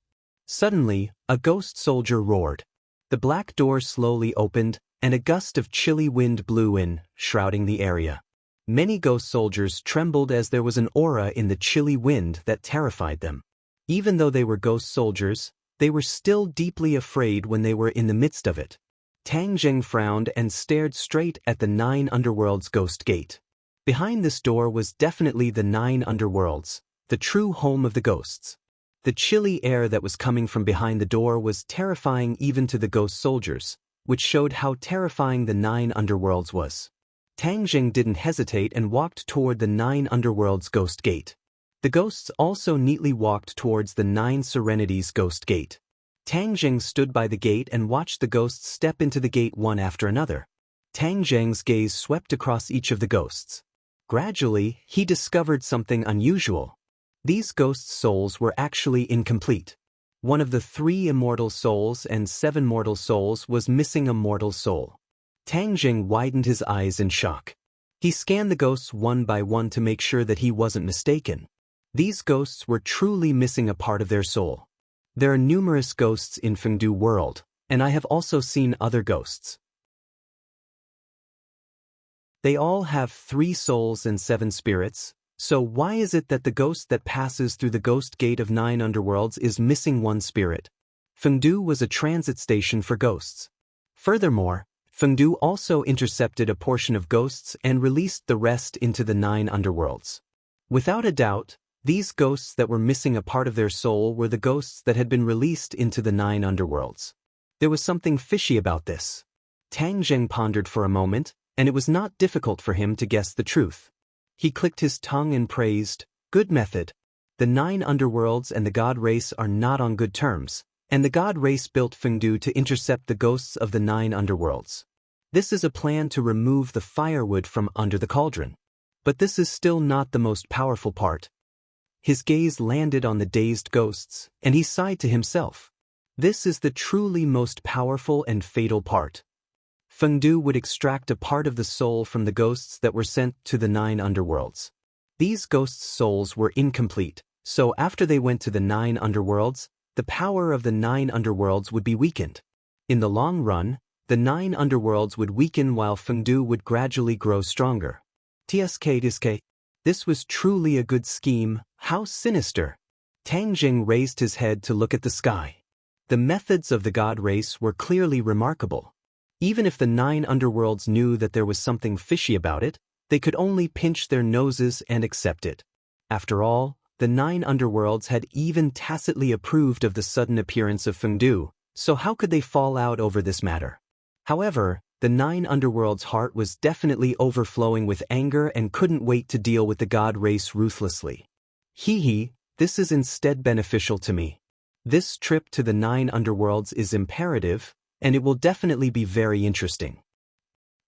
Suddenly, a ghost soldier roared. The black door slowly opened, and a gust of chilly wind blew in, shrouding the area. Many ghost soldiers trembled as there was an aura in the chilly wind that terrified them. Even though they were ghost soldiers, they were still deeply afraid when they were in the midst of it. Tang Jing frowned and stared straight at the 9 Underworlds Ghost Gate. Behind this door was definitely the 9 Underworlds, the true home of the ghosts. The chilly air that was coming from behind the door was terrifying even to the ghost soldiers, which showed how terrifying the 9 Underworlds was. Tang Jing didn't hesitate and walked toward the 9 Underworlds Ghost Gate. The ghosts also neatly walked towards the 9 Serenities Ghost Gate. Tang Jing stood by the gate and watched the ghosts step into the gate one after another. Tang Jing's gaze swept across each of the ghosts. Gradually, he discovered something unusual. These ghosts' souls were actually incomplete. One of the 3 immortal souls and 7 mortal souls was missing a mortal soul. Tang Jing widened his eyes in shock. He scanned the ghosts one by one to make sure that he wasn't mistaken. These ghosts were truly missing a part of their soul. There are numerous ghosts in Fengdu World, and I have also seen other ghosts. They all have 3 souls and 7 spirits, so why is it that the ghost that passes through the Ghost Gate of 9 Underworlds is missing 1 spirit? Fengdu was a transit station for ghosts. Furthermore, Fengdu also intercepted a portion of ghosts and released the rest into the 9 Underworlds. Without a doubt, these ghosts that were missing a part of their soul were the ghosts that had been released into the 9 Underworlds. There was something fishy about this. Tang Jing pondered for a moment, and it was not difficult for him to guess the truth. He clicked his tongue and praised, "Good method." The 9 Underworlds and the God race are not on good terms, and the God race built Fengdu to intercept the ghosts of the 9 Underworlds. This is a plan to remove the firewood from under the cauldron. But this is still not the most powerful part. His gaze landed on the dazed ghosts, and he sighed to himself. This is the truly most powerful and fatal part. Fengdu would extract a part of the soul from the ghosts that were sent to the 9 Underworlds. These ghosts' souls were incomplete, so after they went to the 9 Underworlds, the power of the 9 Underworlds would be weakened. In the long run, the 9 Underworlds would weaken while Fengdu would gradually grow stronger. TSK. This was truly a good scheme. How sinister! Tang Jing raised his head to look at the sky. The methods of the God race were clearly remarkable. Even if the 9 Underworlds knew that there was something fishy about it, they could only pinch their noses and accept it. After all, the 9 Underworlds had even tacitly approved of the sudden appearance of Fengdu, so how could they fall out over this matter? However, the 9 Underworlds' heart was definitely overflowing with anger and couldn't wait to deal with the God race ruthlessly. This is instead beneficial to me. This trip to the 9 Underworlds is imperative, and it will definitely be very interesting.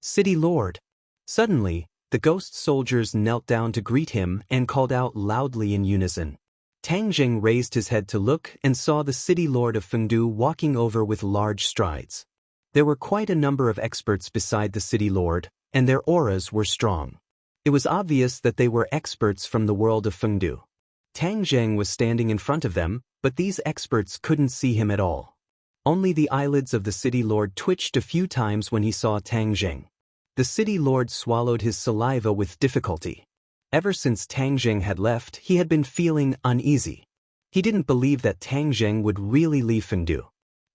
City Lord. Suddenly, the ghost soldiers knelt down to greet him and called out loudly in unison. Tang Jing raised his head to look and saw the City Lord of Fengdu walking over with large strides. There were quite a number of experts beside the City Lord, and their auras were strong. It was obvious that they were experts from the world of Fengdu. Tang Jing was standing in front of them, but these experts couldn't see him at all. Only the eyelids of the City Lord twitched a few times when he saw Tang Jing. The City Lord swallowed his saliva with difficulty. Ever since Tang Jing had left, he had been feeling uneasy. He didn't believe that Tang Jing would really leave Fengdu.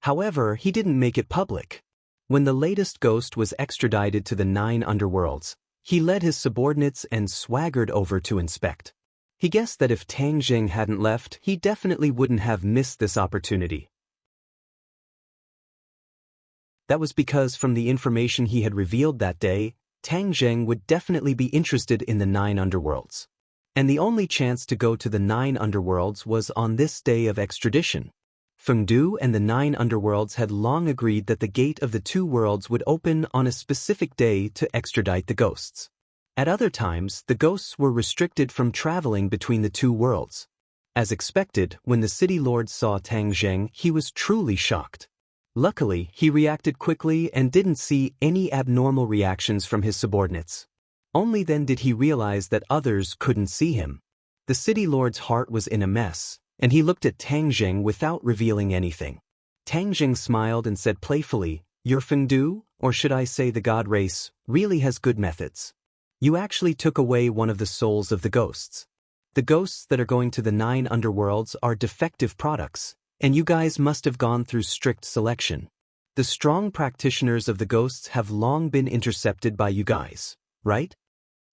However, he didn't make it public. When the latest ghost was extradited to the 9 Underworlds, He led his subordinates and swaggered over to inspect. He guessed that if Tang Jing hadn't left, he definitely wouldn't have missed this opportunity. That was because from the information he had revealed that day, Tang Jing would definitely be interested in the 9 underworlds. And the only chance to go to the 9 underworlds was on this day of extradition. Feng Du and the 9 underworlds had long agreed that the gate of the 2 worlds would open on a specific day to extradite the ghosts. At other times, the ghosts were restricted from traveling between the 2 worlds. As expected, when the city lord saw Tang Jing, he was truly shocked. Luckily, he reacted quickly and didn't see any abnormal reactions from his subordinates. Only then did he realize that others couldn't see him. The city lord's heart was in a mess, and he looked at Tang Jing without revealing anything. Tang Jing smiled and said playfully, "Your Feng Du, or should I say the god race, really has good methods. You actually took away one of the souls of the ghosts. The ghosts that are going to the 9 underworlds are defective products, and you guys must have gone through strict selection. The strong practitioners of the ghosts have long been intercepted by you guys, right?"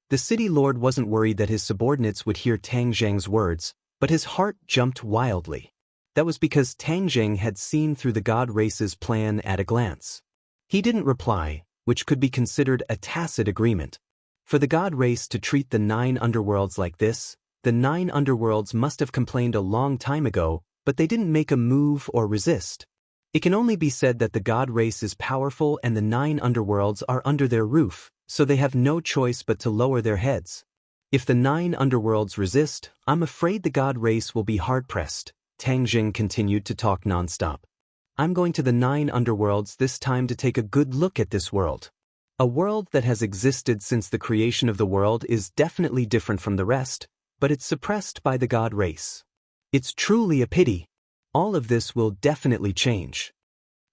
The city lord wasn't worried that his subordinates would hear Tang Jing's words, but his heart jumped wildly. That was because Tang Jing had seen through the god race's plan at a glance. He didn't reply, which could be considered a tacit agreement. For the god race to treat the 9 underworlds like this, the 9 underworlds must have complained a long time ago, but they didn't make a move or resist. It can only be said that the god race is powerful and the 9 underworlds are under their roof, so they have no choice but to lower their heads. If the 9 underworlds resist, I'm afraid the god race will be hard-pressed. Tang Jing continued to talk nonstop. I'm going to the 9 underworlds this time to take a good look at this world. A world that has existed since the creation of the world is definitely different from the rest, but it's suppressed by the god race. It's truly a pity. All of this will definitely change.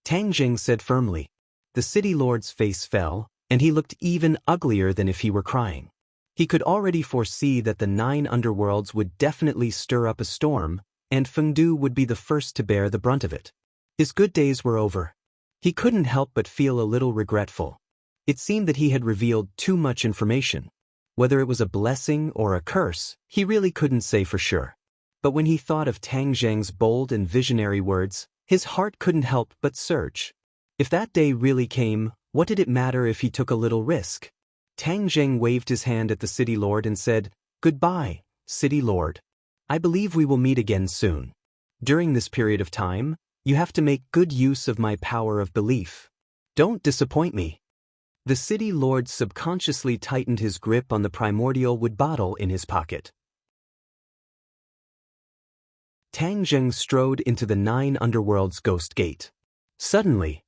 Tang Jing said firmly. The city lord's face fell, and he looked even uglier than if he were crying. He could already foresee that the 9 underworlds would definitely stir up a storm, and Feng Du would be the first to bear the brunt of it. His good days were over. He couldn't help but feel a little regretful. It seemed that he had revealed too much information. Whether it was a blessing or a curse, he really couldn't say for sure. But when he thought of Tang Jing's bold and visionary words, his heart couldn't help but surge. If that day really came, what did it matter if he took a little risk? Tang Jing waved his hand at the city lord and said, "Goodbye, city lord. I believe we will meet again soon. During this period of time, you have to make good use of my power of belief. Don't disappoint me." The city lord subconsciously tightened his grip on the primordial wood bottle in his pocket. Tang Jing strode into the 9 underworlds ghost gate. Suddenly,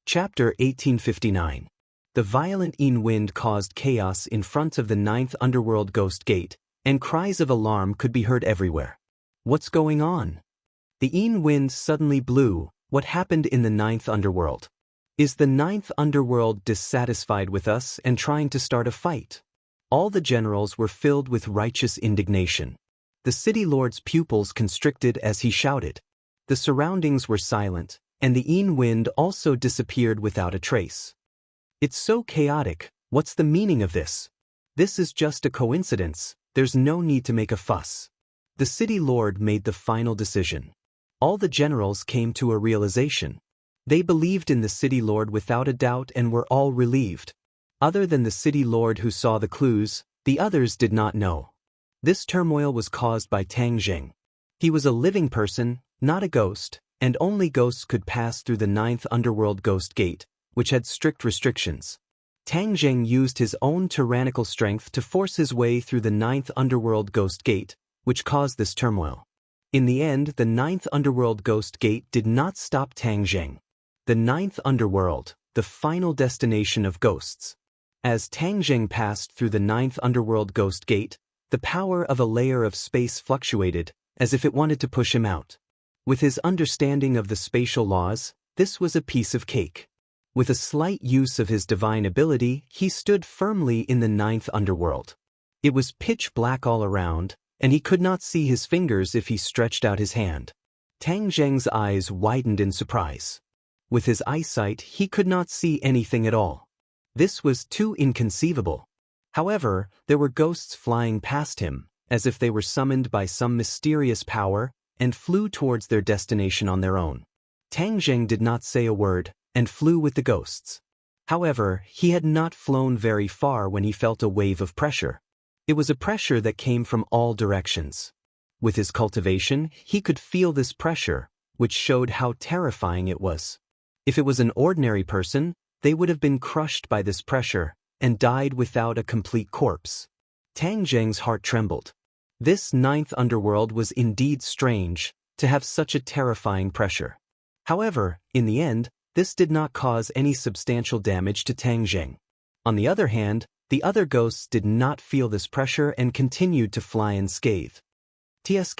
Chapter 1859. The violent Yin wind caused chaos in front of the 9th underworld ghost gate, and cries of alarm could be heard everywhere. What's going on? The Yin wind suddenly blew. What happened in the 9th underworld? Is the 9th underworld dissatisfied with us and trying to start a fight? All the generals were filled with righteous indignation. The city lord's pupils constricted as he shouted. The surroundings were silent, and the Yin wind also disappeared without a trace. It's so chaotic. What's the meaning of this? This is just a coincidence. There's no need to make a fuss. The city lord made the final decision. All the generals came to a realization. They believed in the city lord without a doubt and were all relieved. Other than the city lord who saw the clues, the others did not know. This turmoil was caused by Tang Jing. He was a living person, not a ghost, and only ghosts could pass through the 9th underworld ghost gate, which had strict restrictions. Tang Jing used his own tyrannical strength to force his way through the 9th underworld ghost gate, which caused this turmoil. In the end, the 9th underworld ghost gate did not stop Tang Jing. The 9th underworld, the final destination of ghosts. As Tang Jing passed through the 9th underworld ghost gate, the power of a layer of space fluctuated, as if it wanted to push him out. With his understanding of the spatial laws, this was a piece of cake. With a slight use of his divine ability, he stood firmly in the 9th underworld. It was pitch black all around, and he could not see his fingers if he stretched out his hand. Tang Jing's eyes widened in surprise. With his eyesight, he could not see anything at all. This was too inconceivable. However, there were ghosts flying past him, as if they were summoned by some mysterious power, and flew towards their destination on their own. Tang Zheng did not say a word, and flew with the ghosts. However, he had not flown very far when he felt a wave of pressure. It was a pressure that came from all directions. With his cultivation, he could feel this pressure, which showed how terrifying it was. If it was an ordinary person, they would have been crushed by this pressure, and died without a complete corpse. Tang Zheng's heart trembled. This ninth underworld was indeed strange, to have such a terrifying pressure. However, in the end, this did not cause any substantial damage to Tang Zheng. On the other hand, the other ghosts did not feel this pressure and continued to fly unscathed. Tsk.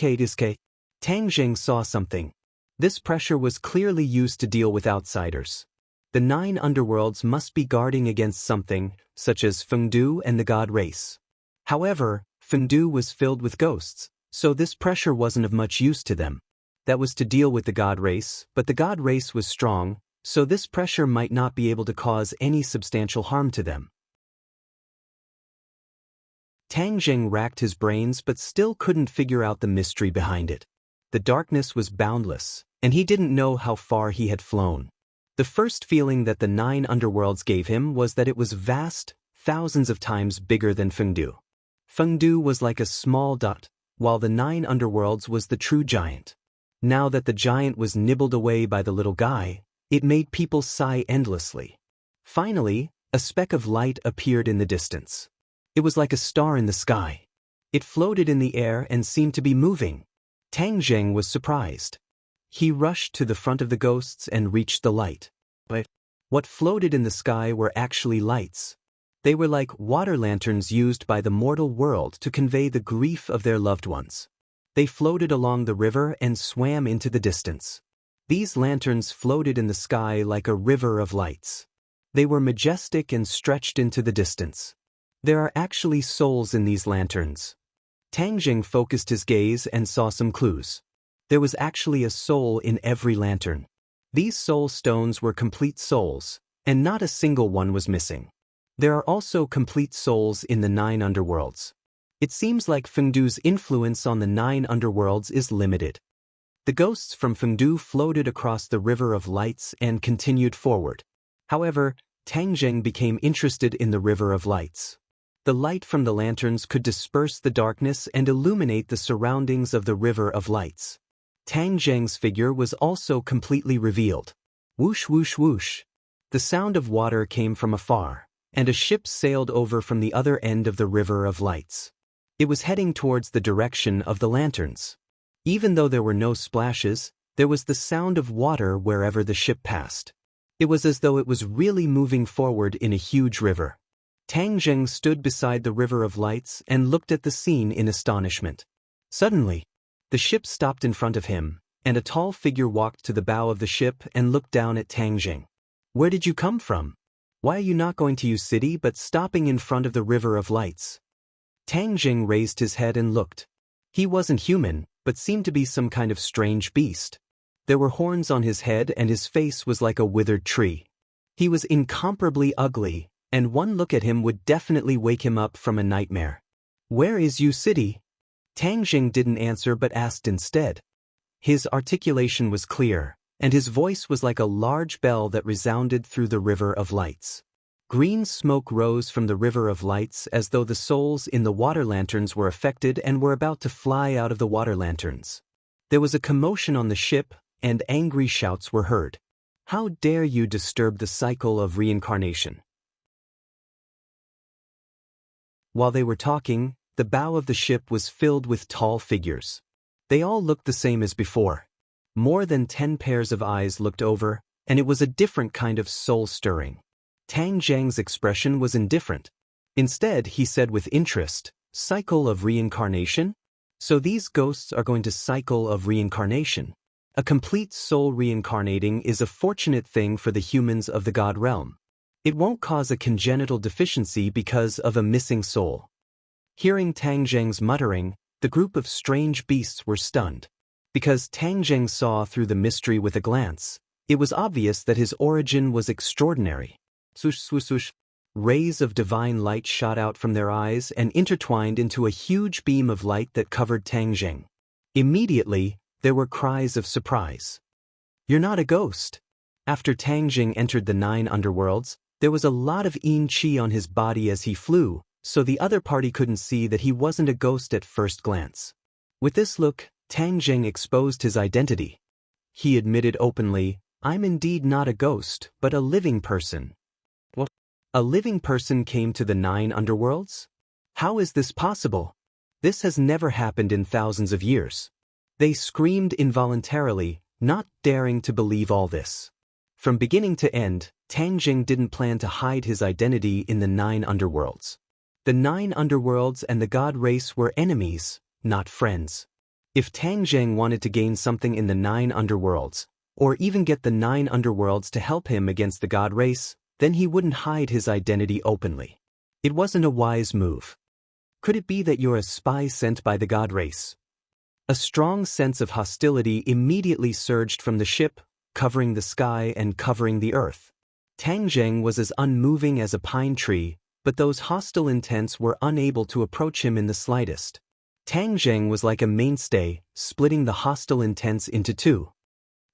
Tang Zheng saw something. This pressure was clearly used to deal with outsiders. The 9 underworlds must be guarding against something, such as Fengdu and the god race. However, Fengdu was filled with ghosts, so this pressure wasn't of much use to them. That was to deal with the god race, but the god race was strong, so this pressure might not be able to cause any substantial harm to them. Tang Zheng racked his brains but still couldn't figure out the mystery behind it. The darkness was boundless, and he didn't know how far he had flown. The first feeling that the 9 underworlds gave him was that it was vast, thousands of times bigger than Fengdu. Fengdu was like a small dot, while the 9 underworlds was the true giant. Now that the giant was nibbled away by the little guy, it made people sigh endlessly. Finally, a speck of light appeared in the distance. It was like a star in the sky. It floated in the air and seemed to be moving. Tang Zheng was surprised. He rushed to the front of the ghosts and reached the light. But what floated in the sky were actually lights. They were like water lanterns used by the mortal world to convey the grief of their loved ones. They floated along the river and swam into the distance. These lanterns floated in the sky like a river of lights. They were majestic and stretched into the distance. There are actually souls in these lanterns. Tang Zheng focused his gaze and saw some clues. There was actually a soul in every lantern. These soul stones were complete souls, and not a single one was missing. There are also complete souls in the 9 underworlds. It seems like Fengdu's influence on the 9 underworlds is limited. The ghosts from Fengdu floated across the river of lights and continued forward. However, Tang Zheng became interested in the river of lights. The light from the lanterns could disperse the darkness and illuminate the surroundings of the river of lights. Tang Zheng's figure was also completely revealed. Whoosh whoosh whoosh. The sound of water came from afar, and a ship sailed over from the other end of the river of lights. It was heading towards the direction of the lanterns. Even though there were no splashes, there was the sound of water wherever the ship passed. It was as though it was really moving forward in a huge river. Tang Zheng stood beside the river of lights and looked at the scene in astonishment. Suddenly, the ship stopped in front of him, and a tall figure walked to the bow of the ship and looked down at Tang Zheng. "Where did you come from? Why are you not going to Yu City but stopping in front of the river of lights?" Tang Zheng raised his head and looked. He wasn't human, but seemed to be some kind of strange beast. There were horns on his head and his face was like a withered tree. He was incomparably ugly, and one look at him would definitely wake him up from a nightmare. "Where is Yu City?" Tang Zheng didn't answer but asked instead. His articulation was clear, and his voice was like a large bell that resounded through the river of lights. Green smoke rose from the river of lights as though the souls in the water lanterns were affected and were about to fly out of the water lanterns. There was a commotion on the ship, and angry shouts were heard. "How dare you disturb the cycle of reincarnation?" While they were talking, the bow of the ship was filled with tall figures. They all looked the same as before. More than 10 pairs of eyes looked over, and it was a different kind of soul-stirring. Tang Zheng's expression was indifferent. Instead, he said with interest, "Cycle of reincarnation? So these ghosts are going to cycle of reincarnation. A complete soul reincarnating is a fortunate thing for the humans of the God realm. It won't cause a congenital deficiency because of a missing soul." Hearing Tang Zheng's muttering, the group of strange beasts were stunned. Because Tang Zheng saw through the mystery with a glance, It was obvious that his origin was extraordinary. Swoosh, swoosh, swoosh. Rays of divine light shot out from their eyes and intertwined into a huge beam of light that covered Tang Jing. Immediately, there were cries of surprise. "You're not a ghost." After Tang Jing entered the 9 underworlds, there was a lot of yin qi on his body as he flew, so the other party couldn't see that he wasn't a ghost at first glance. With this look, Tang Jing exposed his identity. He admitted openly, "I'm indeed not a ghost, but a living person." What? A living person came to the 9 underworlds? How is this possible? This has never happened in thousands of years. They screamed involuntarily, not daring to believe all this. From beginning to end, Tang Jing didn't plan to hide his identity in the 9 underworlds. The 9 underworlds and the god race were enemies, not friends. If Tang Jing wanted to gain something in the 9 underworlds, or even get the 9 underworlds to help him against the god race, then he wouldn't hide his identity openly. It wasn't a wise move. Could it be that you're a spy sent by the god race? A strong sense of hostility immediately surged from the ship, covering the sky and covering the earth. Tang Jing was as unmoving as a pine tree, but those hostile intents were unable to approach him in the slightest. Tang Jing was like a mainstay, splitting the hostile intents into two.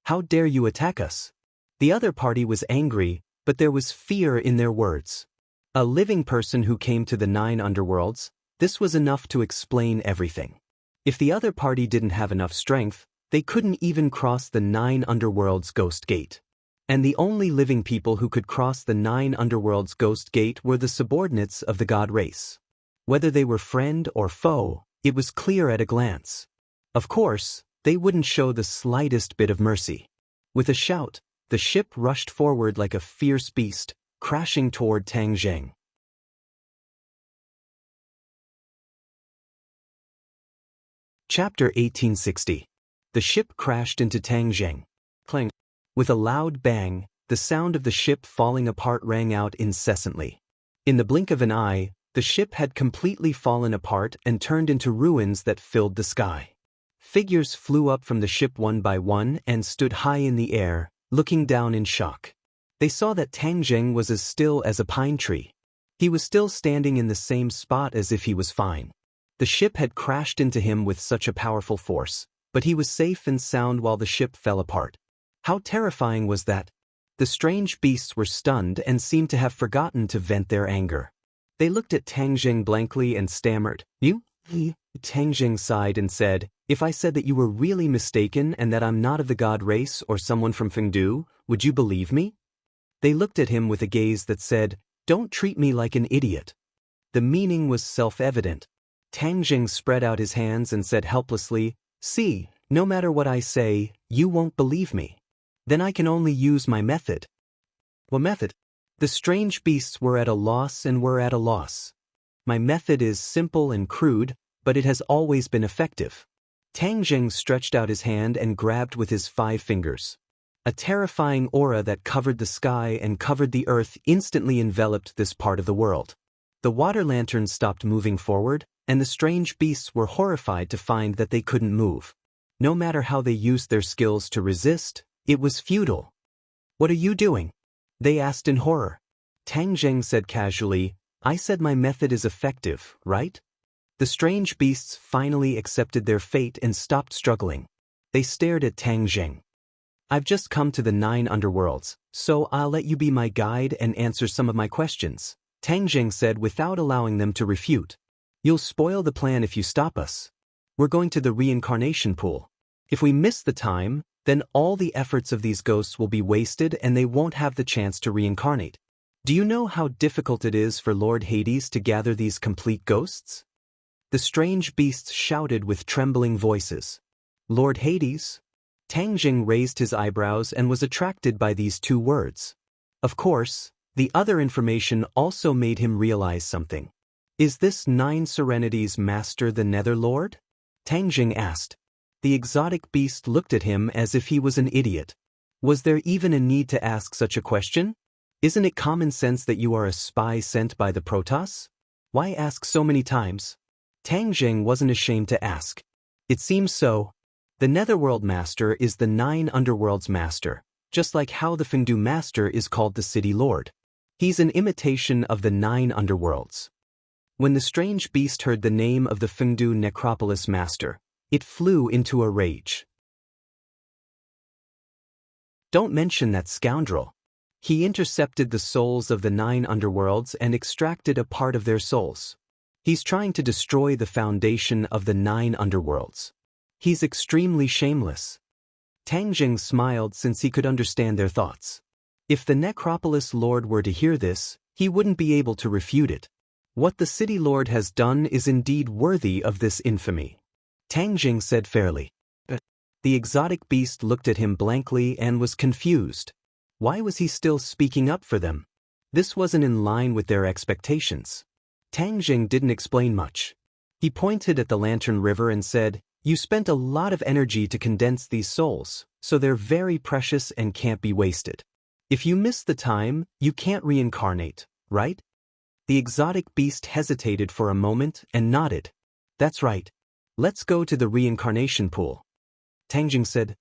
"How dare you attack us?" The other party was angry, but there was fear in their words. A living person who came to the 9 underworlds, this was enough to explain everything. If the other party didn't have enough strength, they couldn't even cross the 9 underworlds ghost gate. And the only living people who could cross the 9 underworlds ghost gate were the subordinates of the god race. Whether they were friend or foe, it was clear at a glance. Of course, they wouldn't show the slightest bit of mercy. With a shout, the ship rushed forward like a fierce beast, crashing toward Tang Jing. Chapter 1860. The ship crashed into Tang Jing. Clang. With a loud bang, the sound of the ship falling apart rang out incessantly. In the blink of an eye, the ship had completely fallen apart and turned into ruins that filled the sky. Figures flew up from the ship one by one and stood high in the air, looking down in shock. They saw that Tang Jing was as still as a pine tree. He was still standing in the same spot as if he was fine. The ship had crashed into him with such a powerful force, but he was safe and sound while the ship fell apart. How terrifying was that? The strange beasts were stunned and seemed to have forgotten to vent their anger. They looked at Tang Jing blankly and stammered, "You?" Tang Jing sighed and said, "If I said that you were really mistaken and that I'm not of the god race or someone from Fengdu, would you believe me?" They looked at him with a gaze that said, "Don't treat me like an idiot." The meaning was self-evident. Tang Jing spread out his hands and said helplessly, "See, no matter what I say, you won't believe me. Then I can only use my method." "What method?" The strange beasts were at a loss and were at a loss. "My method is simple and crude, but it has always been effective." Tang Jing stretched out his hand and grabbed with his 5 fingers. A terrifying aura that covered the sky and covered the earth instantly enveloped this part of the world. The water lanterns stopped moving forward, and the strange beasts were horrified to find that they couldn't move. No matter how they used their skills to resist, it was futile. "What are you doing?" they asked in horror. Tang Jing said casually, "I said my method is effective, right?" The strange beasts finally accepted their fate and stopped struggling. They stared at Tang Jing. "I've just come to the 9 underworlds, so I'll let you be my guide and answer some of my questions," Tang Jing said without allowing them to refute. "You'll spoil the plan if you stop us. We're going to the reincarnation pool. If we miss the time, then all the efforts of these ghosts will be wasted and they won't have the chance to reincarnate. Do you know how difficult it is for Lord Hades to gather these complete ghosts?" The strange beasts shouted with trembling voices. "Lord Hades?" Tang Jing raised his eyebrows and was attracted by these 2 words. Of course, the other information also made him realize something. "Is this 9 Serenity's master the Netherlord?" Tang Jing asked. The exotic beast looked at him as if he was an idiot. Was there even a need to ask such a question? Isn't it common sense that you are a spy sent by the Protoss? Why ask so many times? Tang Jing wasn't ashamed to ask. "It seems so. The Netherworld Master is the 9 Underworlds Master, just like how the Fengdu master is called the city lord. He's an imitation of the 9 underworlds. When the strange beast heard the name of the Fengdu necropolis master, it flew into a rage. Don't mention that scoundrel. He intercepted the souls of the 9 underworlds and extracted a part of their souls. He's trying to destroy the foundation of the 9 underworlds. He's extremely shameless. Tang Jing smiled since he could understand their thoughts. If the necropolis lord were to hear this, he wouldn't be able to refute it. What the city lord has done is indeed worthy of this infamy. Tang Jing said fairly. The exotic beast looked at him blankly and was confused. Why was he still speaking up for them? This wasn't in line with their expectations. Tang Jing didn't explain much. He pointed at the Lantern River and said, "You spent a lot of energy to condense these souls, so they're very precious and can't be wasted. If you miss the time, you can't reincarnate, right?" The exotic beast hesitated for a moment and nodded. "That's right. Let's go to the reincarnation pool." Tang Jing said.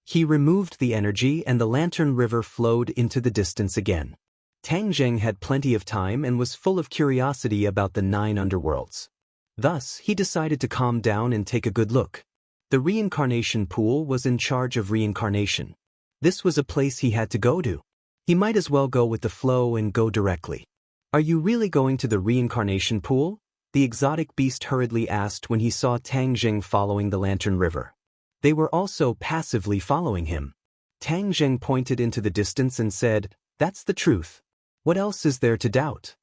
He removed the energy and the Lantern River flowed into the distance again. Tang Jing had plenty of time and was full of curiosity about the 9 underworlds. Thus, he decided to calm down and take a good look. The reincarnation pool was in charge of reincarnation. This was a place he had to go to. He might as well go with the flow and go directly. "Are you really going to the reincarnation pool?" the exotic beast hurriedly asked when he saw Tang Jing following the Lantern River. They were also passively following him. Tang Jing pointed into the distance and said, "That's the truth. What else is there to doubt?"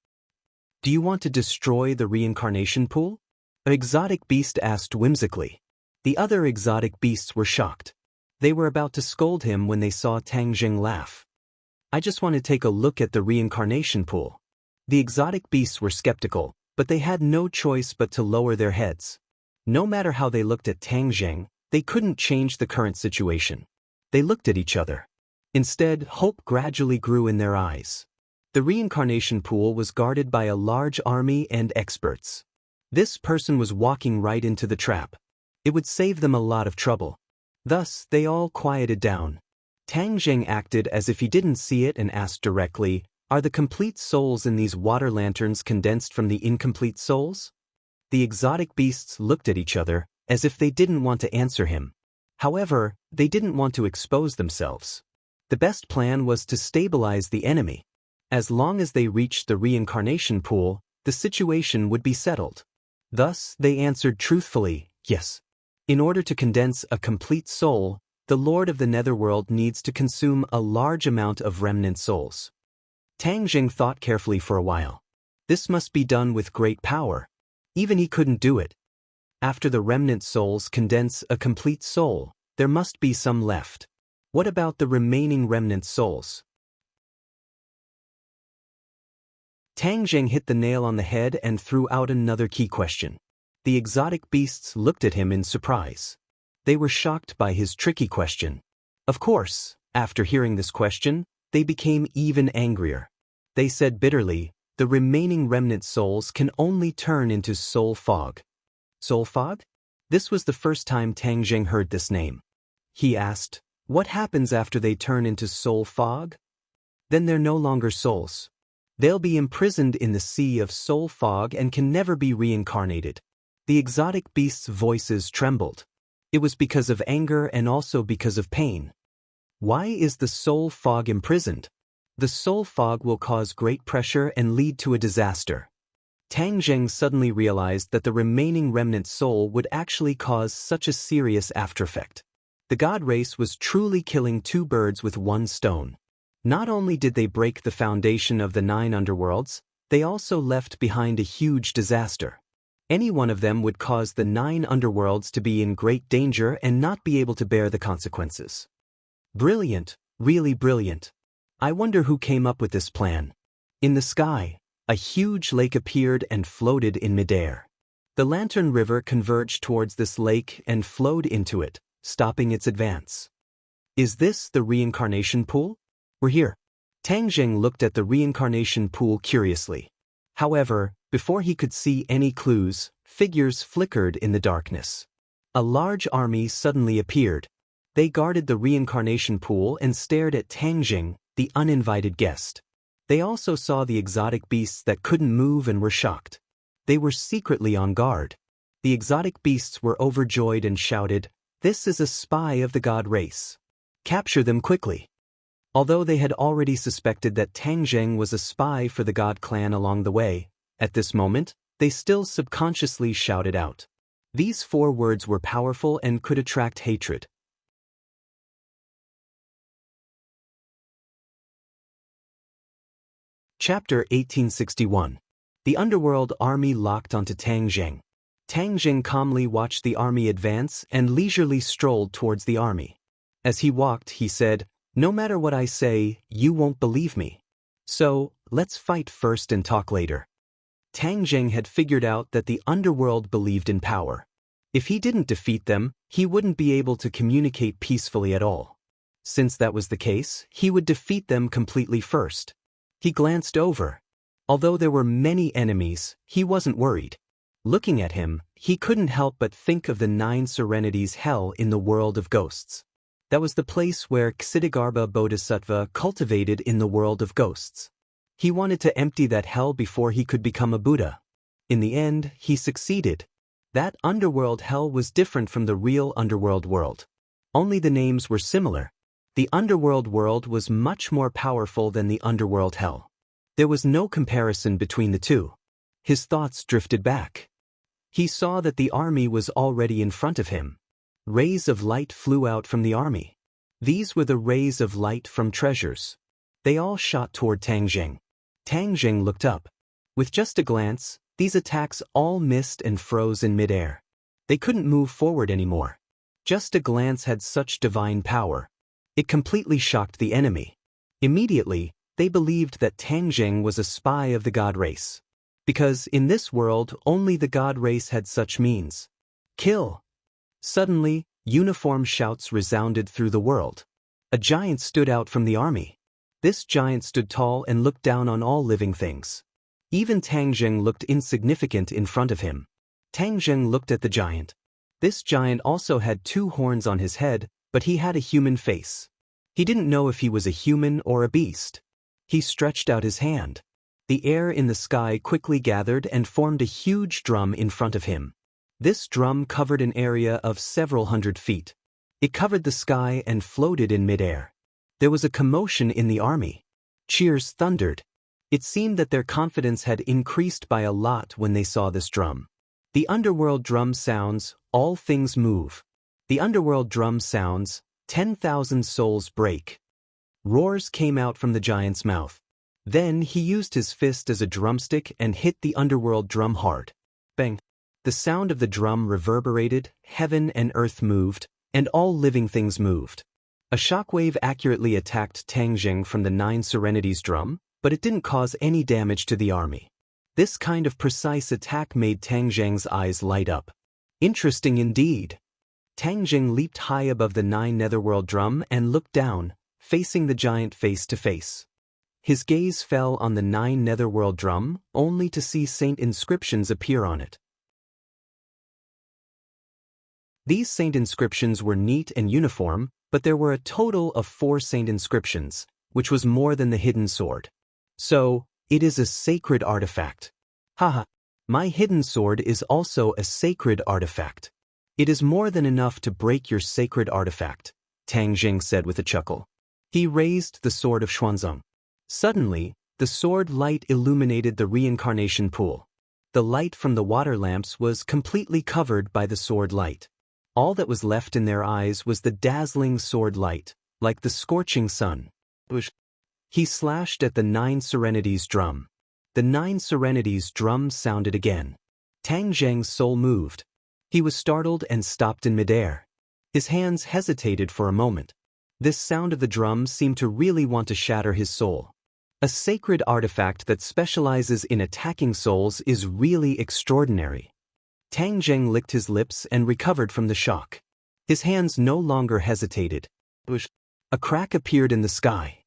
"Do you want to destroy the reincarnation pool?" An exotic beast asked whimsically. The other exotic beasts were shocked. They were about to scold him when they saw Tang Jing laugh. "I just want to take a look at the reincarnation pool." The exotic beasts were skeptical, but they had no choice but to lower their heads. No matter how they looked at Tang Jing, they couldn't change the current situation. They looked at each other. Instead, hope gradually grew in their eyes. The reincarnation pool was guarded by a large army and experts. This person was walking right into the trap. It would save them a lot of trouble. Thus, they all quieted down. Tang Jing acted as if he didn't see it and asked directly, "Are the complete souls in these water lanterns condensed from the incomplete souls?" The exotic beasts looked at each other, as if they didn't want to answer him. However, they didn't want to expose themselves. The best plan was to stabilize the enemy. As long as they reached the reincarnation pool, the situation would be settled. Thus, they answered truthfully, "Yes." In order to condense a complete soul, the Lord of the Netherworld needs to consume a large amount of remnant souls. Tang Jing thought carefully for a while. This must be done with great power. Even he couldn't do it. After the remnant souls condense a complete soul, there must be some left. What about the remaining remnant souls? Tang Jing hit the nail on the head and threw out another key question. The exotic beasts looked at him in surprise. They were shocked by his tricky question. Of course, after hearing this question, they became even angrier. They said bitterly, "The remaining remnant souls can only turn into soul fog." Soul fog? This was the first time Tang Jing heard this name. He asked, "What happens after they turn into soul fog?" "Then they're no longer souls. They'll be imprisoned in the sea of soul fog and can never be reincarnated." The exotic beasts' voices trembled. It was because of anger and also because of pain. Why is the soul fog imprisoned? The soul fog will cause great pressure and lead to a disaster. Tang Jing suddenly realized that the remaining remnant soul would actually cause such a serious aftereffect. The god race was truly killing 2 birds with 1 stone. Not only did they break the foundation of the 9 underworlds, they also left behind a huge disaster. Any one of them would cause the 9 underworlds to be in great danger and not be able to bear the consequences. Brilliant, really brilliant. I wonder who came up with this plan. In the sky, a huge lake appeared and floated in midair. The Lantern River converged towards this lake and flowed into it, stopping its advance. Is this the reincarnation pool? We're here. Tang Jing looked at the reincarnation pool curiously. However, before he could see any clues, figures flickered in the darkness. A large army suddenly appeared. They guarded the reincarnation pool and stared at Tang Jing, the uninvited guest. They also saw the exotic beasts that couldn't move and were shocked. They were secretly on guard. The exotic beasts were overjoyed and shouted, "This is a spy of the god race. Capture them quickly." Although they had already suspected that Tang Jing was a spy for the god clan along the way, at this moment, they still subconsciously shouted out. These 4 words were powerful and could attract hatred. Chapter 1861. The underworld army locked onto Tang Jing. Tang Jing calmly watched the army advance and leisurely strolled towards the army. As he walked, he said, "No matter what I say, you won't believe me. So, let's fight first and talk later." Tang Jing had figured out that the underworld believed in power. If he didn't defeat them, he wouldn't be able to communicate peacefully at all. Since that was the case, he would defeat them completely first. He glanced over. Although there were many enemies, he wasn't worried. Looking at him, he couldn't help but think of the 9 Serenities hell in the world of ghosts. That was the place where Ksitigarbha Bodhisattva cultivated in the world of ghosts. He wanted to empty that hell before he could become a Buddha. In the end, he succeeded. That underworld hell was different from the real underworld world. Only the names were similar. The underworld world was much more powerful than the underworld hell. There was no comparison between the two. His thoughts drifted back. He saw that the army was already in front of him. Rays of light flew out from the army. These were the rays of light from treasures. They all shot toward Tang Jing. Tang Jing looked up. With just a glance, these attacks all missed and froze in midair. They couldn't move forward anymore. Just a glance had such divine power. It completely shocked the enemy. Immediately, they believed that Tang Jing was a spy of the god race. Because in this world, only the god race had such means. Kill! Suddenly, uniform shouts resounded through the world. A giant stood out from the army. This giant stood tall and looked down on all living things. Even Tang Jing looked insignificant in front of him. Tang Jing looked at the giant. This giant also had 2 horns on his head, but he had a human face. He didn't know if he was a human or a beast. He stretched out his hand. The air in the sky quickly gathered and formed a huge drum in front of him. This drum covered an area of several hundred feet. It covered the sky and floated in midair. There was a commotion in the army. Cheers thundered. It seemed that their confidence had increased by a lot when they saw this drum. The underworld drum sounds, all things move. The underworld drum sounds, 10,000 souls break. Roars came out from the giant's mouth. Then he used his fist as a drumstick and hit the underworld drum hard. Bang! The sound of the drum reverberated, heaven and earth moved, and all living things moved. A shockwave accurately attacked Tang Jing from the 9 Serenities drum, but it didn't cause any damage to the army. This kind of precise attack made Tang Jing's eyes light up. Interesting indeed. Tang Jing leaped high above the 9 netherworld drum and looked down, facing the giant face to face. His gaze fell on the 9 netherworld drum, only to see saint inscriptions appear on it. These saint inscriptions were neat and uniform, but there were a total of 4 saint inscriptions, which was more than the hidden sword. So, it is a sacred artifact. Haha, my hidden sword is also a sacred artifact. It is more than enough to break your sacred artifact, Tang Jing said with a chuckle. He raised the sword of Xuanzong. Suddenly, the sword light illuminated the reincarnation pool. The light from the water lamps was completely covered by the sword light. All that was left in their eyes was the dazzling sword light, like the scorching sun. He slashed at the 9 Serenities drum. The 9 Serenities drum sounded again. Tang Jing's soul moved. He was startled and stopped in midair. His hands hesitated for a moment. This sound of the drum seemed to really want to shatter his soul. A sacred artifact that specializes in attacking souls is really extraordinary. Tang Jing licked his lips and recovered from the shock. His hands no longer hesitated. A crack appeared in the sky.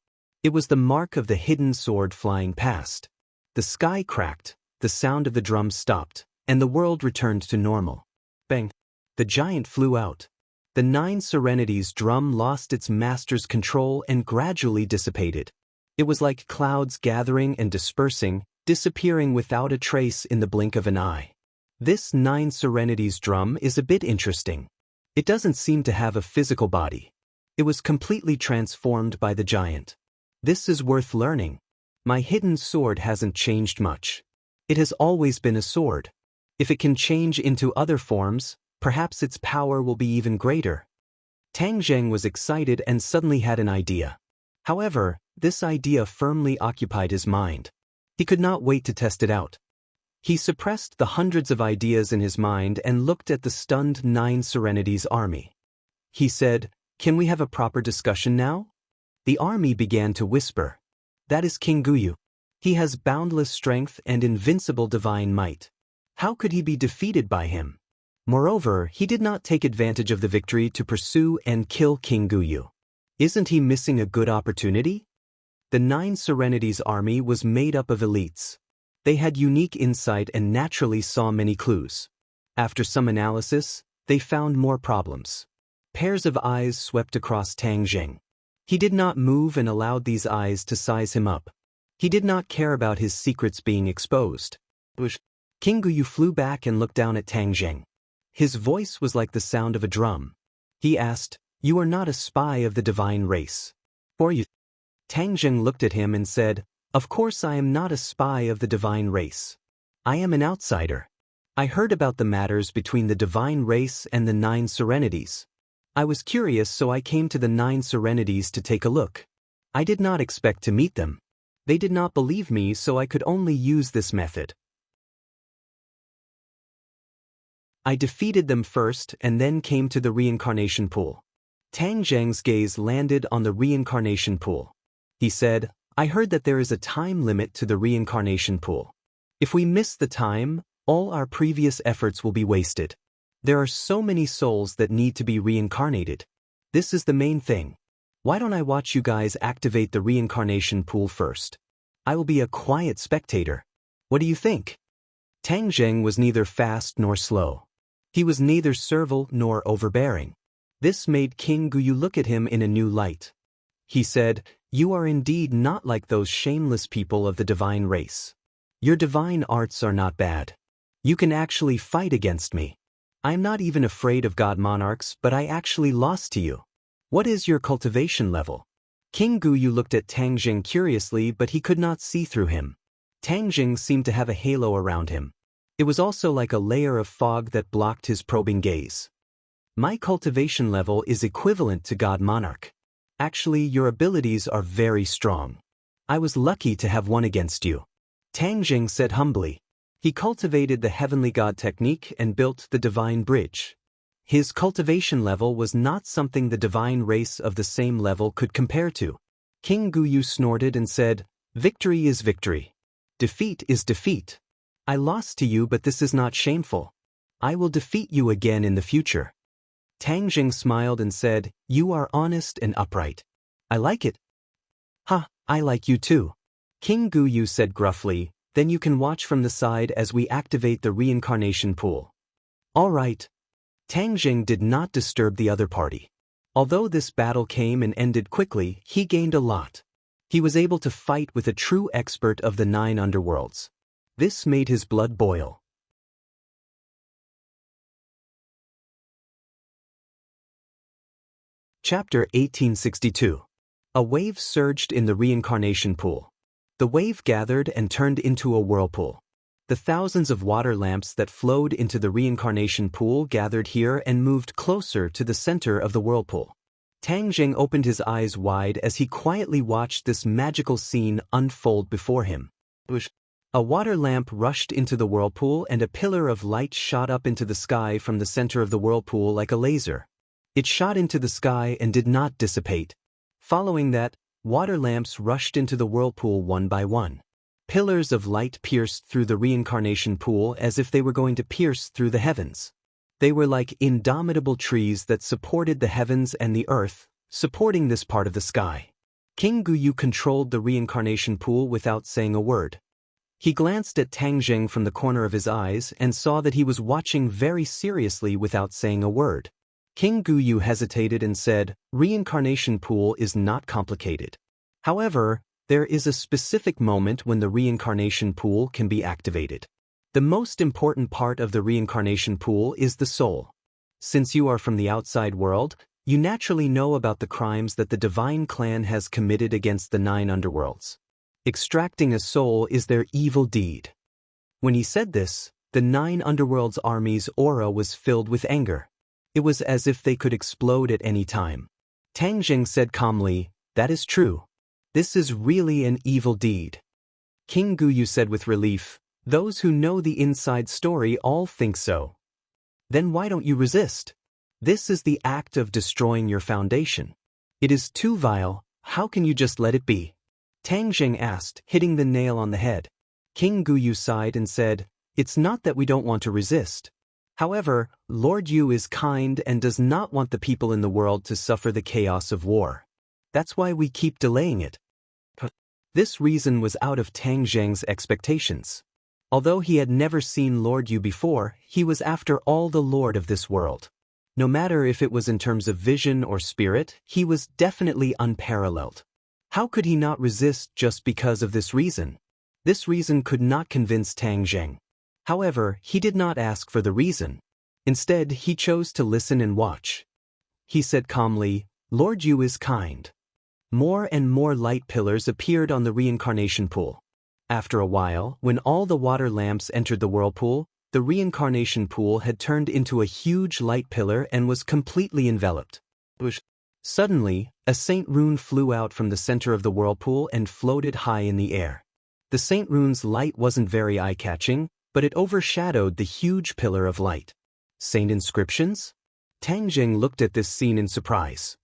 It was the mark of the hidden sword flying past. The sky cracked, the sound of the drum stopped, and the world returned to normal. Bang! The giant flew out. The Nine Serenities drum lost its master's control and gradually dissipated. It was like clouds gathering and dispersing, disappearing without a trace in the blink of an eye. This Nine Serenities drum is a bit interesting. It doesn't seem to have a physical body. It was completely transformed by the giant. This is worth learning. My hidden sword hasn't changed much. It has always been a sword. If it can change into other forms, perhaps its power will be even greater. Tang Zheng was excited and suddenly had an idea. However, this idea firmly occupied his mind. He could not wait to test it out. He suppressed the hundreds of ideas in his mind and looked at the stunned Nine Serenities army. He said, "Can we have a proper discussion now?" The army began to whisper. "That is King Guyu. He has boundless strength and invincible divine might. How could he be defeated by him? Moreover, he did not take advantage of the victory to pursue and kill King Guyu. Isn't he missing a good opportunity?" The Nine Serenities army was made up of elites. They had unique insight and naturally saw many clues. After some analysis, they found more problems. Pairs of eyes swept across Tang Zheng. He did not move and allowed these eyes to size him up. He did not care about his secrets being exposed. King Guyu flew back and looked down at Tang Zheng. His voice was like the sound of a drum. He asked, "You are not a spy of the divine race, are you?" Tang Zheng looked at him and said, "Of course I am not a spy of the divine race. I am an outsider. I heard about the matters between the divine race and the Nine Serenities. I was curious, so I came to the Nine Serenities to take a look. I did not expect to meet them. They did not believe me, so I could only use this method. I defeated them first and then came to the reincarnation pool." Tang Zheng's gaze landed on the reincarnation pool. He said, "I heard that there is a time limit to the reincarnation pool. If we miss the time, all our previous efforts will be wasted. There are so many souls that need to be reincarnated. This is the main thing. Why don't I watch you guys activate the reincarnation pool first? I will be a quiet spectator. What do you think?" Tang Zheng was neither fast nor slow. He was neither servile nor overbearing. This made King Guyu look at him in a new light. He said, "You are indeed not like those shameless people of the divine race. Your divine arts are not bad. You can actually fight against me. I am not even afraid of god monarchs, but I actually lost to you. What is your cultivation level?" King Guyu looked at Tang Zheng curiously, but he could not see through him. Tang Zheng seemed to have a halo around him. It was also like a layer of fog that blocked his probing gaze. "My cultivation level is equivalent to god monarch. Actually, your abilities are very strong. I was lucky to have won against you," Tang Zheng said humbly. He cultivated the heavenly god technique and built the divine bridge. His cultivation level was not something the divine race of the same level could compare to. King Guyu snorted and said, "Victory is victory. Defeat is defeat. I lost to you, but this is not shameful. I will defeat you again in the future." Tang Zheng smiled and said, "You are honest and upright. I like it." "Ha, I like you too," King Guyu said gruffly. "Then you can watch from the side as we activate the reincarnation pool." "All right." Tang Zheng did not disturb the other party. Although this battle came and ended quickly, he gained a lot. He was able to fight with a true expert of the 9 underworlds. This made his blood boil. Chapter 1862. A wave surged in the reincarnation pool. The wave gathered and turned into a whirlpool. The thousands of water lamps that flowed into the reincarnation pool gathered here and moved closer to the center of the whirlpool. Tang Zheng opened his eyes wide as he quietly watched this magical scene unfold before him. A water lamp rushed into the whirlpool and a pillar of light shot up into the sky from the center of the whirlpool like a laser. It shot into the sky and did not dissipate. Following that, water lamps rushed into the whirlpool one by one. Pillars of light pierced through the reincarnation pool as if they were going to pierce through the heavens. They were like indomitable trees that supported the heavens and the earth, supporting this part of the sky. King Guyu controlled the reincarnation pool without saying a word. He glanced at Tang Zheng from the corner of his eyes and saw that he was watching very seriously without saying a word. King Guyu hesitated and said, "Reincarnation pool is not complicated. However, there is a specific moment when the reincarnation pool can be activated. The most important part of the reincarnation pool is the soul. Since you are from the outside world, you naturally know about the crimes that the divine clan has committed against the 9 underworlds. Extracting a soul is their evil deed." When he said this, the 9 underworlds' army's aura was filled with anger. It was as if they could explode at any time. Tang Jing said calmly, "That is true. This is really an evil deed." King Guyu said with relief, "Those who know the inside story all think so. Then why don't you resist? This is the act of destroying your foundation. It is too vile, how can you just let it be?" Tang Jing asked, hitting the nail on the head. King Guyu sighed and said, "It's not that we don't want to resist. However, Lord Yu is kind and does not want the people in the world to suffer the chaos of war. That's why we keep delaying it." This reason was out of Tang Zheng's expectations. Although he had never seen Lord Yu before, he was after all the lord of this world. No matter if it was in terms of vision or spirit, he was definitely unparalleled. How could he not resist just because of this reason? This reason could not convince Tang Zheng. However, he did not ask for the reason. Instead, he chose to listen and watch. He said calmly, "Lord Yu is kind." More and more light pillars appeared on the reincarnation pool. After a while, when all the water lamps entered the whirlpool, the reincarnation pool had turned into a huge light pillar and was completely enveloped. Suddenly, a saint rune flew out from the center of the whirlpool and floated high in the air. The saint rune's light wasn't very eye-catching, but it overshadowed the huge pillar of light. Saint inscriptions? Tang Jing looked at this scene in surprise.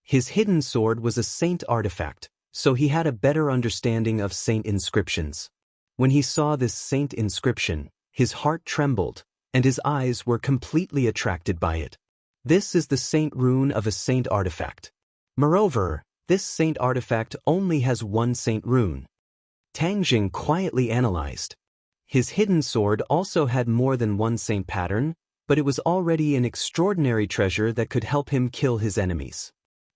His hidden sword was a saint artifact, so he had a better understanding of saint inscriptions. When he saw this saint inscription, his heart trembled, and his eyes were completely attracted by it. This is the saint rune of a saint artifact. Moreover, this saint artifact only has one saint rune. Tang Jing quietly analyzed. His hidden sword also had more than one saint pattern, but it was already an extraordinary treasure that could help him kill his enemies.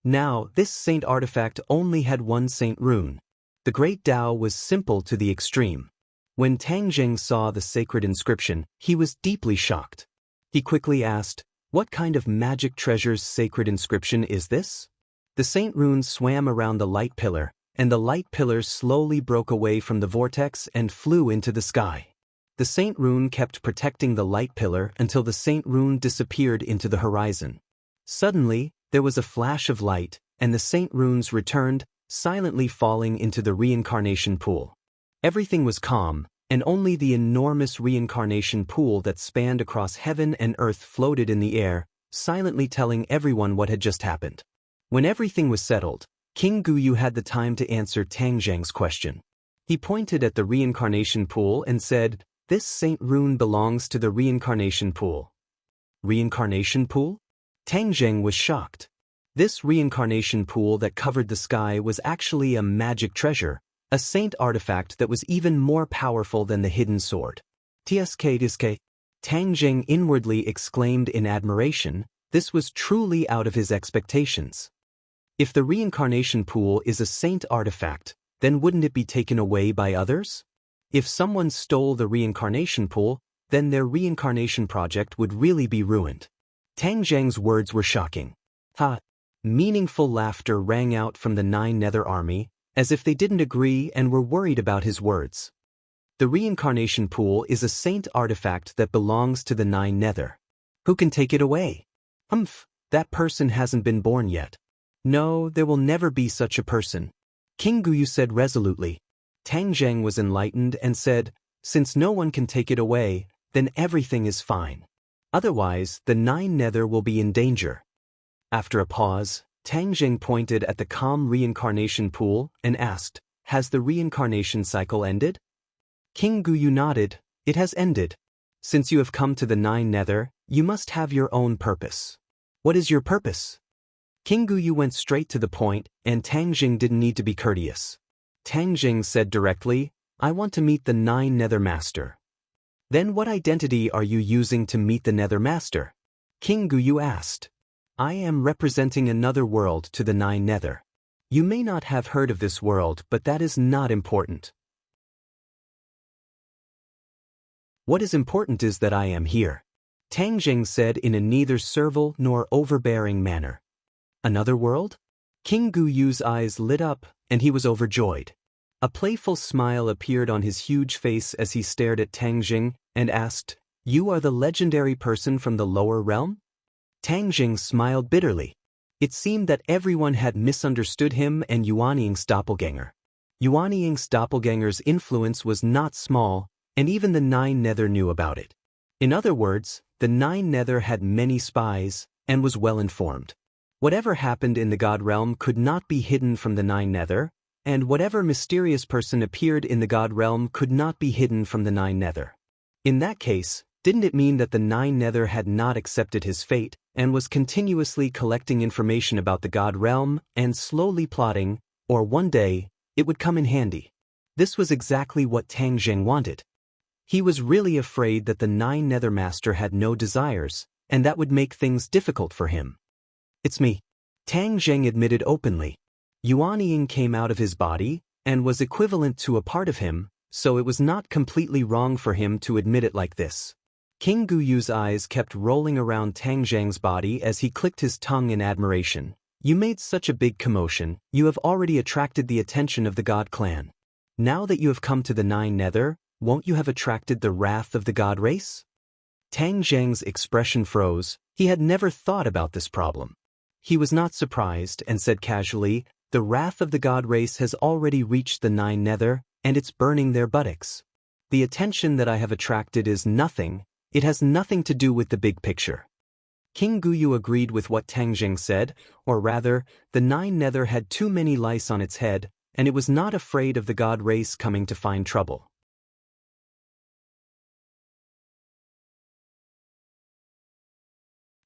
Now, this saint artifact only had one saint rune. The Great Tao was simple to the extreme. When Tang Jing saw the sacred inscription, he was deeply shocked. He quickly asked, "What kind of magic treasure's sacred inscription is this?" The saint rune swam around the light pillar, and the light pillar slowly broke away from the vortex and flew into the sky. The saint rune kept protecting the light pillar until the saint rune disappeared into the horizon. Suddenly, there was a flash of light, and the saint runes returned, silently falling into the reincarnation pool. Everything was calm, and only the enormous reincarnation pool that spanned across heaven and earth floated in the air, silently telling everyone what had just happened. When everything was settled, King Guyu had the time to answer Tang Zheng's question. He pointed at the reincarnation pool and said, "This saint rune belongs to the reincarnation pool." Reincarnation pool? Tang Zheng was shocked. This reincarnation pool that covered the sky was actually a magic treasure, a saint artifact that was even more powerful than the hidden sword. Tsk. Tang Zheng inwardly exclaimed in admiration. This was truly out of his expectations. If the reincarnation pool is a saint artifact, then wouldn't it be taken away by others? If someone stole the reincarnation pool, then their reincarnation project would really be ruined. Tang Zheng's words were shocking. Ha! Meaningful laughter rang out from the 9 Nether army, as if they didn't agree and were worried about his words. The reincarnation pool is a saint artifact that belongs to the 9 Nether. Who can take it away? That person hasn't been born yet. No, there will never be such a person. King Guyu said resolutely. Tang Zheng was enlightened and said, "Since no one can take it away, then everything is fine. Otherwise, the 9 Nether will be in danger." After a pause, Tang Zheng pointed at the calm reincarnation pool and asked, "Has the reincarnation cycle ended?" King Guyu nodded. "It has ended. Since you have come to the 9 Nether, you must have your own purpose." "What is your purpose?" King Guyu went straight to the point, and Tang Zheng didn't need to be courteous. Tang Zheng said directly, "I want to meet the 9 Nether Master." Then what identity are you using to meet the Nether Master? King Guyu asked. I am representing another world to the Nine Nether. You may not have heard of this world, but that is not important. What is important is that I am here, Tang Jing said in a neither servile nor overbearing manner. Another world? King Guyu's eyes lit up, and he was overjoyed. A playful smile appeared on his huge face as he stared at Tang Jing and asked, You are the legendary person from the lower realm? Tang Jing smiled bitterly. It seemed that everyone had misunderstood him and Yuan Ying's doppelganger. Yuan Ying's doppelganger's influence was not small, and even the Nine Nether knew about it. In other words, the Nine Nether had many spies and was well informed. Whatever happened in the God realm could not be hidden from the Nine Nether, and whatever mysterious person appeared in the God realm could not be hidden from the Nine Nether. In that case, didn't it mean that the Nine Nether had not accepted his fate and was continuously collecting information about the God realm and slowly plotting, or one day, it would come in handy? This was exactly what Tang Jing wanted. He was really afraid that the Nine Nether Master had no desires, and that would make things difficult for him. It's me, Tang Jing admitted openly. Yuan Ying came out of his body and was equivalent to a part of him, so it was not completely wrong for him to admit it like this. King Guyu's eyes kept rolling around Tang Jing's body as he clicked his tongue in admiration. You made such a big commotion, you have already attracted the attention of the God clan. Now that you have come to the Nine Nether, won't you have attracted the wrath of the God race? Tang Jing's expression froze. He had never thought about this problem. He was not surprised and said casually, The wrath of the God race has already reached the Nine Nether, and it's burning their buttocks. The attention that I have attracted is nothing. It has nothing to do with the big picture. King Guyu agreed with what Tang Jing said, or rather, the Nine Nether had too many lice on its head, and it was not afraid of the God race coming to find trouble.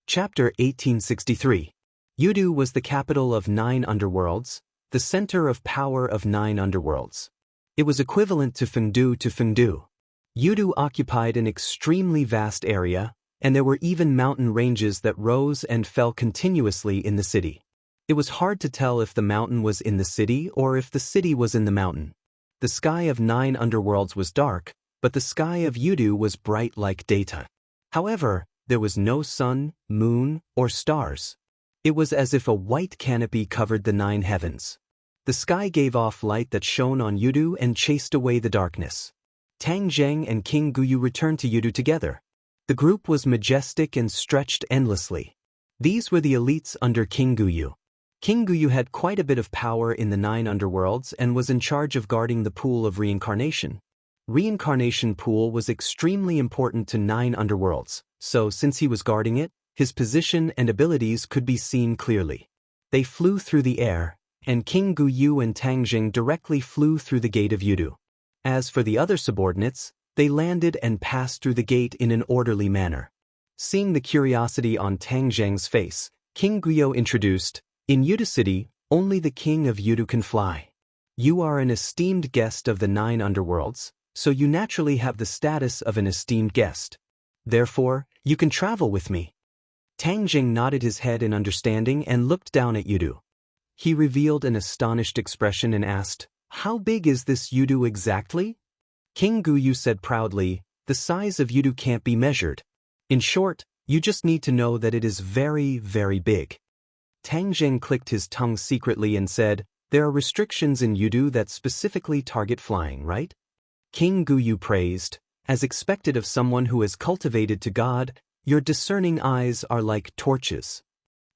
Chapter 1863. Yudu was the capital of 9 underworlds, the center of power of 9 underworlds. It was equivalent to Fengdu. Yudu occupied an extremely vast area, and there were even mountain ranges that rose and fell continuously in the city. It was hard to tell if the mountain was in the city or if the city was in the mountain. The sky of 9 underworlds was dark, but the sky of Yudu was bright like daytime. However, there was no sun, moon, or stars. It was as if a white canopy covered the 9 heavens. The sky gave off light that shone on Yudu and chased away the darkness. Tang Jing and King Guyu returned to Yudu together. The group was majestic and stretched endlessly. These were the elites under King Guyu. King Guyu had quite a bit of power in the 9 underworlds and was in charge of guarding the pool of reincarnation. Reincarnation pool was extremely important to 9 underworlds, so since he was guarding it, his position and abilities could be seen clearly. They flew through the air, and King Guyu and Tang Jing directly flew through the gate of Yudu. As for the other subordinates, they landed and passed through the gate in an orderly manner. Seeing the curiosity on Tang Jing's face, King Guyu introduced, In Yudu City, only the king of Yudu can fly. You are an esteemed guest of the 9 underworlds, so you naturally have the status of an esteemed guest. Therefore, you can travel with me. Tang Jing nodded his head in understanding and looked down at Yudu. He revealed an astonished expression and asked, How big is this Yudu exactly? King Guyu said proudly, The size of Yudu can't be measured. In short, you just need to know that it is very, very big. Tang Jing clicked his tongue secretly and said, There are restrictions in Yudu that specifically target flying, right? King Guyu praised, As expected of someone who has cultivated to God, your discerning eyes are like torches.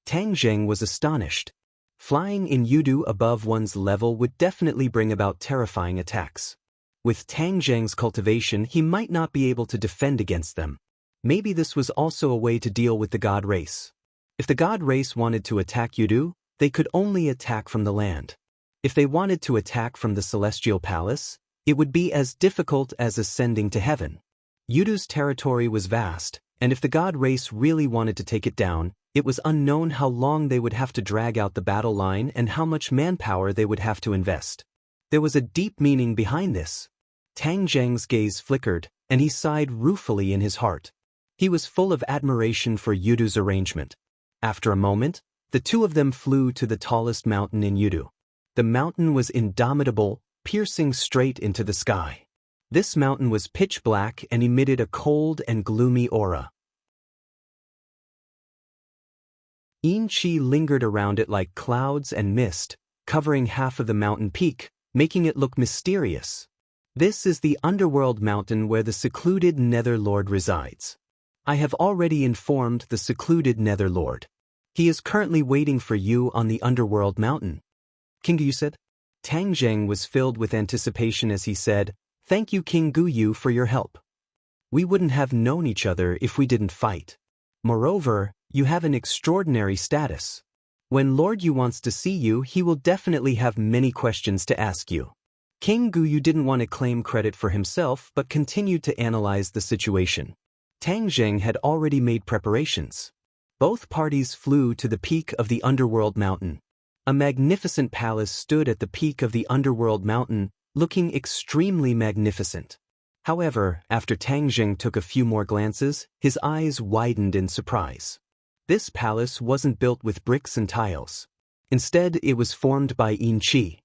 Tang Jing was astonished. Flying in Yudu above one's level would definitely bring about terrifying attacks. With Tang Jing's cultivation, he might not be able to defend against them. Maybe this was also a way to deal with the God race. If the God race wanted to attack Yudu, they could only attack from the land. If they wanted to attack from the celestial palace, it would be as difficult as ascending to heaven. Yudu's territory was vast, and if the God race really wanted to take it down, it was unknown how long they would have to drag out the battle line and how much manpower they would have to invest. There was a deep meaning behind this. Tang Jing's gaze flickered, and he sighed ruefully in his heart. He was full of admiration for Yudu's arrangement. After a moment, the two of them flew to the tallest mountain in Yudu. The mountain was indomitable, piercing straight into the sky. This mountain was pitch black and emitted a cold and gloomy aura. Inchi lingered around it like clouds and mist, covering half of the mountain peak, making it look mysterious. This is the underworld mountain where the secluded Nether Lord resides. I have already informed the secluded Nether Lord. He is currently waiting for you on the underworld mountain. King Guyu said. Tang Zheng was filled with anticipation as he said, "Thank you, King Guyu, for your help. We wouldn't have known each other if we didn't fight. Moreover, you have an extraordinary status. When Lord Yu wants to see you, he will definitely have many questions to ask you." King Guyu didn't want to claim credit for himself but continued to analyze the situation. Tang Zheng had already made preparations. Both parties flew to the peak of the underworld mountain. A magnificent palace stood at the peak of the underworld mountain, looking extremely magnificent. However, after Tang Zheng took a few more glances, his eyes widened in surprise. This palace wasn't built with bricks and tiles. Instead, it was formed by Yin Qi.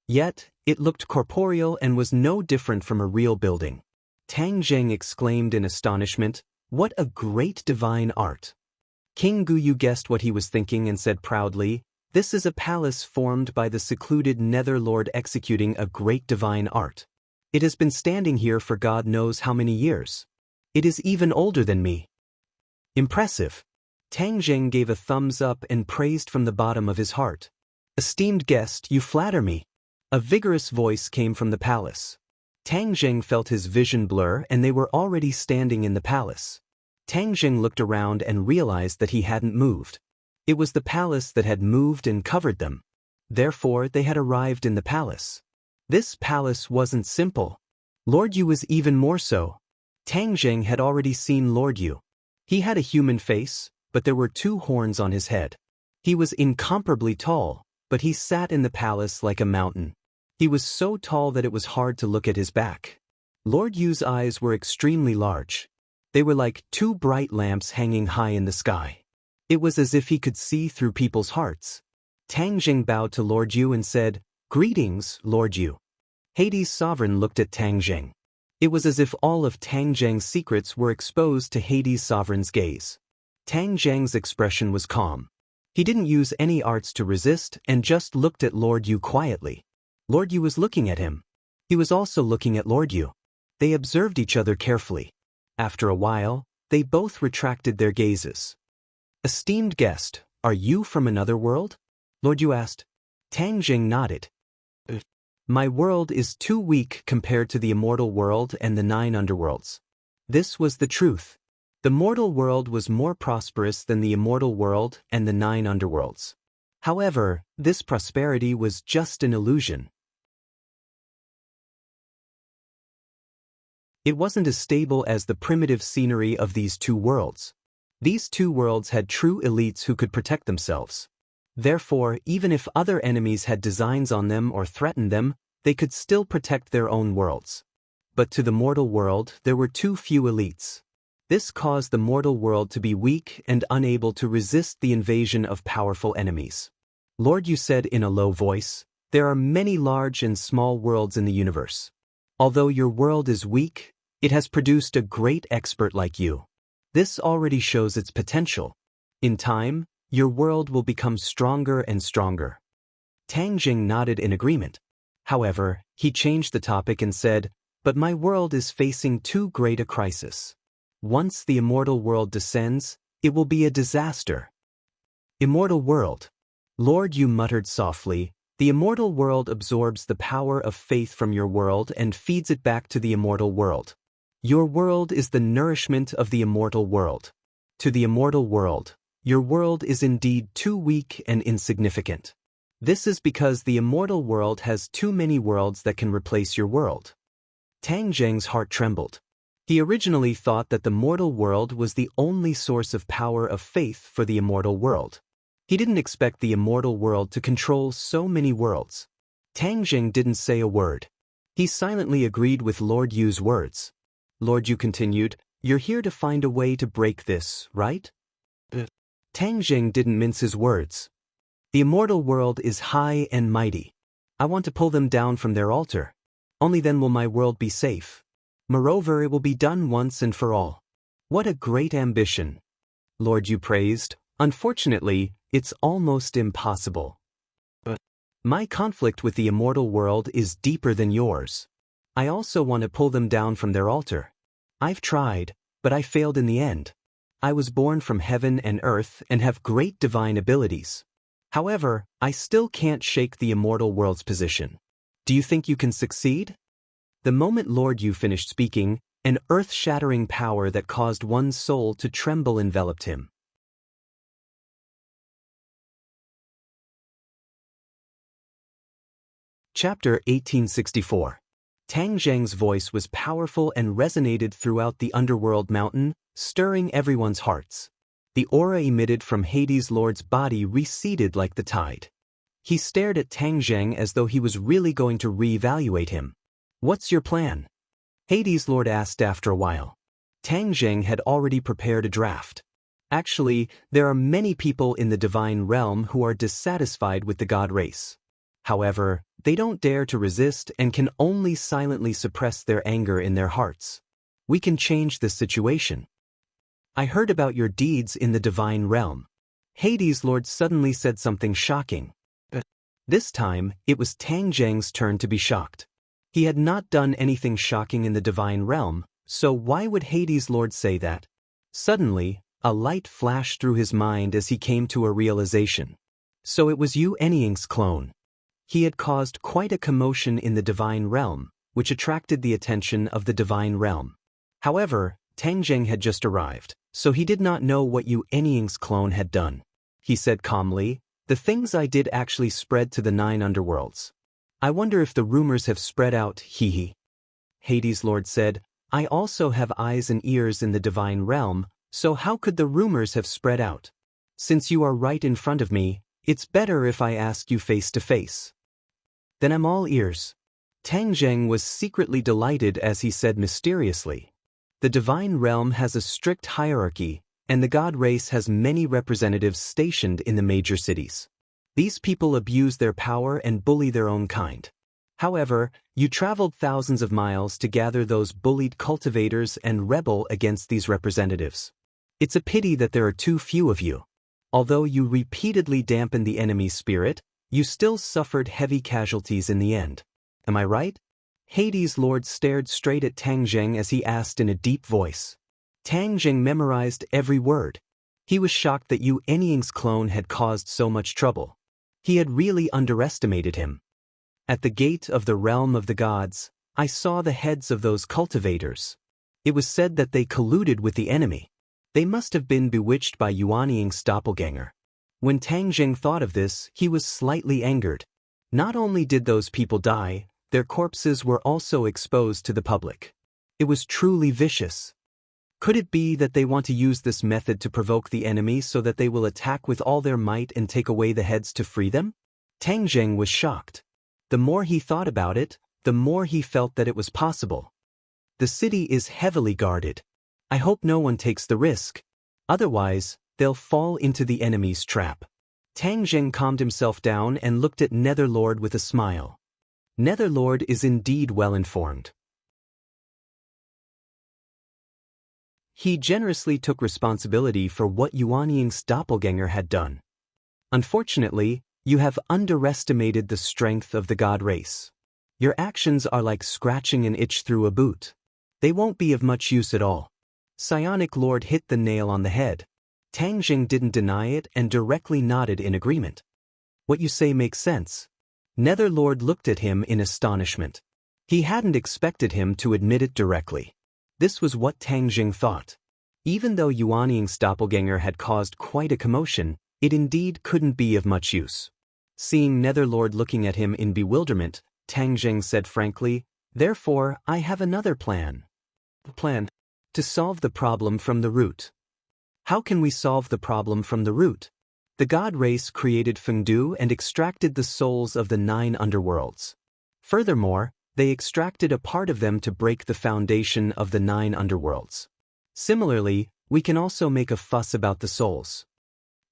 Yet, it looked corporeal and was no different from a real building. Tang Zheng exclaimed in astonishment, "What a great divine art!" King Guyu guessed what he was thinking and said proudly, "This is a palace formed by the secluded Nether Lord executing a great divine art. It has been standing here for God knows how many years. It is even older than me." Impressive. Tang Zheng gave a thumbs up and praised from the bottom of his heart. "Esteemed guest, you flatter me." A vigorous voice came from the palace. Tang Zheng felt his vision blur and they were already standing in the palace. Tang Zheng looked around and realized that he hadn't moved. It was the palace that had moved and covered them. Therefore, they had arrived in the palace. This palace wasn't simple. Lord Yu was even more so. Tang Zheng had already seen Lord Yu. He had a human face, but there were two horns on his head. He was incomparably tall, but he sat in the palace like a mountain. He was so tall that it was hard to look at his back. Lord Yu's eyes were extremely large. They were like two bright lamps hanging high in the sky. It was as if he could see through people's hearts. Tang Zheng bowed to Lord Yu and said, "Greetings, Lord Yu." Hades' sovereign looked at Tang Zheng. It was as if all of Tang Zheng's secrets were exposed to Hades' sovereign's gaze. Tang Zheng's expression was calm. He didn't use any arts to resist and just looked at Lord Yu quietly. Lord Yu was looking at him. He was also looking at Lord Yu. They observed each other carefully. After a while, they both retracted their gazes. "Esteemed guest, are you from another world?" Lord Yu asked. Tang Zheng nodded. "My world is too weak compared to the immortal world and the 9 underworlds." This was the truth. The mortal world was more prosperous than the immortal world and the 9 underworlds. However, this prosperity was just an illusion. It wasn't as stable as the primitive scenery of these two worlds. These two worlds had true elites who could protect themselves. Therefore, even if other enemies had designs on them or threatened them, they could still protect their own worlds. But to the mortal world, there were too few elites. This caused the mortal world to be weak and unable to resist the invasion of powerful enemies. Lord Yu said in a low voice, "There are many large and small worlds in the universe. Although your world is weak, it has produced a great expert like you. This already shows its potential. In time, your world will become stronger and stronger." Tang Zheng nodded in agreement. However, he changed the topic and said, "But my world is facing too great a crisis. Once the immortal world descends, it will be a disaster." Immortal world. Lord Yu muttered softly, "The immortal world absorbs the power of faith from your world and feeds it back to the immortal world. Your world is the nourishment of the immortal world. To the immortal world, your world is indeed too weak and insignificant. This is because the immortal world has too many worlds that can replace your world." Tang Zheng's heart trembled. He originally thought that the mortal world was the only source of power of faith for the immortal world. He didn't expect the immortal world to control so many worlds. Tang Zheng didn't say a word. He silently agreed with Lord Yu's words. Lord Yu continued, you're here to find a way to break this, right? Tang Zheng didn't mince his words. The immortal world is high and mighty. I want to pull them down from their altar. Only then will my world be safe. Moreover, it will be done once and for all. What a great ambition. Lord Yu praised. Unfortunately, it's almost impossible. My conflict with the immortal world is deeper than yours. I also want to pull them down from their altar. I've tried, but I failed in the end. I was born from heaven and earth and have great divine abilities. However, I still can't shake the immortal world's position. Do you think you can succeed? The moment Lord Yu finished speaking, an earth-shattering power that caused one's soul to tremble enveloped him. Chapter 1864. Tang Zheng's voice was powerful and resonated throughout the underworld mountain, stirring everyone's hearts. The aura emitted from Hades' Lord's body receded like the tide. He stared at Tang Zheng as though he was really going to re-evaluate him. What's your plan? Hades' Lord asked after a while. Tang Zheng had already prepared a draft. Actually, there are many people in the divine realm who are dissatisfied with the god race. However, they don't dare to resist and can only silently suppress their anger in their hearts. We can change this situation. I heard about your deeds in the divine realm. Hades' Lord suddenly said something shocking. This time, it was Tang Zheng's turn to be shocked. He had not done anything shocking in the divine realm, so why would Hades' Lord say that? Suddenly, a light flashed through his mind as he came to a realization. So it was Yu Anying's clone. He had caused quite a commotion in the divine realm, which attracted the attention of the divine realm. However, Tang Zheng had just arrived, so he did not know what Yu Anying's clone had done. He said calmly, the things I did actually spread to the 9 underworlds. I wonder if the rumors have spread out, hee. Hades' Lord said, I also have eyes and ears in the divine realm, so how could the rumors have spread out? Since you are right in front of me, it's better if I ask you face to face. Then I'm all ears. Tang Zheng was secretly delighted as he said mysteriously. The divine realm has a strict hierarchy, and the god race has many representatives stationed in the major cities. These people abuse their power and bully their own kind. However, you traveled thousands of miles to gather those bullied cultivators and rebel against these representatives. It's a pity that there are too few of you. Although you repeatedly dampened the enemy's spirit, you still suffered heavy casualties in the end. Am I right? Hades' Lord stared straight at Tang Zheng as he asked in a deep voice. Tang Zheng memorized every word. He was shocked that Yu Anying's clone had caused so much trouble. He had really underestimated him. At the gate of the realm of the gods, I saw the heads of those cultivators. It was said that they colluded with the enemy. They must have been bewitched by Yu Anying's doppelganger. When Tang Zheng thought of this, he was slightly angered. Not only did those people die, their corpses were also exposed to the public. It was truly vicious. Could it be that they want to use this method to provoke the enemy so that they will attack with all their might and take away the heads to free them? Tang Zheng was shocked. The more he thought about it, the more he felt that it was possible. The city is heavily guarded. I hope no one takes the risk. Otherwise, they'll fall into the enemy's trap. Tang Zheng calmed himself down and looked at Netherlord with a smile. Netherlord is indeed well informed. He generously took responsibility for what Yu Anying's doppelganger had done. Unfortunately, you have underestimated the strength of the god race. Your actions are like scratching an itch through a boot. They won't be of much use at all. Psionic Lord hit the nail on the head. Tang Zheng didn't deny it and directly nodded in agreement. What you say makes sense. Netherlord looked at him in astonishment. He hadn't expected him to admit it directly. This was what Tang Zheng thought. Even though Yu Anying's doppelganger had caused quite a commotion, it indeed couldn't be of much use. Seeing Netherlord looking at him in bewilderment, Tang Zheng said frankly, therefore, I have another plan. Plan? To solve the problem from the root. How can we solve the problem from the root? The god race created Fengdu and extracted the souls of the 9 underworlds. Furthermore, They extracted a part of them to break the foundation of the 9 underworlds. Similarly, we can also make a fuss about the souls.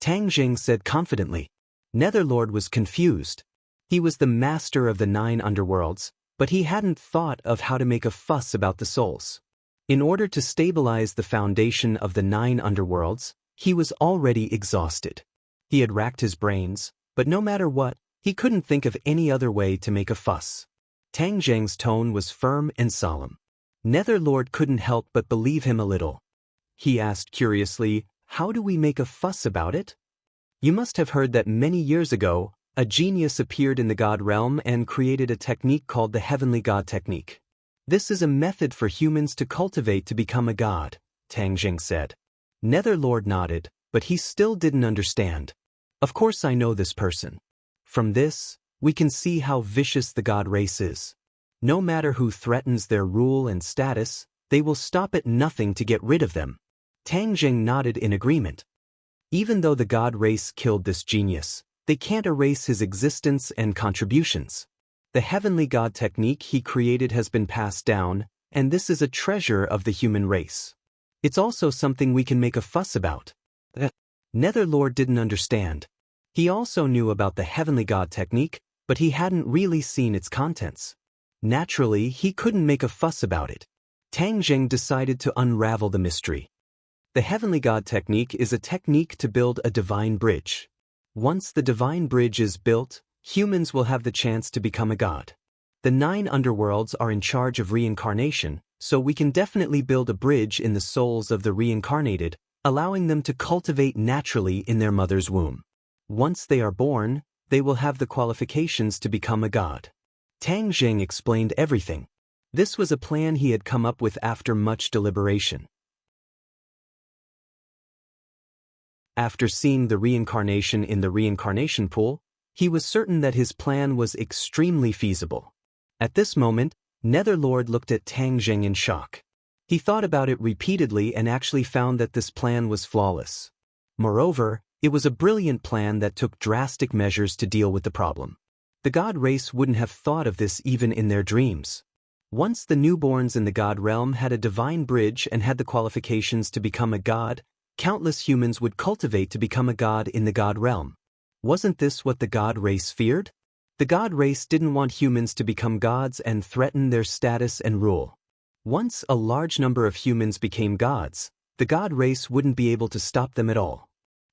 Tang Jing said confidently. Netherlord was confused. He was the master of the 9 underworlds, but he hadn't thought of how to make a fuss about the souls. In order to stabilize the foundation of the 9 underworlds, he was already exhausted. He had racked his brains, but no matter what, he couldn't think of any other way to make a fuss. Tang Jing's tone was firm and solemn. Netherlord couldn't help but believe him a little. He asked curiously, "How do we make a fuss about it?" "You must have heard that many years ago, a genius appeared in the God realm and created a technique called the Heavenly God Technique. This is a method for humans to cultivate to become a god," Tang Jing said. Netherlord nodded, but he still didn't understand. "Of course I know this person. From this, we can see how vicious the god race is. No matter who threatens their rule and status, they will stop at nothing to get rid of them." Tang Jing nodded in agreement. Even though the god race killed this genius, they can't erase his existence and contributions. The Heavenly God Technique he created has been passed down, and this is a treasure of the human race. It's also something we can make a fuss about. Netherlord didn't understand. He also knew about the Heavenly God Technique, but he hadn't really seen its contents. Naturally, he couldn't make a fuss about it. Tang Jing decided to unravel the mystery. The Heavenly God Technique is a technique to build a divine bridge. Once the divine bridge is built, humans will have the chance to become a god. The 9 underworlds are in charge of reincarnation, so we can definitely build a bridge in the souls of the reincarnated, allowing them to cultivate naturally in their mother's womb. Once they are born, they will have the qualifications to become a god. Tang Jing explained everything. This was a plan he had come up with after much deliberation. After seeing the reincarnation in the reincarnation pool, he was certain that his plan was extremely feasible. At this moment, Netherlord looked at Tang Jing in shock. He thought about it repeatedly and actually found that this plan was flawless. Moreover, it was a brilliant plan that took drastic measures to deal with the problem. The god race wouldn't have thought of this even in their dreams. Once the newborns in the god realm had a divine bridge and had the qualifications to become a god, countless humans would cultivate to become a god in the god realm. Wasn't this what the god race feared? The god race didn't want humans to become gods and threaten their status and rule. Once a large number of humans became gods, the god race wouldn't be able to stop them at all.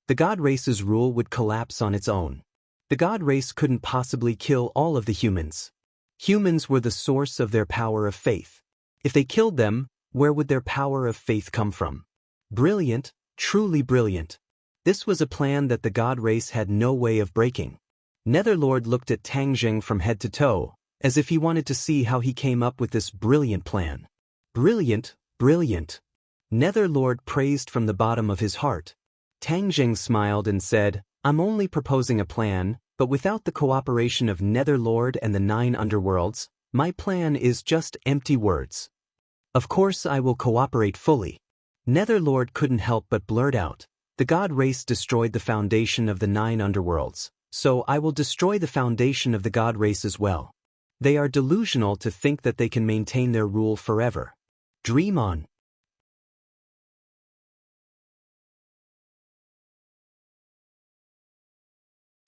The god race's rule would collapse on its own. The god race couldn't possibly kill all of the humans. Humans were the source of their power of faith. If they killed them, where would their power of faith come from? Brilliant, truly brilliant. This was a plan that the god race had no way of breaking. Netherlord looked at Tang Jing from head to toe, as if he wanted to see how he came up with this brilliant plan. Brilliant, brilliant. Netherlord praised from the bottom of his heart. Tang Jing smiled and said, "I'm only proposing a plan, but without the cooperation of Netherlord and the 9 underworlds, my plan is just empty words. Of course I will cooperate fully." Netherlord couldn't help but blurt out, "The god race destroyed the foundation of the 9 underworlds, so I will destroy the foundation of the god race as well. They are delusional to think that they can maintain their rule forever. Dream on."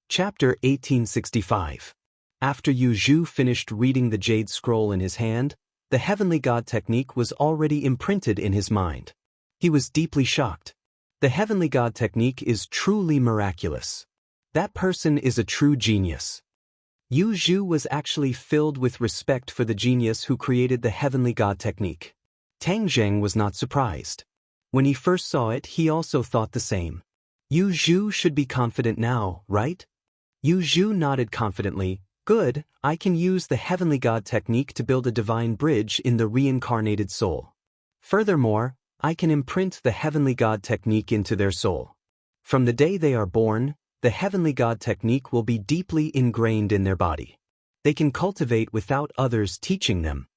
Chapter 1865. After Yu Zhu finished reading the jade scroll in his hand, the Heavenly God Technique was already imprinted in his mind. He was deeply shocked. The Heavenly God Technique is truly miraculous. That person is a true genius. Yu Zhu was actually filled with respect for the genius who created the Heavenly God Technique. Tang Jing was not surprised. When he first saw it, he also thought the same. Yu Zhu should be confident now, right? Yu Zhu nodded confidently. "Good, I can use the Heavenly God Technique to build a divine bridge in the reincarnated soul. Furthermore, I can imprint the Heavenly God Technique into their soul. From the day they are born, the Heavenly God Technique will be deeply ingrained in their body. They can cultivate without others teaching them."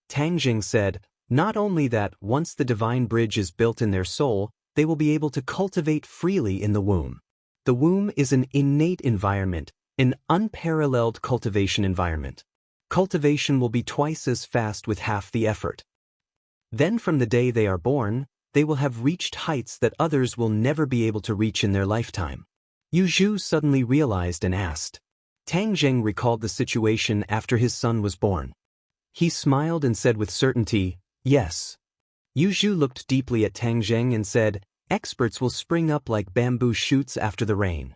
Tang Jing said, "Not only that, once the divine bridge is built in their soul, they will be able to cultivate freely in the womb. The womb is an innate environment, an unparalleled cultivation environment. Cultivation will be twice as fast with half the effort. Then from the day they are born, they will have reached heights that others will never be able to reach in their lifetime. Yu Zhu suddenly realized and asked. Tang Zheng recalled the situation after his son was born. He smiled and said with certainty, yes. Yu Zhu looked deeply at Tang Zheng and said, experts will spring up like bamboo shoots after the rain.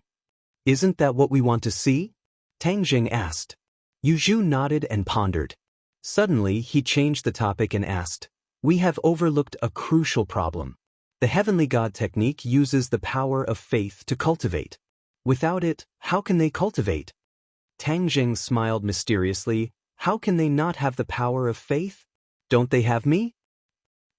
Isn't that what we want to see? Tang Zheng asked. Yu Zhu nodded and pondered. Suddenly he changed the topic and asked, we have overlooked a crucial problem. The heavenly God technique uses the power of faith to cultivate. Without it, how can they cultivate? Tang Zheng smiled mysteriously. How can they not have the power of faith? Don't they have me?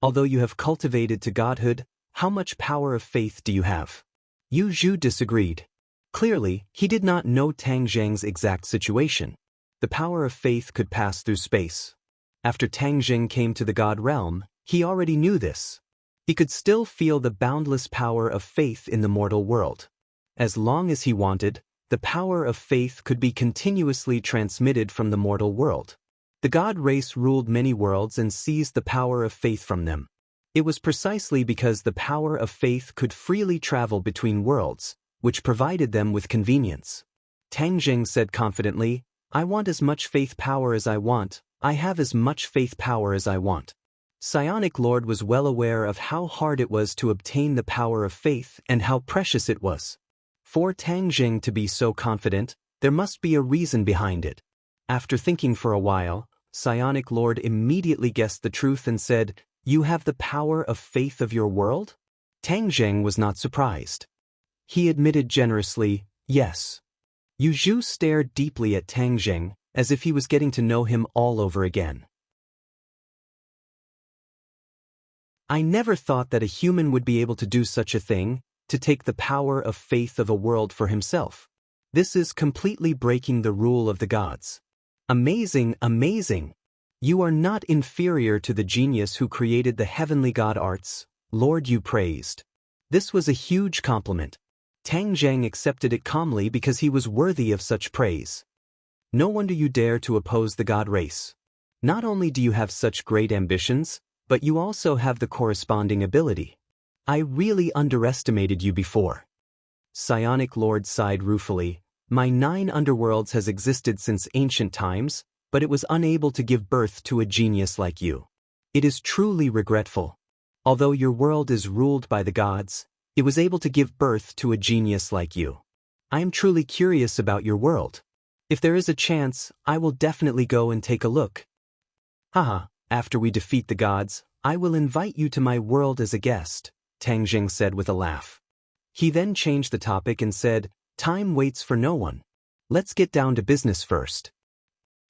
Although you have cultivated to godhood, how much power of faith do you have? Yu Zhu disagreed. Clearly, he did not know Tang Zheng's exact situation. The power of faith could pass through space. After Tang Zheng came to the God realm, he already knew this. He could still feel the boundless power of faith in the mortal world. As long as he wanted, the power of faith could be continuously transmitted from the mortal world. The God race ruled many worlds and seized the power of faith from them. It was precisely because the power of faith could freely travel between worlds, which provided them with convenience. Tang Zheng said confidently, I want as much faith power as I want, I have as much faith power as I want. Psionic Lord was well aware of how hard it was to obtain the power of faith and how precious it was. For Tang Zheng to be so confident, there must be a reason behind it. After thinking for a while, Psionic Lord immediately guessed the truth and said, you have the power of faith of your world? Tang Zheng was not surprised. He admitted generously, yes. Yu Zhu stared deeply at Tang Zheng, as if he was getting to know him all over again. I never thought that a human would be able to do such a thing, to take the power of faith of a world for himself. This is completely breaking the rule of the gods. Amazing, amazing! You are not inferior to the genius who created the heavenly god arts, Lord, you praised. This was a huge compliment. Tang Zheng accepted it calmly because he was worthy of such praise. No wonder you dare to oppose the god race. Not only do you have such great ambitions, but you also have the corresponding ability. I really underestimated you before. Psionic Lord sighed ruefully. My 9 underworlds has existed since ancient times, but it was unable to give birth to a genius like you. It is truly regretful. Although your world is ruled by the gods, it was able to give birth to a genius like you. I am truly curious about your world. If there is a chance, I will definitely go and take a look. Haha, after we defeat the gods, I will invite you to my world as a guest, Tang Zheng said with a laugh. He then changed the topic and said, time waits for no one. Let's get down to business first.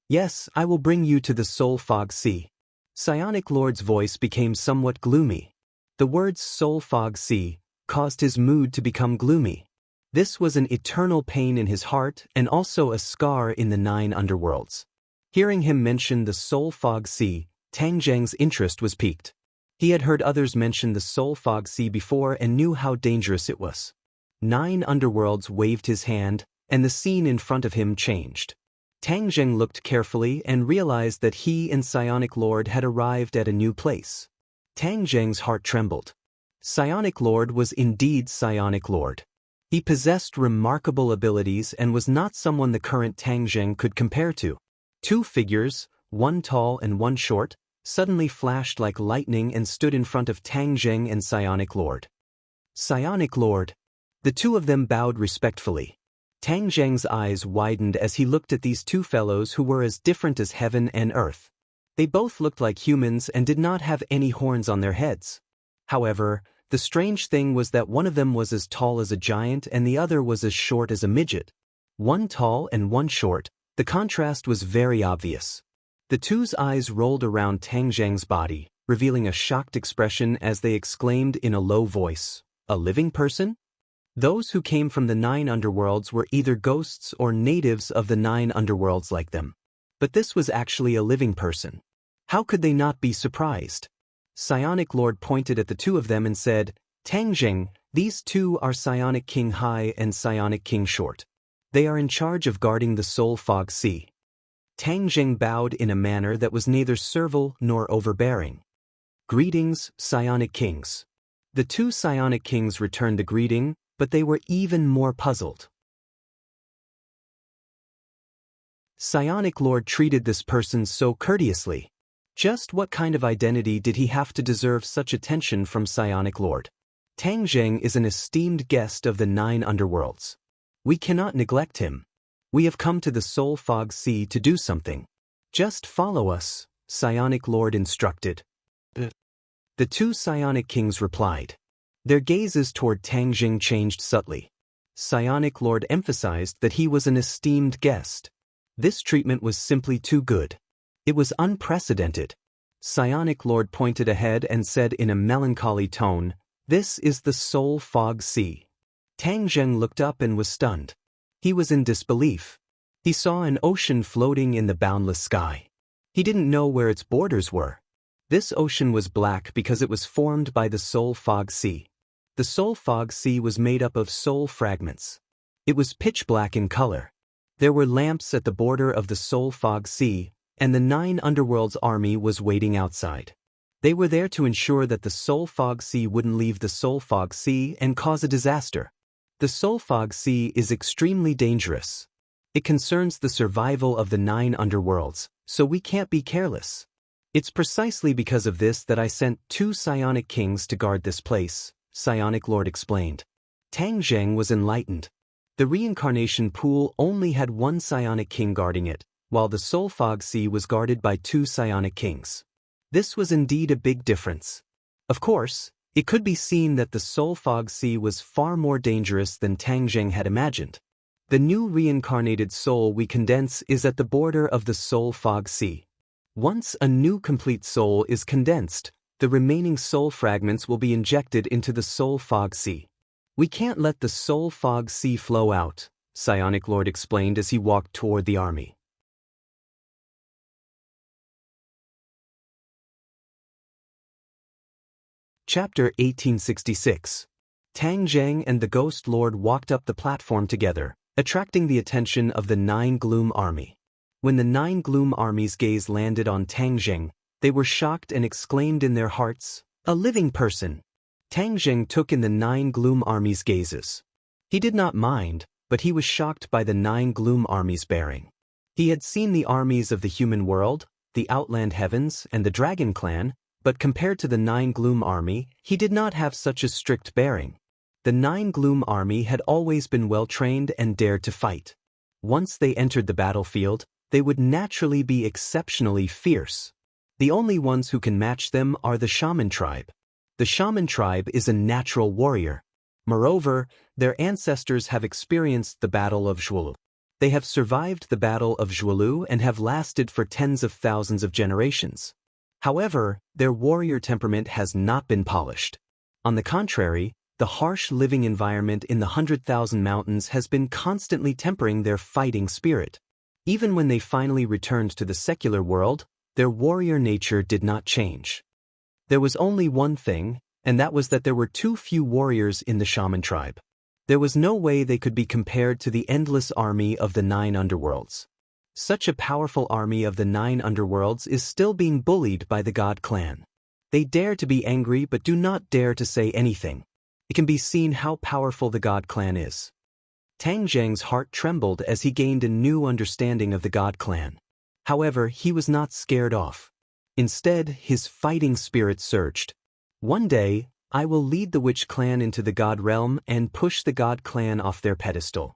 Yes, I will bring you to the Soul Fog Sea. Psionic Lord's voice became somewhat gloomy. The words Soul Fog Sea caused his mood to become gloomy. This was an eternal pain in his heart and also a scar in the 9 underworlds. Hearing him mention the Soul Fog Sea, Tang Zheng's interest was piqued. He had heard others mention the Soul Fog Sea before and knew how dangerous it was. 9 underworlds waved his hand, and the scene in front of him changed. Tang Zheng looked carefully and realized that he and Psionic Lord had arrived at a new place. Tang Zheng's heart trembled. Psionic Lord was indeed Psionic Lord. He possessed remarkable abilities and was not someone the current Tang Zheng could compare to. 2 figures, one tall and one short, suddenly flashed like lightning and stood in front of Tang Zheng and Psionic Lord. Psionic Lord. The 2 of them bowed respectfully. Tang Zheng's eyes widened as he looked at these 2 fellows who were as different as heaven and earth. They both looked like humans and did not have any horns on their heads. However, the strange thing was that one of them was as tall as a giant and the other was as short as a midget. One tall and one short, the contrast was very obvious. The 2's eyes rolled around Tang Zheng's body, revealing a shocked expression as they exclaimed in a low voice, "A living person?" Those who came from the 9 underworlds were either ghosts or natives of the 9 underworlds like them. But this was actually a living person. How could they not be surprised? Psionic Lord pointed at the 2 of them and said, Tang Zheng, these 2 are Psionic King High and Psionic King Short. They are in charge of guarding the Soul Fog Sea. Tang Zheng bowed in a manner that was neither servile nor overbearing. Greetings, Psionic Kings. The two Psionic Kings returned the greeting, but they were even more puzzled. Psionic Lord treated this person so courteously. Just what kind of identity did he have to deserve such attention from Psionic Lord? Tang Zheng is an esteemed guest of the 9 underworlds. We cannot neglect him. We have come to the Soul Fog Sea to do something. Just follow us, Psionic Lord instructed. The two Psionic Kings replied. Their gazes toward Tang Zheng changed subtly. Psionic Lord emphasized that he was an esteemed guest. This treatment was simply too good. It was unprecedented. Psionic Lord pointed ahead and said in a melancholy tone, "This is the Soul Fog Sea." Tang Zheng looked up and was stunned. He was in disbelief. He saw an ocean floating in the boundless sky. He didn't know where its borders were. This ocean was black because it was formed by the Soul Fog Sea. The Soul Fog Sea was made up of soul fragments. It was pitch black in color. There were lamps at the border of the Soul Fog Sea, and the 9 underworlds army was waiting outside. They were there to ensure that the Soul Fog Sea wouldn't leave the Soul Fog Sea and cause a disaster. The Soul Fog Sea is extremely dangerous. It concerns the survival of the 9 underworlds, so we can't be careless. It's precisely because of this that I sent 2 Psionic Kings to guard this place, Psionic Lord explained. Tang Zheng was enlightened. The reincarnation pool only had 1 Psionic King guarding it, while the Soul Fog Sea was guarded by 2 Psionic Kings. This was indeed a big difference. Of course, it could be seen that the Soul Fog Sea was far more dangerous than Tang Zheng had imagined. The new reincarnated soul we condense is at the border of the Soul Fog Sea. Once a new complete soul is condensed, the remaining soul fragments will be injected into the Soul Fog Sea. We can't let the Soul Fog Sea flow out, Psionic Lord explained as he walked toward the army. Chapter 1866. Tang Zheng and the Ghost Lord walked up the platform together, attracting the attention of the 9 Gloom Army. When the 9 Gloom Army's gaze landed on Tang Zheng, they were shocked and exclaimed in their hearts, "A living person!" Tang Zheng took in the 9 Gloom Army's gazes. He did not mind, but he was shocked by the 9 Gloom Army's bearing. He had seen the armies of the human world, the Outland Heavens, and the Dragon Clan, but compared to the 9 Gloom Army, he did not have such a strict bearing. The 9 Gloom Army had always been well-trained and dared to fight. Once they entered the battlefield, they would naturally be exceptionally fierce. The only ones who can match them are the Shaman tribe. The Shaman tribe is a natural warrior. Moreover, their ancestors have experienced the Battle of Zhuolu. They have survived the Battle of Zhuolu and have lasted for tens of thousands of generations. However, their warrior temperament has not been polished. On the contrary, the harsh living environment in the 100,000 mountains has been constantly tempering their fighting spirit. Even when they finally returned to the secular world, their warrior nature did not change. There was only one thing, and that was that there were too few warriors in the Shaman tribe. There was no way they could be compared to the endless army of the 9 underworlds. Such a powerful army of the 9 underworlds is still being bullied by the God clan. They dare to be angry but do not dare to say anything. It can be seen how powerful the God clan is. Tang Zheng's heart trembled as he gained a new understanding of the God clan. However, he was not scared off. Instead, his fighting spirit surged. One day, I will lead the Witch clan into the God realm and push the God clan off their pedestal.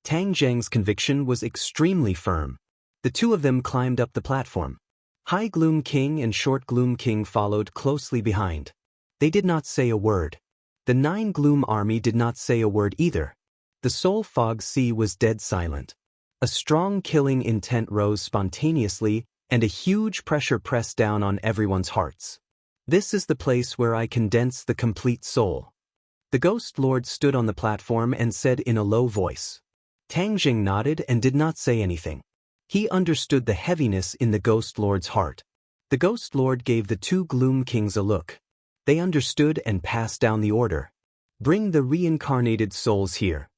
Tang Zheng's conviction was extremely firm. The two of them climbed up the platform. High Gloom King and Short Gloom King followed closely behind. They did not say a word. The 9 Gloom Army did not say a word either. The Soul Fog Sea was dead silent. A strong killing intent rose spontaneously, and a huge pressure pressed down on everyone's hearts. This is the place where I condense the complete soul. The Ghost Lord stood on the platform and said in a low voice. Tang Zheng nodded and did not say anything. He understood the heaviness in the Ghost Lord's heart. The Ghost Lord gave the 2 Gloom Kings a look. They understood and passed down the order. Bring the reincarnated souls here.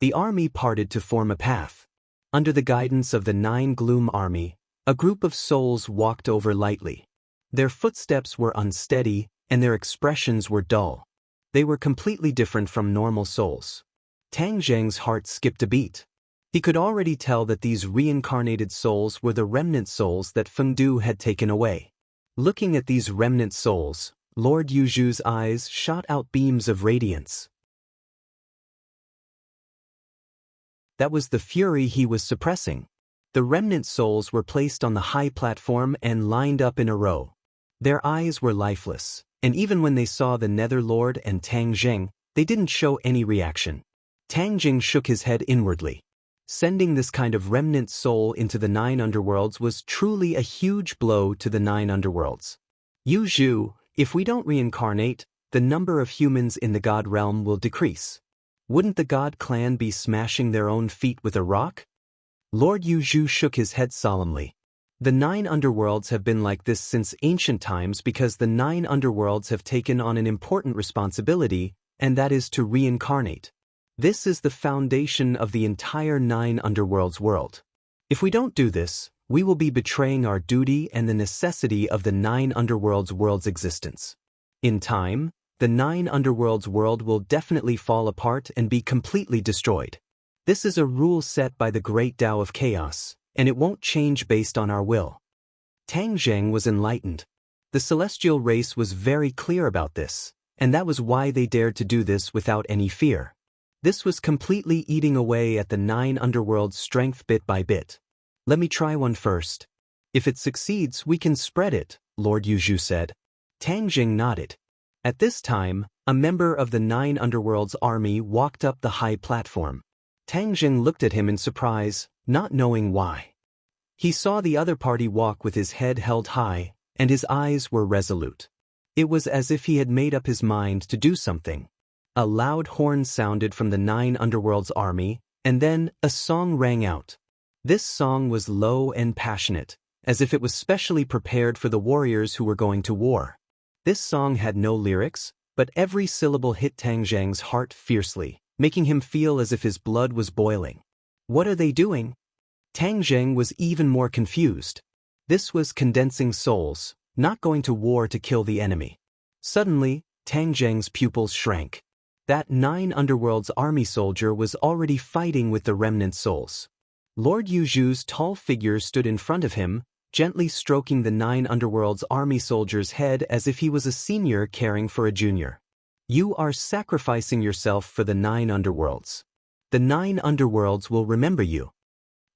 The army parted to form a path. Under the guidance of the 9 Gloom Army, a group of souls walked over lightly. Their footsteps were unsteady, and their expressions were dull. They were completely different from normal souls. Tang Zheng's heart skipped a beat. He could already tell that these reincarnated souls were the remnant souls that Fengdu had taken away. Looking at these remnant souls, Lord Yuzhu's eyes shot out beams of radiance. That was the fury he was suppressing. The remnant souls were placed on the high platform and lined up in a row. Their eyes were lifeless, and even when they saw the Nether Lord and Tang Zheng, they didn't show any reaction. Tang Zheng shook his head inwardly. Sending this kind of remnant soul into the 9 underworlds was truly a huge blow to the 9 underworlds. Yuzhu, if we don't reincarnate, the number of humans in the God realm will decrease. Wouldn't the God clan be smashing their own feet with a rock? Lord Yuzhu shook his head solemnly. The 9 underworlds have been like this since ancient times because the 9 underworlds have taken on an important responsibility, and that is to reincarnate. This is the foundation of the entire 9 underworlds world. If we don't do this, we will be betraying our duty and the necessity of the 9 underworlds world's existence. In time, the 9 underworlds world will definitely fall apart and be completely destroyed. This is a rule set by the great Tao of Chaos, and it won't change based on our will. Tang Zheng was enlightened. The celestial race was very clear about this, and that was why they dared to do this without any fear. This was completely eating away at the 9 underworld's strength bit by bit. Let me try one first. If it succeeds, we can spread it, Lord Yuzhu said. Tang Zheng nodded. At this time, a member of the 9 underworld's army walked up the high platform. Tang Zheng looked at him in surprise, not knowing why. He saw the other party walk with his head held high, and his eyes were resolute. It was as if he had made up his mind to do something. A loud horn sounded from the 9 underworld's army, and then a song rang out. This song was low and passionate, as if it was specially prepared for the warriors who were going to war. This song had no lyrics, but every syllable hit Tang Zheng's heart fiercely, making him feel as if his blood was boiling. What are they doing? Tang Zheng was even more confused. This was condensing souls, not going to war to kill the enemy. Suddenly, Tang Zheng's pupils shrank. That 9 underworld's army soldier was already fighting with the remnant souls. Lord Yuzhu's tall figure stood in front of him, gently stroking the 9 underworld's army soldier's head as if he was a senior caring for a junior. You are sacrificing yourself for the 9 underworlds. The 9 underworlds will remember you.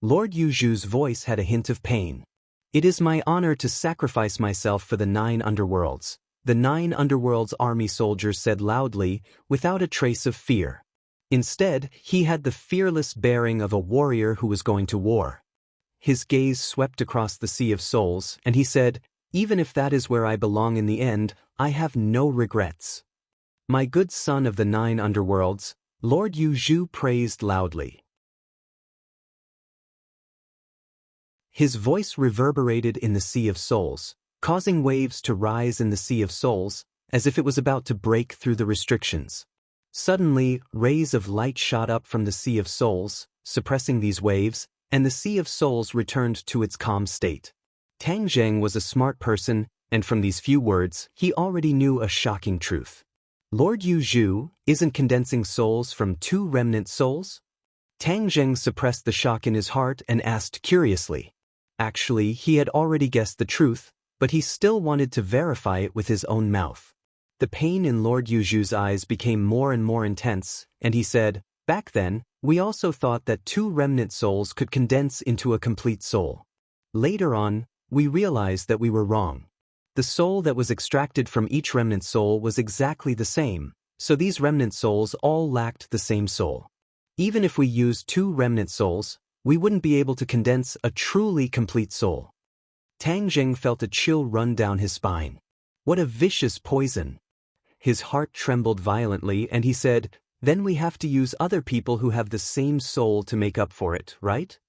Lord Yuzhu's voice had a hint of pain. It is my honor to sacrifice myself for the 9 underworlds, the 9 underworlds army soldier said loudly, without a trace of fear. Instead, he had the fearless bearing of a warrior who was going to war. His gaze swept across the sea of souls, and he said, "Even if that is where I belong in the end, I have no regrets." My good son of the 9 underworlds, Lord Yuzhu praised loudly. His voice reverberated in the sea of souls, causing waves to rise in the sea of souls, as if it was about to break through the restrictions. Suddenly, rays of light shot up from the sea of souls, suppressing these waves, and the sea of souls returned to its calm state. Tang Zheng was a smart person, and from these few words, he already knew a shocking truth. Lord Yuzhu isn't condensing souls from 2 remnant souls? Tang Zheng suppressed the shock in his heart and asked curiously. Actually, he had already guessed the truth, but he still wanted to verify it with his own mouth. The pain in Lord Yuzhu's eyes became more and more intense, and he said, "Back then, we also thought that 2 remnant souls could condense into a complete soul. Later on, we realized that we were wrong. The soul that was extracted from each remnant soul was exactly the same, so these remnant souls all lacked the same soul. Even if we used 2 remnant souls, we wouldn't be able to condense a truly complete soul." Tang Zheng felt a chill run down his spine. What a vicious poison! His heart trembled violently, and he said, "Then we have to use other people who have the same soul to make up for it, right?"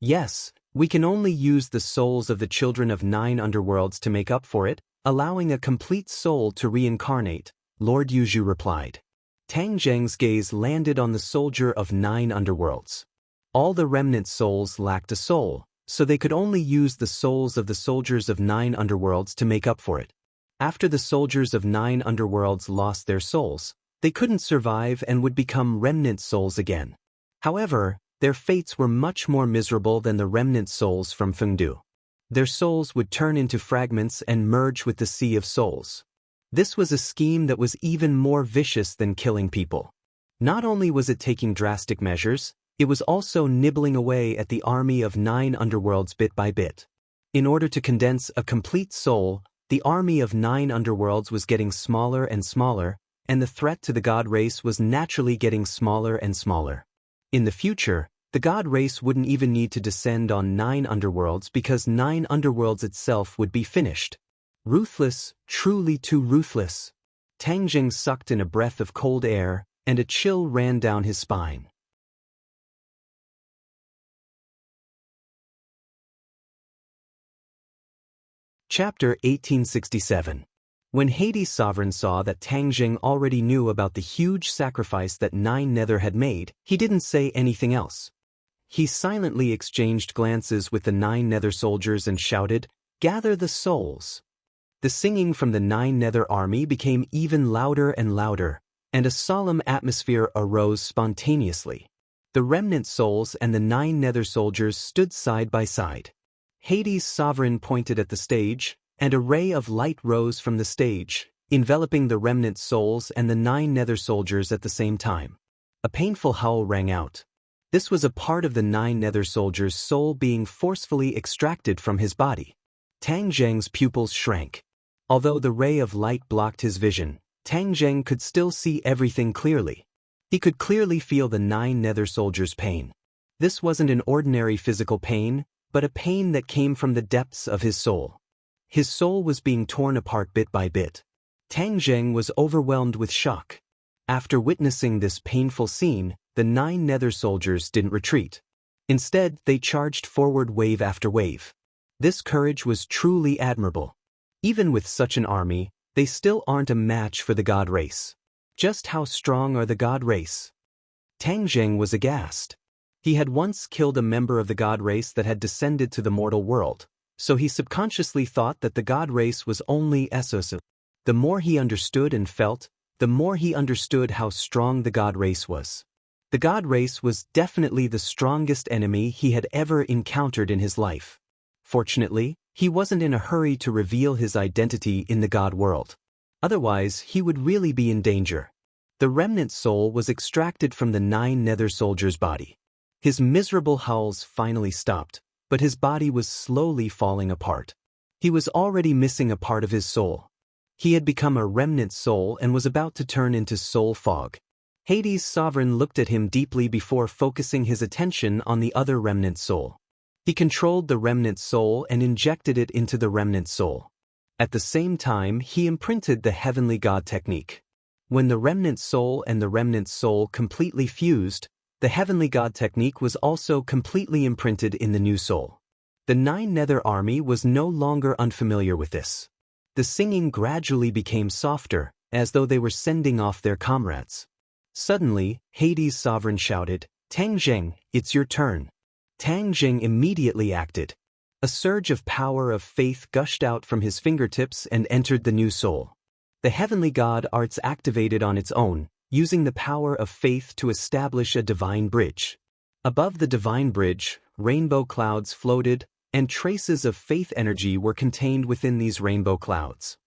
"Yes, we can only use the souls of the children of 9 underworlds to make up for it, allowing a complete soul to reincarnate," Lord Yuzhu replied. Tang Zheng's gaze landed on the soldier of 9 underworlds. All the remnant souls lacked a soul, so they could only use the souls of the soldiers of 9 underworlds to make up for it. After the soldiers of 9 underworlds lost their souls, they couldn't survive and would become remnant souls again. However, their fates were much more miserable than the remnant souls from Fengdu. Their souls would turn into fragments and merge with the Sea of Souls. This was a scheme that was even more vicious than killing people. Not only was it taking drastic measures, it was also nibbling away at the army of 9 underworlds bit by bit. In order to condense a complete soul, the army of 9 underworlds was getting smaller and smaller, and the threat to the god race was naturally getting smaller and smaller. In the future, the god race wouldn't even need to descend on 9 underworlds because 9 underworlds itself would be finished. Ruthless, truly too ruthless. Tang Jing sucked in a breath of cold air, and a chill ran down his spine. Chapter 1867. When Hades' sovereign saw that Tang Jing already knew about the huge sacrifice that 9 Nether had made, he didn't say anything else. He silently exchanged glances with the 9 Nether soldiers and shouted, "Gather the souls." The singing from the 9 Nether army became even louder and louder, and a solemn atmosphere arose spontaneously. The remnant souls and the 9 Nether soldiers stood side by side. Hades' sovereign pointed at the stage, and a ray of light rose from the stage, enveloping the remnant souls and the 9 Nether soldiers at the same time. A painful howl rang out. This was a part of the 9 Nether soldiers' soul being forcefully extracted from his body. Tang Jing's pupils shrank. Although the ray of light blocked his vision, Tang Jing could still see everything clearly. He could clearly feel the 9 Nether soldiers' pain. This wasn't an ordinary physical pain, but a pain that came from the depths of his soul. His soul was being torn apart bit by bit. Tang Jing was overwhelmed with shock. After witnessing this painful scene, the 9 Nether soldiers didn't retreat. Instead, they charged forward wave after wave. This courage was truly admirable. Even with such an army, they still aren't a match for the god race. Just how strong are the god race? Tang Jing was aghast. He had once killed a member of the god race that had descended to the mortal world, so he subconsciously thought that the god race was only Essos. The more he understood and felt, the more he understood how strong the god race was. The god race was definitely the strongest enemy he had ever encountered in his life. Fortunately, he wasn't in a hurry to reveal his identity in the god world. Otherwise, he would really be in danger. The remnant soul was extracted from the 9 Nether soldiers' body. His miserable howls finally stopped, but his body was slowly falling apart. He was already missing a part of his soul. He had become a remnant soul and was about to turn into soul fog. Hades' sovereign looked at him deeply before focusing his attention on the other remnant soul. He controlled the remnant soul and injected it into the remnant soul. At the same time, he imprinted the heavenly god technique. When the remnant soul and the remnant soul completely fused, the heavenly god technique was also completely imprinted in the new soul. The 9 Nether army was no longer unfamiliar with this. The singing gradually became softer, as though they were sending off their comrades. Suddenly, Hades' sovereign shouted, "Tang Jing, it's your turn." Tang Jing immediately acted. A surge of power of faith gushed out from his fingertips and entered the new soul. The heavenly god arts activated on its own, using the power of faith to establish a divine bridge. Above the divine bridge, rainbow clouds floated, and traces of faith energy were contained within these rainbow clouds.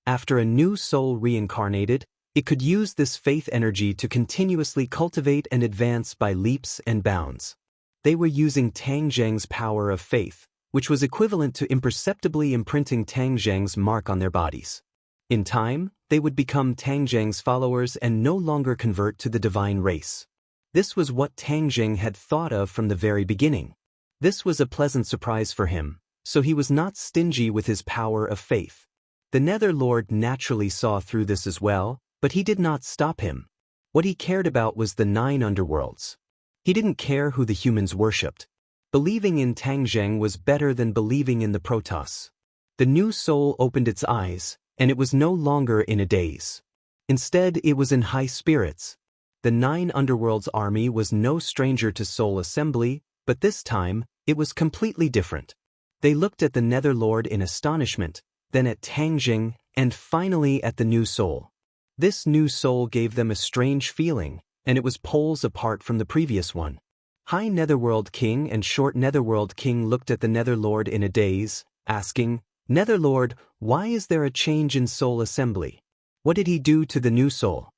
After a new soul reincarnated, it could use this faith energy to continuously cultivate and advance by leaps and bounds. They were using Tang Jing's power of faith, which was equivalent to imperceptibly imprinting Tang Jing's mark on their bodies. In time, they would become Tang Jing's followers and no longer convert to the divine race. This was what Tang Jing had thought of from the very beginning. This was a pleasant surprise for him, so he was not stingy with his power of faith. The Nether Lord naturally saw through this as well, but he did not stop him. What he cared about was the 9 underworlds. He didn't care who the humans worshipped. Believing in Tang Jing was better than believing in the Protoss. The new soul opened its eyes, and it was no longer in a daze. Instead, it was in high spirits. The Nine Underworlds army was no stranger to soul assembly, but this time, it was completely different. They looked at the Netherlord in astonishment, then at Tang Jing, and finally at the new soul. This new soul gave them a strange feeling, and it was poles apart from the previous one. High Netherworld King and Short Netherworld King looked at the Netherlord in a daze, asking, "Netherlord, why is there a change in soul assembly? What did he do to the new soul?"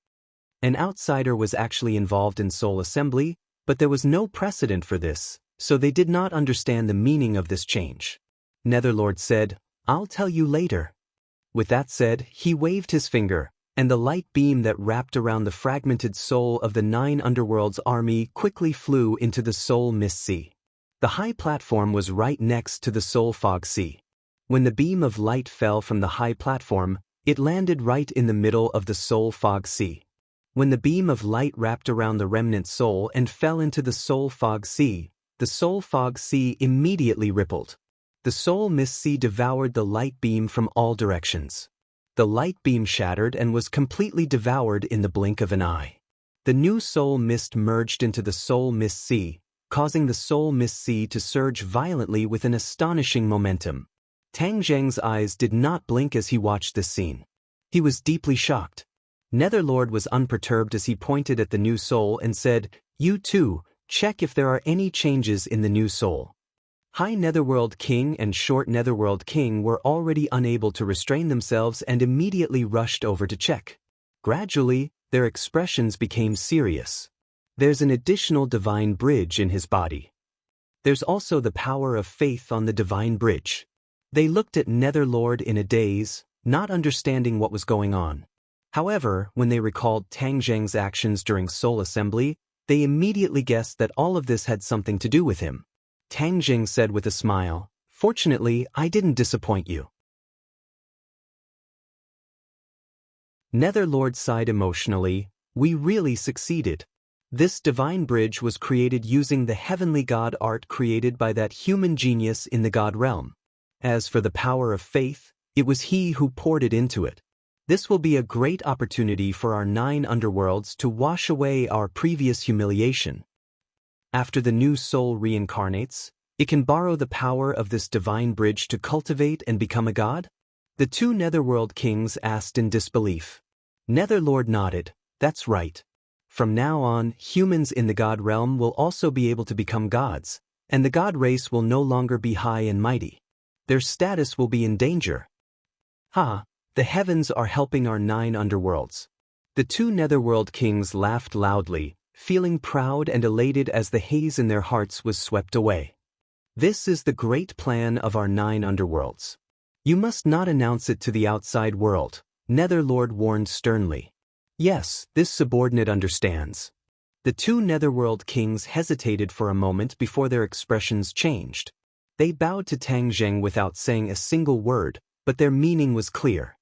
An outsider was actually involved in soul assembly, but there was no precedent for this, so they did not understand the meaning of this change. Netherlord said, "I'll tell you later." With that said, he waved his finger, and the light beam that wrapped around the fragmented soul of the Nine Underworlds army quickly flew into the Soul Mist Sea. The high platform was right next to the Soul Fog Sea. When the beam of light fell from the high platform, it landed right in the middle of the Soul Fog Sea. When the beam of light wrapped around the remnant soul and fell into the Soul Fog Sea, the Soul Fog Sea immediately rippled. The Soul Mist Sea devoured the light beam from all directions. The light beam shattered and was completely devoured in the blink of an eye. The new Soul Mist merged into the Soul Mist Sea, causing the Soul Mist Sea to surge violently with an astonishing momentum. Tang Zheng's eyes did not blink as he watched this scene. He was deeply shocked. Netherlord was unperturbed as he pointed at the new soul and said, "You too, check if there are any changes in the new soul." High Netherworld King and Short Netherworld King were already unable to restrain themselves and immediately rushed over to check. Gradually, their expressions became serious. There's an additional divine bridge in his body. There's also the power of faith on the divine bridge. They looked at Netherlord in a daze, not understanding what was going on. However, when they recalled Tang Zheng's actions during Soul Assembly, they immediately guessed that all of this had something to do with him. Tang Jing said with a smile, "Fortunately, I didn't disappoint you." Netherlord sighed emotionally, "We really succeeded. This divine bridge was created using the heavenly god art created by that human genius in the god realm. As for the power of faith, it was he who poured it into it. This will be a great opportunity for our 9 underworlds to wash away our previous humiliation. After the new soul reincarnates, it can borrow the power of this divine bridge to cultivate and become a god?" The 2 Netherworld Kings asked in disbelief. Netherlord nodded, "That's right. From now on, humans in the god realm will also be able to become gods, and the god race will no longer be high and mighty. Their status will be in danger." The heavens are helping our 9 underworlds. The 2 Netherworld Kings laughed loudly, feeling proud and elated as the haze in their hearts was swept away. "This is the great plan of our 9 underworlds. You must not announce it to the outside world," Netherlord warned sternly. "Yes, this subordinate understands." The 2 Netherworld Kings hesitated for a moment before their expressions changed. They bowed to Tang Zheng without saying a single word, but their meaning was clear.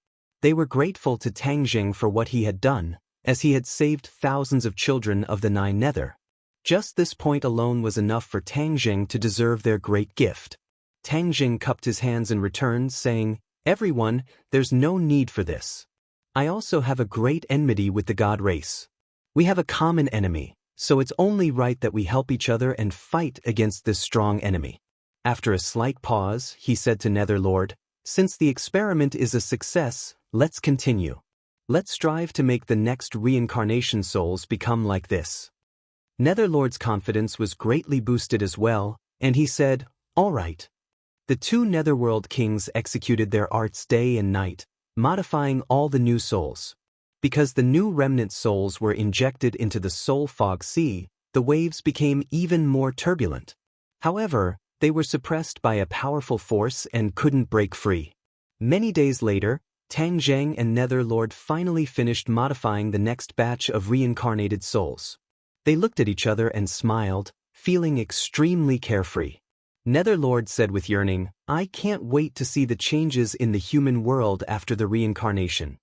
They were grateful to Tang Zheng for what he had done, as he had saved thousands of children of the 9 Nether. Just this point alone was enough for Tang Zheng to deserve their great gift. Tang Zheng cupped his hands in return, saying, "Everyone, there's no need for this. I also have a great enmity with the god race. We have a common enemy, so it's only right that we help each other and fight against this strong enemy." After a slight pause, he said to Netherlord, "Since the experiment is a success, let's continue. Let's strive to make the next reincarnation souls become like this." Netherlord's confidence was greatly boosted as well, and he said, "All right." The 2 Netherworld Kings executed their arts day and night, modifying all the new souls. Because the new remnant souls were injected into the Soul Fog Sea, the waves became even more turbulent. However, they were suppressed by a powerful force and couldn't break free. Many days later, Tang Zheng and Netherlord finally finished modifying the next batch of reincarnated souls. They looked at each other and smiled, feeling extremely carefree. Netherlord said with yearning, "I can't wait to see the changes in the human world after the reincarnation.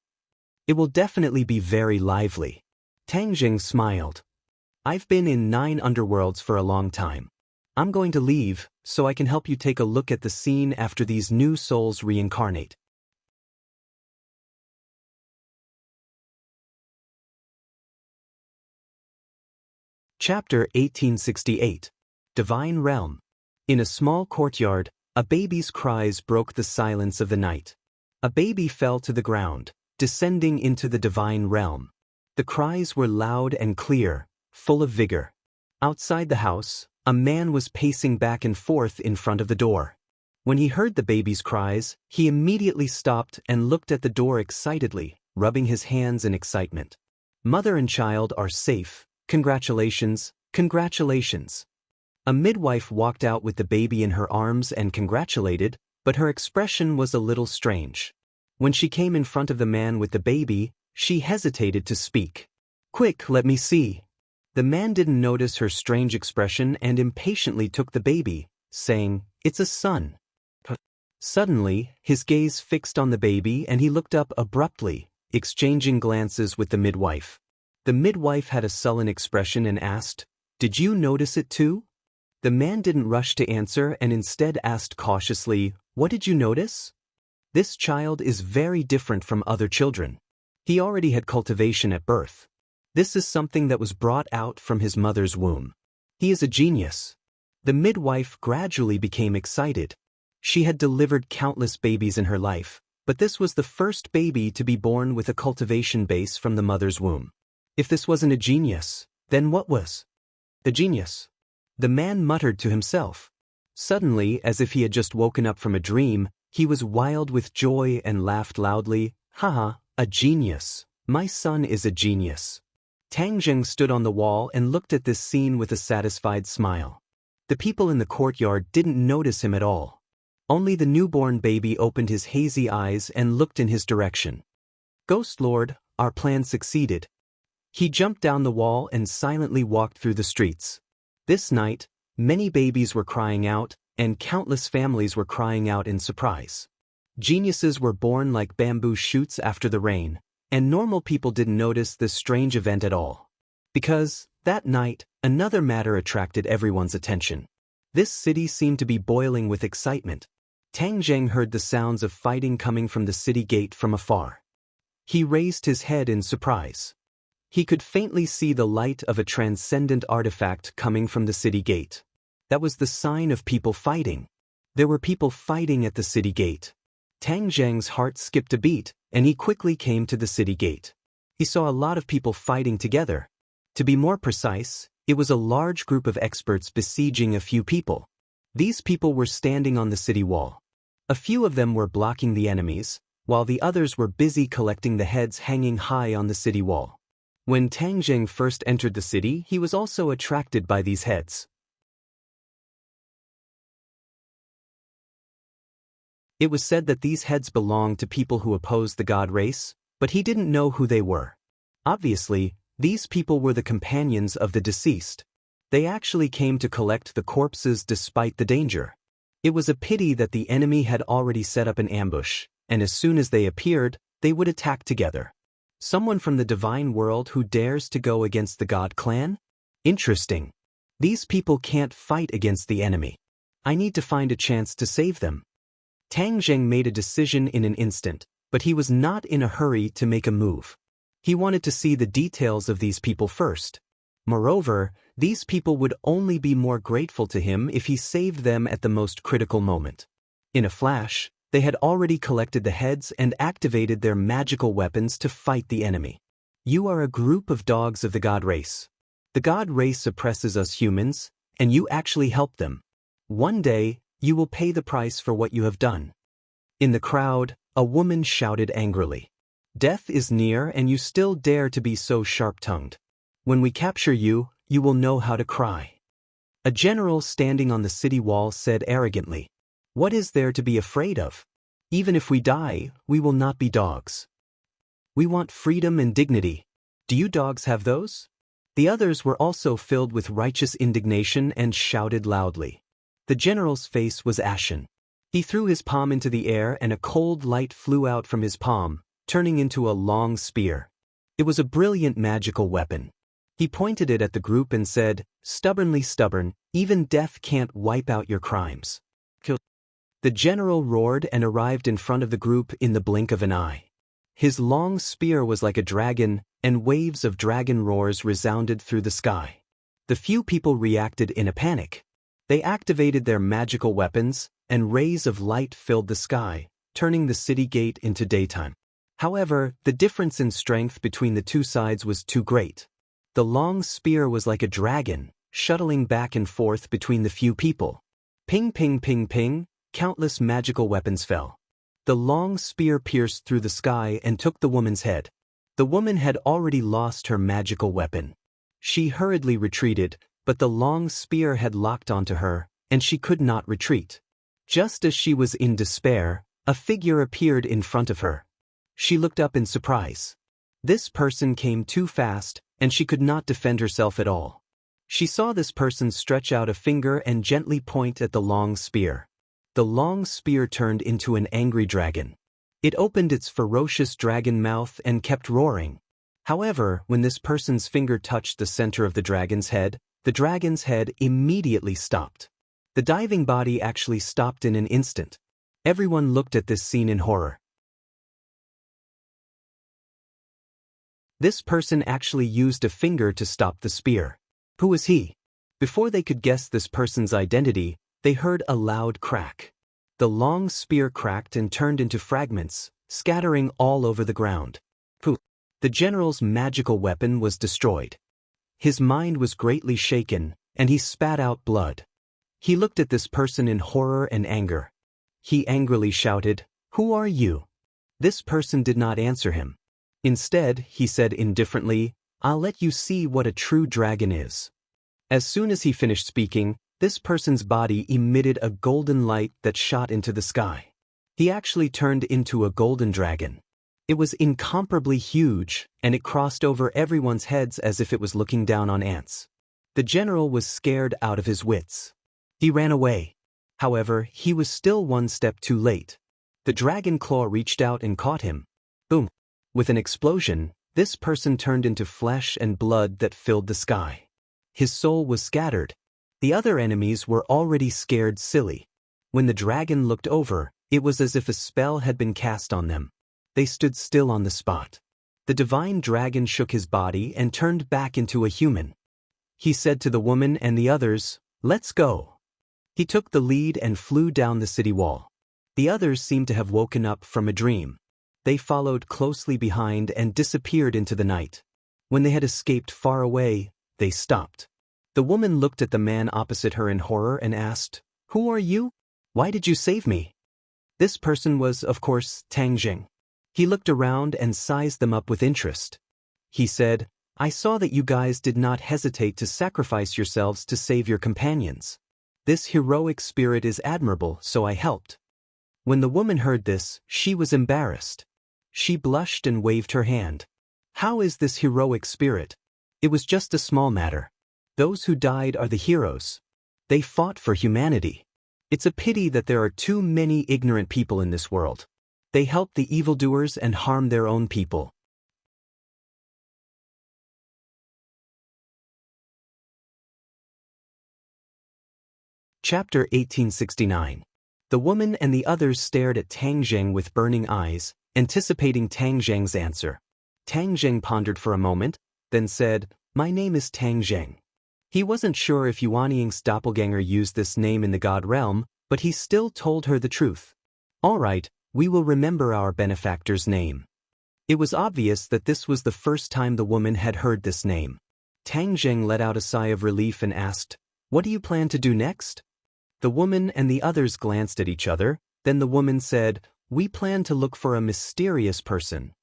It will definitely be very lively." Tang Zheng smiled. "I've been in 9 underworlds for a long time. I'm going to leave, so I can help you take a look at the scene after these new souls reincarnate." Chapter 1868. Divine Realm. In a small courtyard, a baby's cries broke the silence of the night. A baby fell to the ground, descending into the divine realm. The cries were loud and clear, full of vigor. Outside the house, a man was pacing back and forth in front of the door. When he heard the baby's cries, he immediately stopped and looked at the door excitedly, rubbing his hands in excitement. Mother and child are safe. Congratulations, congratulations. A midwife walked out with the baby in her arms and congratulated, but her expression was a little strange. When she came in front of the man with the baby, she hesitated to speak. "Quick, let me see." The man didn't notice her strange expression and impatiently took the baby, saying, "It's a son." Suddenly, his gaze fixed on the baby and he looked up abruptly, exchanging glances with the midwife. The midwife had a sullen expression and asked, "Did you notice it too?" The man didn't rush to answer and instead asked cautiously, "What did you notice?" "This child is very different from other children. He already had cultivation at birth. This is something that was brought out from his mother's womb. He is a genius." The midwife gradually became excited. She had delivered countless babies in her life, but this was the first baby to be born with a cultivation base from the mother's womb. If this wasn't a genius, then what was? A genius. The man muttered to himself. Suddenly, as if he had just woken up from a dream, he was wild with joy and laughed loudly. "Haha, a genius. My son is a genius." Tang Zheng stood on the wall and looked at this scene with a satisfied smile. The people in the courtyard didn't notice him at all. Only the newborn baby opened his hazy eyes and looked in his direction. "Ghost Lord, our plan succeeded." He jumped down the wall and silently walked through the streets. This night, many babies were crying out, and countless families were crying out in surprise. Geniuses were born like bamboo shoots after the rain, and normal people didn't notice this strange event at all. Because, that night, another matter attracted everyone's attention. This city seemed to be boiling with excitement. Tang Zheng heard the sounds of fighting coming from the city gate from afar. He raised his head in surprise. He could faintly see the light of a transcendent artifact coming from the city gate. That was the sign of people fighting. There were people fighting at the city gate. Tang Zheng's heart skipped a beat, and he quickly came to the city gate. He saw a lot of people fighting together. To be more precise, it was a large group of experts besieging a few people. These people were standing on the city wall. A few of them were blocking the enemies, while the others were busy collecting the heads hanging high on the city wall. When Tang Zheng first entered the city, he was also attracted by these heads. It was said that these heads belonged to people who opposed the god race, but he didn't know who they were. Obviously, these people were the companions of the deceased. They actually came to collect the corpses despite the danger. It was a pity that the enemy had already set up an ambush, and as soon as they appeared, they would attack together. Someone from the divine world who dares to go against the god clan? Interesting. These people can't fight against the enemy. I need to find a chance to save them. Tang Zheng made a decision in an instant, but he was not in a hurry to make a move. He wanted to see the details of these people first. Moreover, these people would only be more grateful to him if he saved them at the most critical moment. In a flash, they had already collected the heads and activated their magical weapons to fight the enemy. You are a group of dogs of the god race. The god race oppresses us humans, and you actually help them. One day, you will pay the price for what you have done. In the crowd, a woman shouted angrily. Death is near and you still dare to be so sharp-tongued. When we capture you, you will know how to cry. A general standing on the city wall said arrogantly, "What is there to be afraid of? Even if we die, we will not be dogs. We want freedom and dignity. Do you dogs have those?" The others were also filled with righteous indignation and shouted loudly. The general's face was ashen. He threw his palm into the air and a cold light flew out from his palm, turning into a long spear. It was a brilliant magical weapon. He pointed it at the group and said, "Stubbornly stubborn, even death can't wipe out your crimes." The general roared and arrived in front of the group in the blink of an eye. His long spear was like a dragon, and waves of dragon roars resounded through the sky. The few people reacted in a panic. They activated their magical weapons, and rays of light filled the sky, turning the city gate into daytime. However, the difference in strength between the two sides was too great. The long spear was like a dragon, shuttling back and forth between the few people. Ping ping ping ping, countless magical weapons fell. The long spear pierced through the sky and took the woman's head. The woman had already lost her magical weapon. She hurriedly retreated, but the long spear had locked onto her, and she could not retreat. Just as she was in despair, a figure appeared in front of her. She looked up in surprise. This person came too fast, and she could not defend herself at all. She saw this person stretch out a finger and gently point at the long spear. The long spear turned into an angry dragon. It opened its ferocious dragon mouth and kept roaring. However, when this person's finger touched the center of the dragon's head immediately stopped. The diving body actually stopped in an instant. Everyone looked at this scene in horror. This person actually used a finger to stop the spear. Who was he? Before they could guess this person's identity, they heard a loud crack. The long spear cracked and turned into fragments, scattering all over the ground. Poof! The general's magical weapon was destroyed. His mind was greatly shaken, and he spat out blood. He looked at this person in horror and anger. He angrily shouted, "Who are you?" This person did not answer him. Instead, he said indifferently, "I'll let you see what a true dragon is." As soon as he finished speaking, this person's body emitted a golden light that shot into the sky. He actually turned into a golden dragon. It was incomparably huge, and it crossed over everyone's heads as if it was looking down on ants. The general was scared out of his wits. He ran away. However, he was still one step too late. The dragon claw reached out and caught him. Boom! With an explosion, this person turned into flesh and blood that filled the sky. His soul was scattered. The other enemies were already scared silly. When the dragon looked over, it was as if a spell had been cast on them. They stood still on the spot. The divine dragon shook his body and turned back into a human. He said to the woman and the others, "Let's go." He took the lead and flew down the city wall. The others seemed to have woken up from a dream. They followed closely behind and disappeared into the night. When they had escaped far away, they stopped. The woman looked at the man opposite her in horror and asked, "Who are you? Why did you save me?" This person was, of course, Tang Jing. He looked around and sized them up with interest. He said, "I saw that you guys did not hesitate to sacrifice yourselves to save your companions. This heroic spirit is admirable, so I helped." When the woman heard this, she was embarrassed. She blushed and waved her hand. "How is this heroic spirit? It was just a small matter. Those who died are the heroes. They fought for humanity. It's a pity that there are too many ignorant people in this world. They help the evildoers and harm their own people." Chapter 1869. The woman and the others stared at Tang Jing with burning eyes, anticipating Tang Jing's answer. Tang Jing pondered for a moment, then said, "My name is Tang Jing." He wasn't sure if Yuan Ying's doppelganger used this name in the God realm, but he still told her the truth. "All right, we will remember our benefactor's name." It was obvious that this was the first time the woman had heard this name. Tang Jing let out a sigh of relief and asked, "What do you plan to do next?" The woman and the others glanced at each other, then the woman said, "We plan to look for a mysterious person."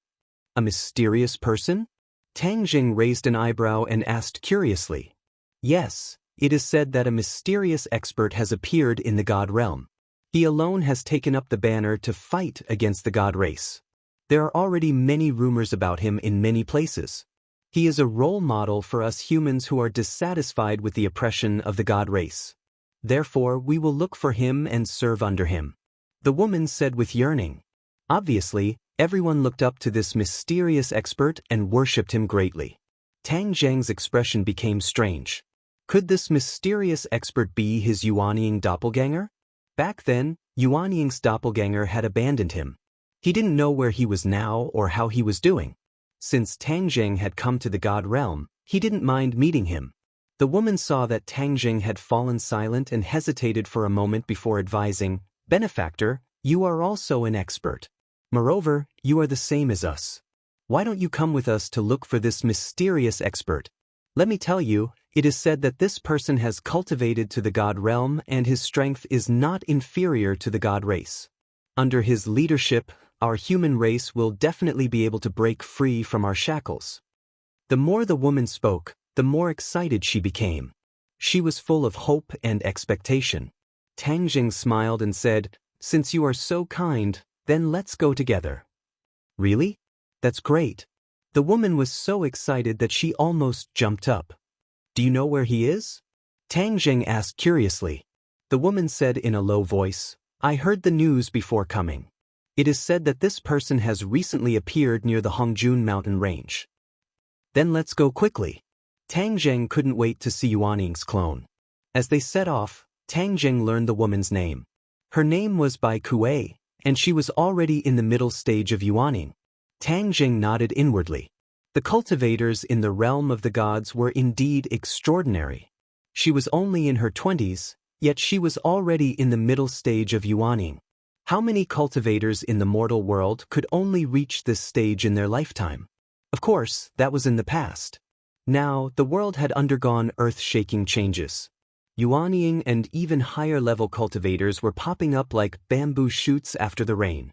"A mysterious person?" Tang Jing raised an eyebrow and asked curiously. "Yes, it is said that a mysterious expert has appeared in the God realm. He alone has taken up the banner to fight against the God race. There are already many rumors about him in many places. He is a role model for us humans who are dissatisfied with the oppression of the God race. Therefore, we will look for him and serve under him," the woman said with yearning. Obviously, everyone looked up to this mysterious expert and worshipped him greatly. Tang Jing's expression became strange. Could this mysterious expert be his Yuan Ying doppelganger? Back then, Yuan Ying's doppelganger had abandoned him. He didn't know where he was now or how he was doing. Since Tang Jing had come to the God realm, he didn't mind meeting him. The woman saw that Tang Jing had fallen silent and hesitated for a moment before advising, "Benefactor, you are also an expert. Moreover, you are the same as us. Why don't you come with us to look for this mysterious expert? Let me tell you, it is said that this person has cultivated to the god realm and his strength is not inferior to the god race. Under his leadership, our human race will definitely be able to break free from our shackles." The more the woman spoke, the more excited she became. She was full of hope and expectation. Tang Jing smiled and said, "Since you are so kind, then let's go together." "Really? That's great." The woman was so excited that she almost jumped up. "Do you know where he is?" Tang Jing asked curiously. The woman said in a low voice, "I heard the news before coming. It is said that this person has recently appeared near the Hongjun mountain range." "Then let's go quickly." Tang Jing couldn't wait to see Yuanning's clone. As they set off, Tang Jing learned the woman's name. Her name was Bai Kuei, and she was already in the middle stage of Yuanning. Tang Jing nodded inwardly. The cultivators in the realm of the gods were indeed extraordinary. She was only in her 20s, yet she was already in the middle stage of Yuanning. How many cultivators in the mortal world could only reach this stage in their lifetime? Of course, that was in the past. Now, the world had undergone earth-shaking changes. Yuanying and even higher-level cultivators were popping up like bamboo shoots after the rain.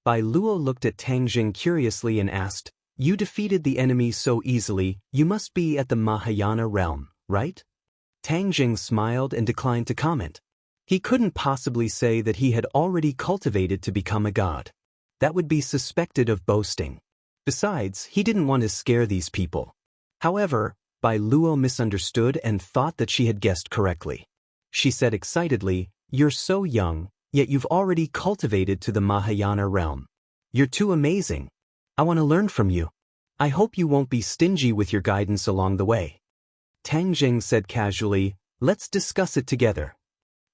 Bai Luo looked at Tang Jing curiously and asked, "You defeated the enemy so easily, you must be at the Mahayana realm, right?" Tang Jing smiled and declined to comment. He couldn't possibly say that he had already cultivated to become a god. That would be suspected of boasting. Besides, he didn't want to scare these people. However, Bai Luo misunderstood and thought that she had guessed correctly. She said excitedly, "You're so young, yet you've already cultivated to the Mahayana realm. You're too amazing. I want to learn from you. I hope you won't be stingy with your guidance along the way." Tang Jing said casually, "Let's discuss it together."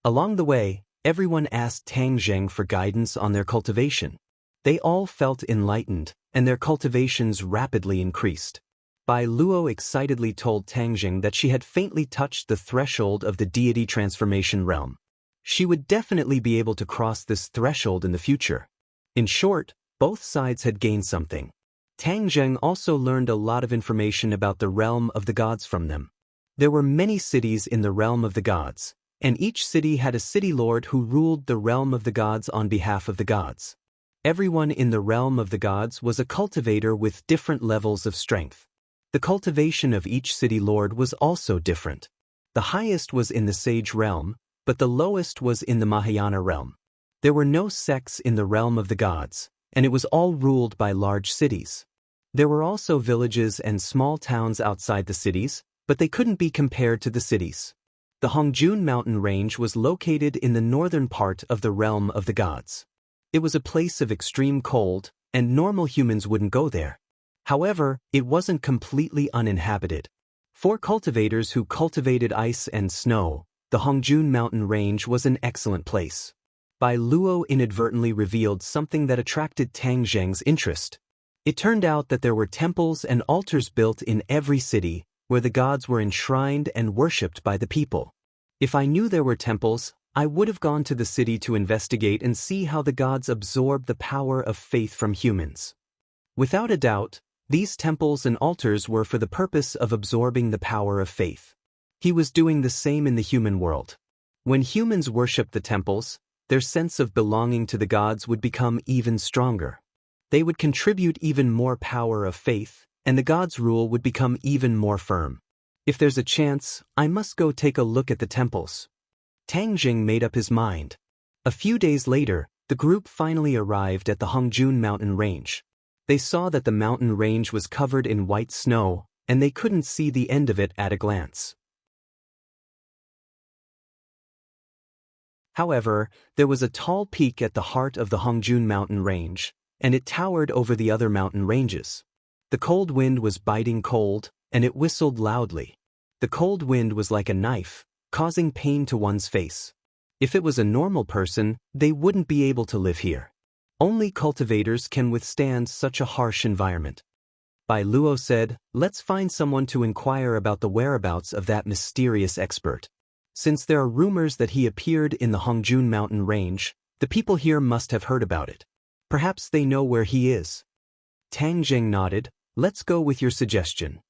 Along the way, everyone asked Tang Jing for guidance on their cultivation. They all felt enlightened, and their cultivations rapidly increased. Bai Luo excitedly told Tang Jing that she had faintly touched the threshold of the deity transformation realm. She would definitely be able to cross this threshold in the future. In short, both sides had gained something. Tang Jing also learned a lot of information about the realm of the gods from them. There were many cities in the realm of the gods, and each city had a city lord who ruled the realm of the gods on behalf of the gods. Everyone in the realm of the gods was a cultivator with different levels of strength. The cultivation of each city lord was also different. The highest was in the sage realm, but the lowest was in the Mahayana realm. There were no sects in the realm of the gods, and it was all ruled by large cities. There were also villages and small towns outside the cities, but they couldn't be compared to the cities. The Hongjun mountain range was located in the northern part of the realm of the gods. It was a place of extreme cold, and normal humans wouldn't go there. However, it wasn't completely uninhabited. For cultivators who cultivated ice and snow, the Hongjun mountain range was an excellent place. Bai Luo inadvertently revealed something that attracted Tang Jing's interest. It turned out that there were temples and altars built in every city, where the gods were enshrined and worshipped by the people. If I knew there were temples, I would have gone to the city to investigate and see how the gods absorb the power of faith from humans. Without a doubt, these temples and altars were for the purpose of absorbing the power of faith. He was doing the same in the human world. When humans worshipped the temples, their sense of belonging to the gods would become even stronger. They would contribute even more power of faith, and the gods' rule would become even more firm. If there's a chance, I must go take a look at the temples. Tang Jing made up his mind. A few days later, the group finally arrived at the Hongjun mountain range. They saw that the mountain range was covered in white snow, and they couldn't see the end of it at a glance. However, there was a tall peak at the heart of the Hongjun mountain range, and it towered over the other mountain ranges. The cold wind was biting cold, and it whistled loudly. The cold wind was like a knife, causing pain to one's face. If it was a normal person, they wouldn't be able to live here. Only cultivators can withstand such a harsh environment. Bai Luo said, let's find someone to inquire about the whereabouts of that mysterious expert. Since there are rumors that he appeared in the Hongjun mountain range, the people here must have heard about it. Perhaps they know where he is. Tang Zheng nodded, let's go with your suggestion.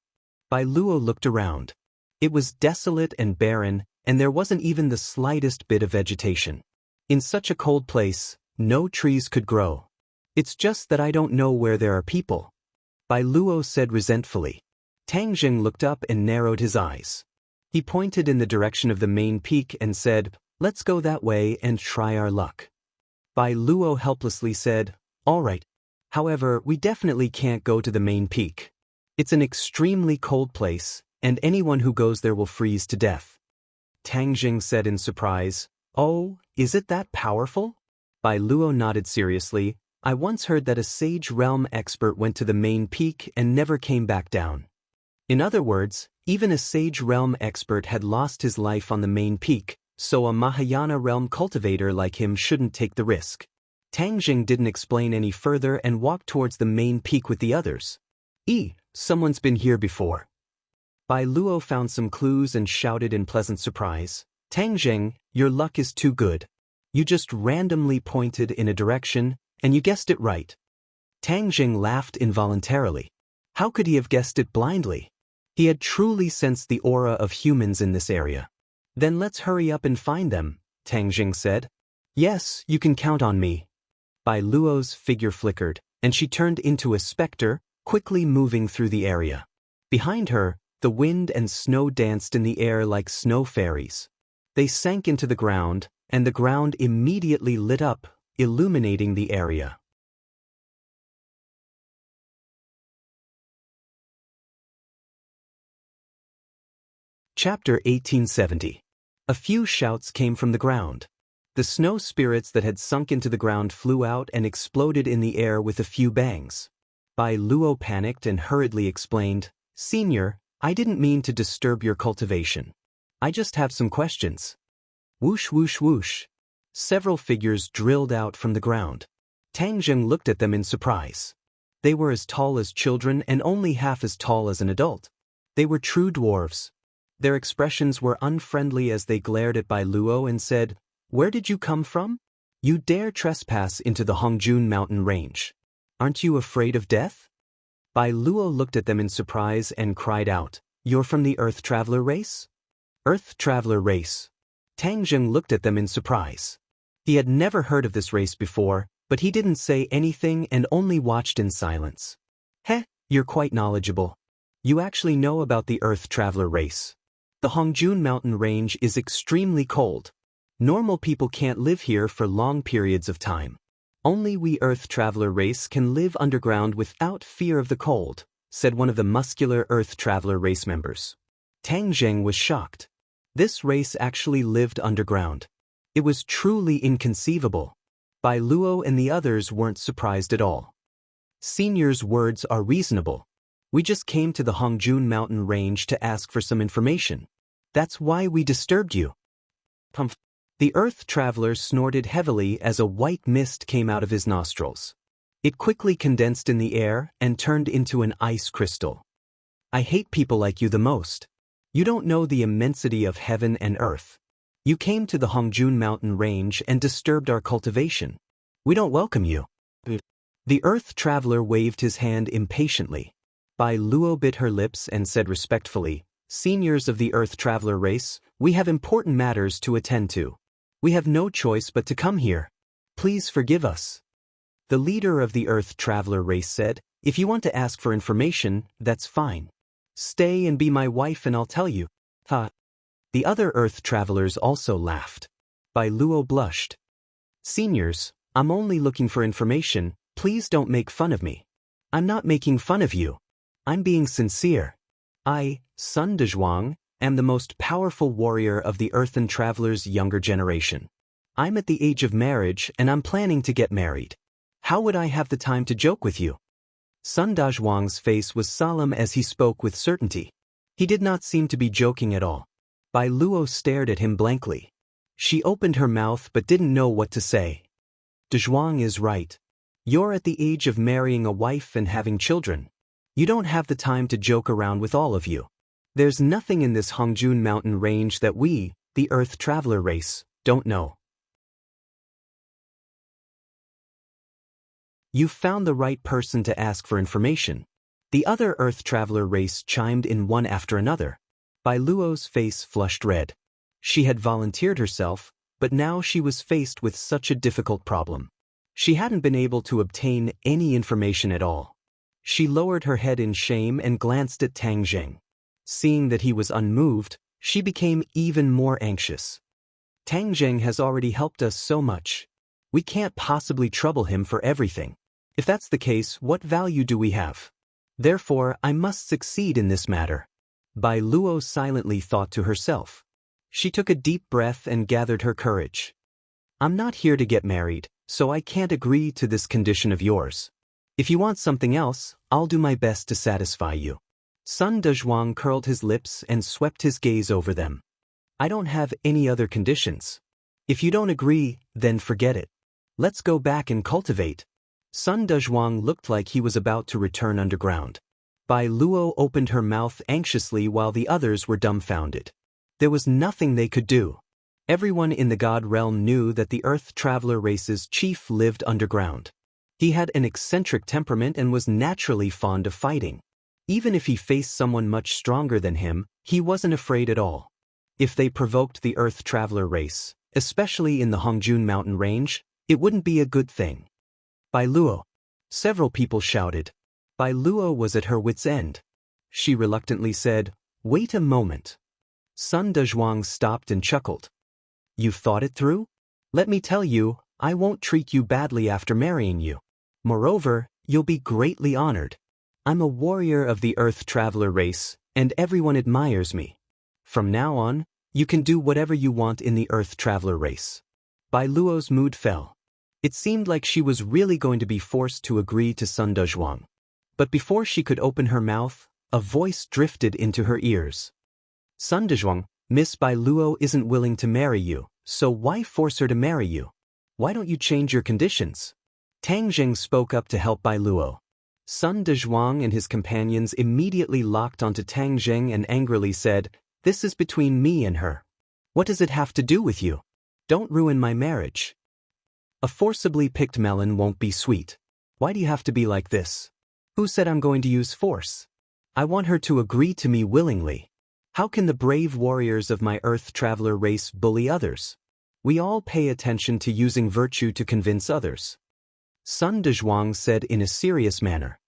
Bai Luo looked around. It was desolate and barren, and there wasn't even the slightest bit of vegetation. In such a cold place, no trees could grow. It's just that I don't know where there are people. Bai Luo said resentfully. Tang Zheng looked up and narrowed his eyes. He pointed in the direction of the main peak and said, let's go that way and try our luck. Bai Luo helplessly said, all right. However, we definitely can't go to the main peak. It's an extremely cold place, and anyone who goes there will freeze to death. Tang Zheng said in surprise, oh, is it that powerful? Bai Luo nodded seriously. I once heard that a Sage Realm expert went to the main peak and never came back down. In other words, even a Sage Realm expert had lost his life on the main peak, so a Mahayana Realm cultivator like him shouldn't take the risk. Tang Zheng didn't explain any further and walked towards the main peak with the others. Someone's been here before. Bai Luo found some clues and shouted in pleasant surprise, Tang Zheng, your luck is too good. You just randomly pointed in a direction, and you guessed it right. Tang Zheng laughed involuntarily. How could he have guessed it blindly? He had truly sensed the aura of humans in this area. Then let's hurry up and find them, Tang Zheng said. Yes, you can count on me. Bai Luo's figure flickered, and she turned into a specter, quickly moving through the area. Behind her, the wind and snow danced in the air like snow fairies. They sank into the ground, and the ground immediately lit up, illuminating the area. Chapter 1870. A few shouts came from the ground. The snow spirits that had sunk into the ground flew out and exploded in the air with a few bangs. Bai Luo panicked and hurriedly explained, Senior, I didn't mean to disturb your cultivation. I just have some questions. Whoosh whoosh whoosh. Several figures drilled out from the ground. Tang Zheng looked at them in surprise. They were as tall as children and only half as tall as an adult. They were true dwarves. Their expressions were unfriendly as they glared at Bai Luo and said, Where did you come from? You dare trespass into the Hongjun mountain range. Aren't you afraid of death? Bai Luo looked at them in surprise and cried out, You're from the Earth Traveler race? Earth Traveler race. Tang Zheng looked at them in surprise. He had never heard of this race before, but he didn't say anything and only watched in silence. Heh, you're quite knowledgeable. You actually know about the Earth Traveler race. The Hongjun mountain range is extremely cold. Normal people can't live here for long periods of time. Only we Earth Traveler race can live underground without fear of the cold, said one of the muscular Earth Traveler race members. Tang Zheng was shocked. This race actually lived underground. It was truly inconceivable. Bai Luo and the others weren't surprised at all. Senior's words are reasonable. We just came to the Hongjun mountain range to ask for some information. That's why we disturbed you. Pumph. The Earth Traveler snorted heavily as a white mist came out of his nostrils. It quickly condensed in the air and turned into an ice crystal. I hate people like you the most. You don't know the immensity of heaven and earth. You came to the Hongjun mountain range and disturbed our cultivation. We don't welcome you. The Earth Traveler waved his hand impatiently. Bai Luo bit her lips and said respectfully, Seniors of the Earth Traveler race, we have important matters to attend to. We have no choice but to come here. Please forgive us. The leader of the Earth Traveler race said, If you want to ask for information, that's fine. Stay and be my wife and I'll tell you. Ha. The other Earth Travelers also laughed. Bai Luo blushed. Seniors, I'm only looking for information, please don't make fun of me. I'm not making fun of you. I'm being sincere. I, Sun Dezhuang, am the most powerful warrior of the Earthen Traveler's younger generation. I'm at the age of marriage and I'm planning to get married. How would I have the time to joke with you? Sun Dezhuang's face was solemn as he spoke with certainty. He did not seem to be joking at all. Bai Luo stared at him blankly. She opened her mouth but didn't know what to say. Dezhuang is right. You're at the age of marrying a wife and having children. You don't have the time to joke around with all of you. There's nothing in this Hongjun mountain range that we, the Earth Traveler race, don't know. You've found the right person to ask for information. The other Earth Traveler race chimed in one after another. Bai Luo's face flushed red. She had volunteered herself, but now she was faced with such a difficult problem. She hadn't been able to obtain any information at all. She lowered her head in shame and glanced at Tang Zheng. Seeing that he was unmoved, she became even more anxious. Tang Zheng has already helped us so much. We can't possibly trouble him for everything. If that's the case, what value do we have? Therefore, I must succeed in this matter. Bai Luo silently thought to herself. She took a deep breath and gathered her courage. I'm not here to get married, so I can't agree to this condition of yours. If you want something else, I'll do my best to satisfy you. Sun Dezhuang curled his lips and swept his gaze over them. I don't have any other conditions. If you don't agree, then forget it. Let's go back and cultivate. Sun Dezhuang looked like he was about to return underground. Bai Luo opened her mouth anxiously while the others were dumbfounded. There was nothing they could do. Everyone in the God realm knew that the Earth Traveler race's chief lived underground. He had an eccentric temperament and was naturally fond of fighting. Even if he faced someone much stronger than him, he wasn't afraid at all. If they provoked the Earth Traveler race, especially in the Hongjun mountain range, it wouldn't be a good thing. Bai Luo. Several people shouted. Bai Luo was at her wit's end. She reluctantly said, "Wait a moment." Sun Dezhuang stopped and chuckled. You've thought it through? Let me tell you, I won't treat you badly after marrying you. Moreover, you'll be greatly honored. I'm a warrior of the Earth Traveler race, and everyone admires me. From now on, you can do whatever you want in the Earth Traveler race. Bai Luo's mood fell. It seemed like she was really going to be forced to agree to Sun Dezhuang. But before she could open her mouth, a voice drifted into her ears. Sun Dezhuang, Miss Bai Luo isn't willing to marry you, so why force her to marry you? Why don't you change your conditions? Tang Zheng spoke up to help Bai Luo. Sun Dezhuang and his companions immediately locked onto Tang Zheng and angrily said, "This is between me and her. What does it have to do with you? Don't ruin my marriage. A forcibly picked melon won't be sweet. Why do you have to be like this? Who said I'm going to use force? I want her to agree to me willingly. How can the brave warriors of my Earth Traveler race bully others? We all pay attention to using virtue to convince others." Sun Dezhuang said in a serious manner.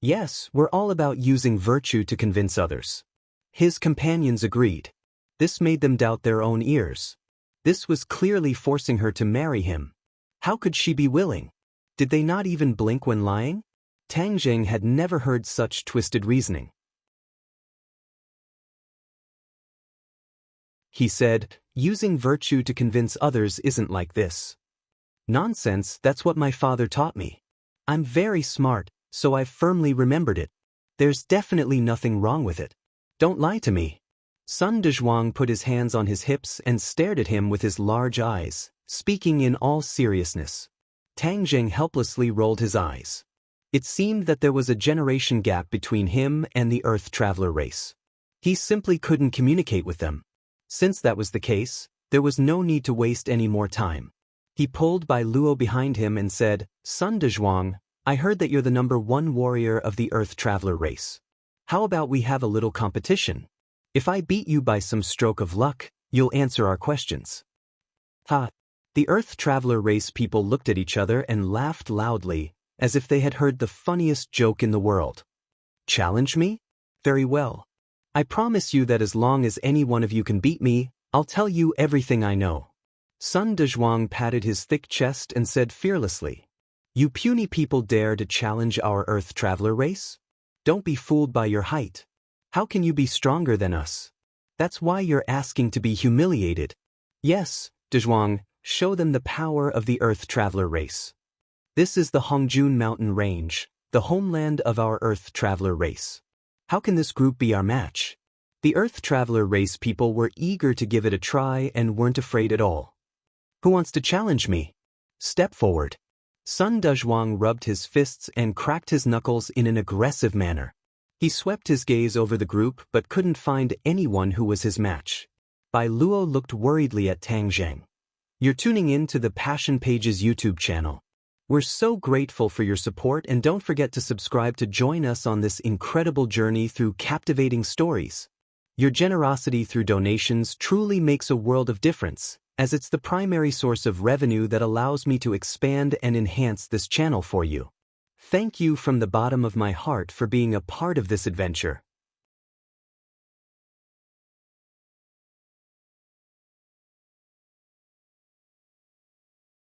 Yes, we're all about using virtue to convince others. His companions agreed. This made them doubt their own ears. This was clearly forcing her to marry him. How could she be willing? Did they not even blink when lying? Tang Zheng had never heard such twisted reasoning. He said, using virtue to convince others isn't like this. Nonsense, that's what my father taught me. I'm very smart, so I've firmly remembered it. There's definitely nothing wrong with it. Don't lie to me. Sun Dezhuang put his hands on his hips and stared at him with his large eyes, speaking in all seriousness. Tang Zheng helplessly rolled his eyes. It seemed that there was a generation gap between him and the Earth Traveler race. He simply couldn't communicate with them. Since that was the case, there was no need to waste any more time. He pulled Bai Luo behind him and said, Sun Dezhuang, I heard that you're the #1 warrior of the Earth Traveler race. How about we have a little competition? If I beat you by some stroke of luck, you'll answer our questions. Ha! The Earth Traveler race people looked at each other and laughed loudly, as if they had heard the funniest joke in the world. Challenge me? Very well. I promise you that as long as any one of you can beat me, I'll tell you everything I know. Sun Dezhuang patted his thick chest and said fearlessly, You puny people dare to challenge our Earth Traveler race? Don't be fooled by your height. How can you be stronger than us? That's why you're asking to be humiliated. Yes, Dezhuang, show them the power of the Earth Traveler race. This is the Hongjun Mountain Range, the homeland of our Earth Traveler race. How can this group be our match? The Earth Traveler race people were eager to give it a try and weren't afraid at all. Who wants to challenge me? Step forward. Sun Dezhuang rubbed his fists and cracked his knuckles in an aggressive manner. He swept his gaze over the group but couldn't find anyone who was his match. Bai Luo looked worriedly at Tang Zheng. You're tuning in to the Passion Pages YouTube channel. We're so grateful for your support, and don't forget to subscribe to join us on this incredible journey through captivating stories. Your generosity through donations truly makes a world of difference, as it's the primary source of revenue that allows me to expand and enhance this channel for you. Thank you from the bottom of my heart for being a part of this adventure.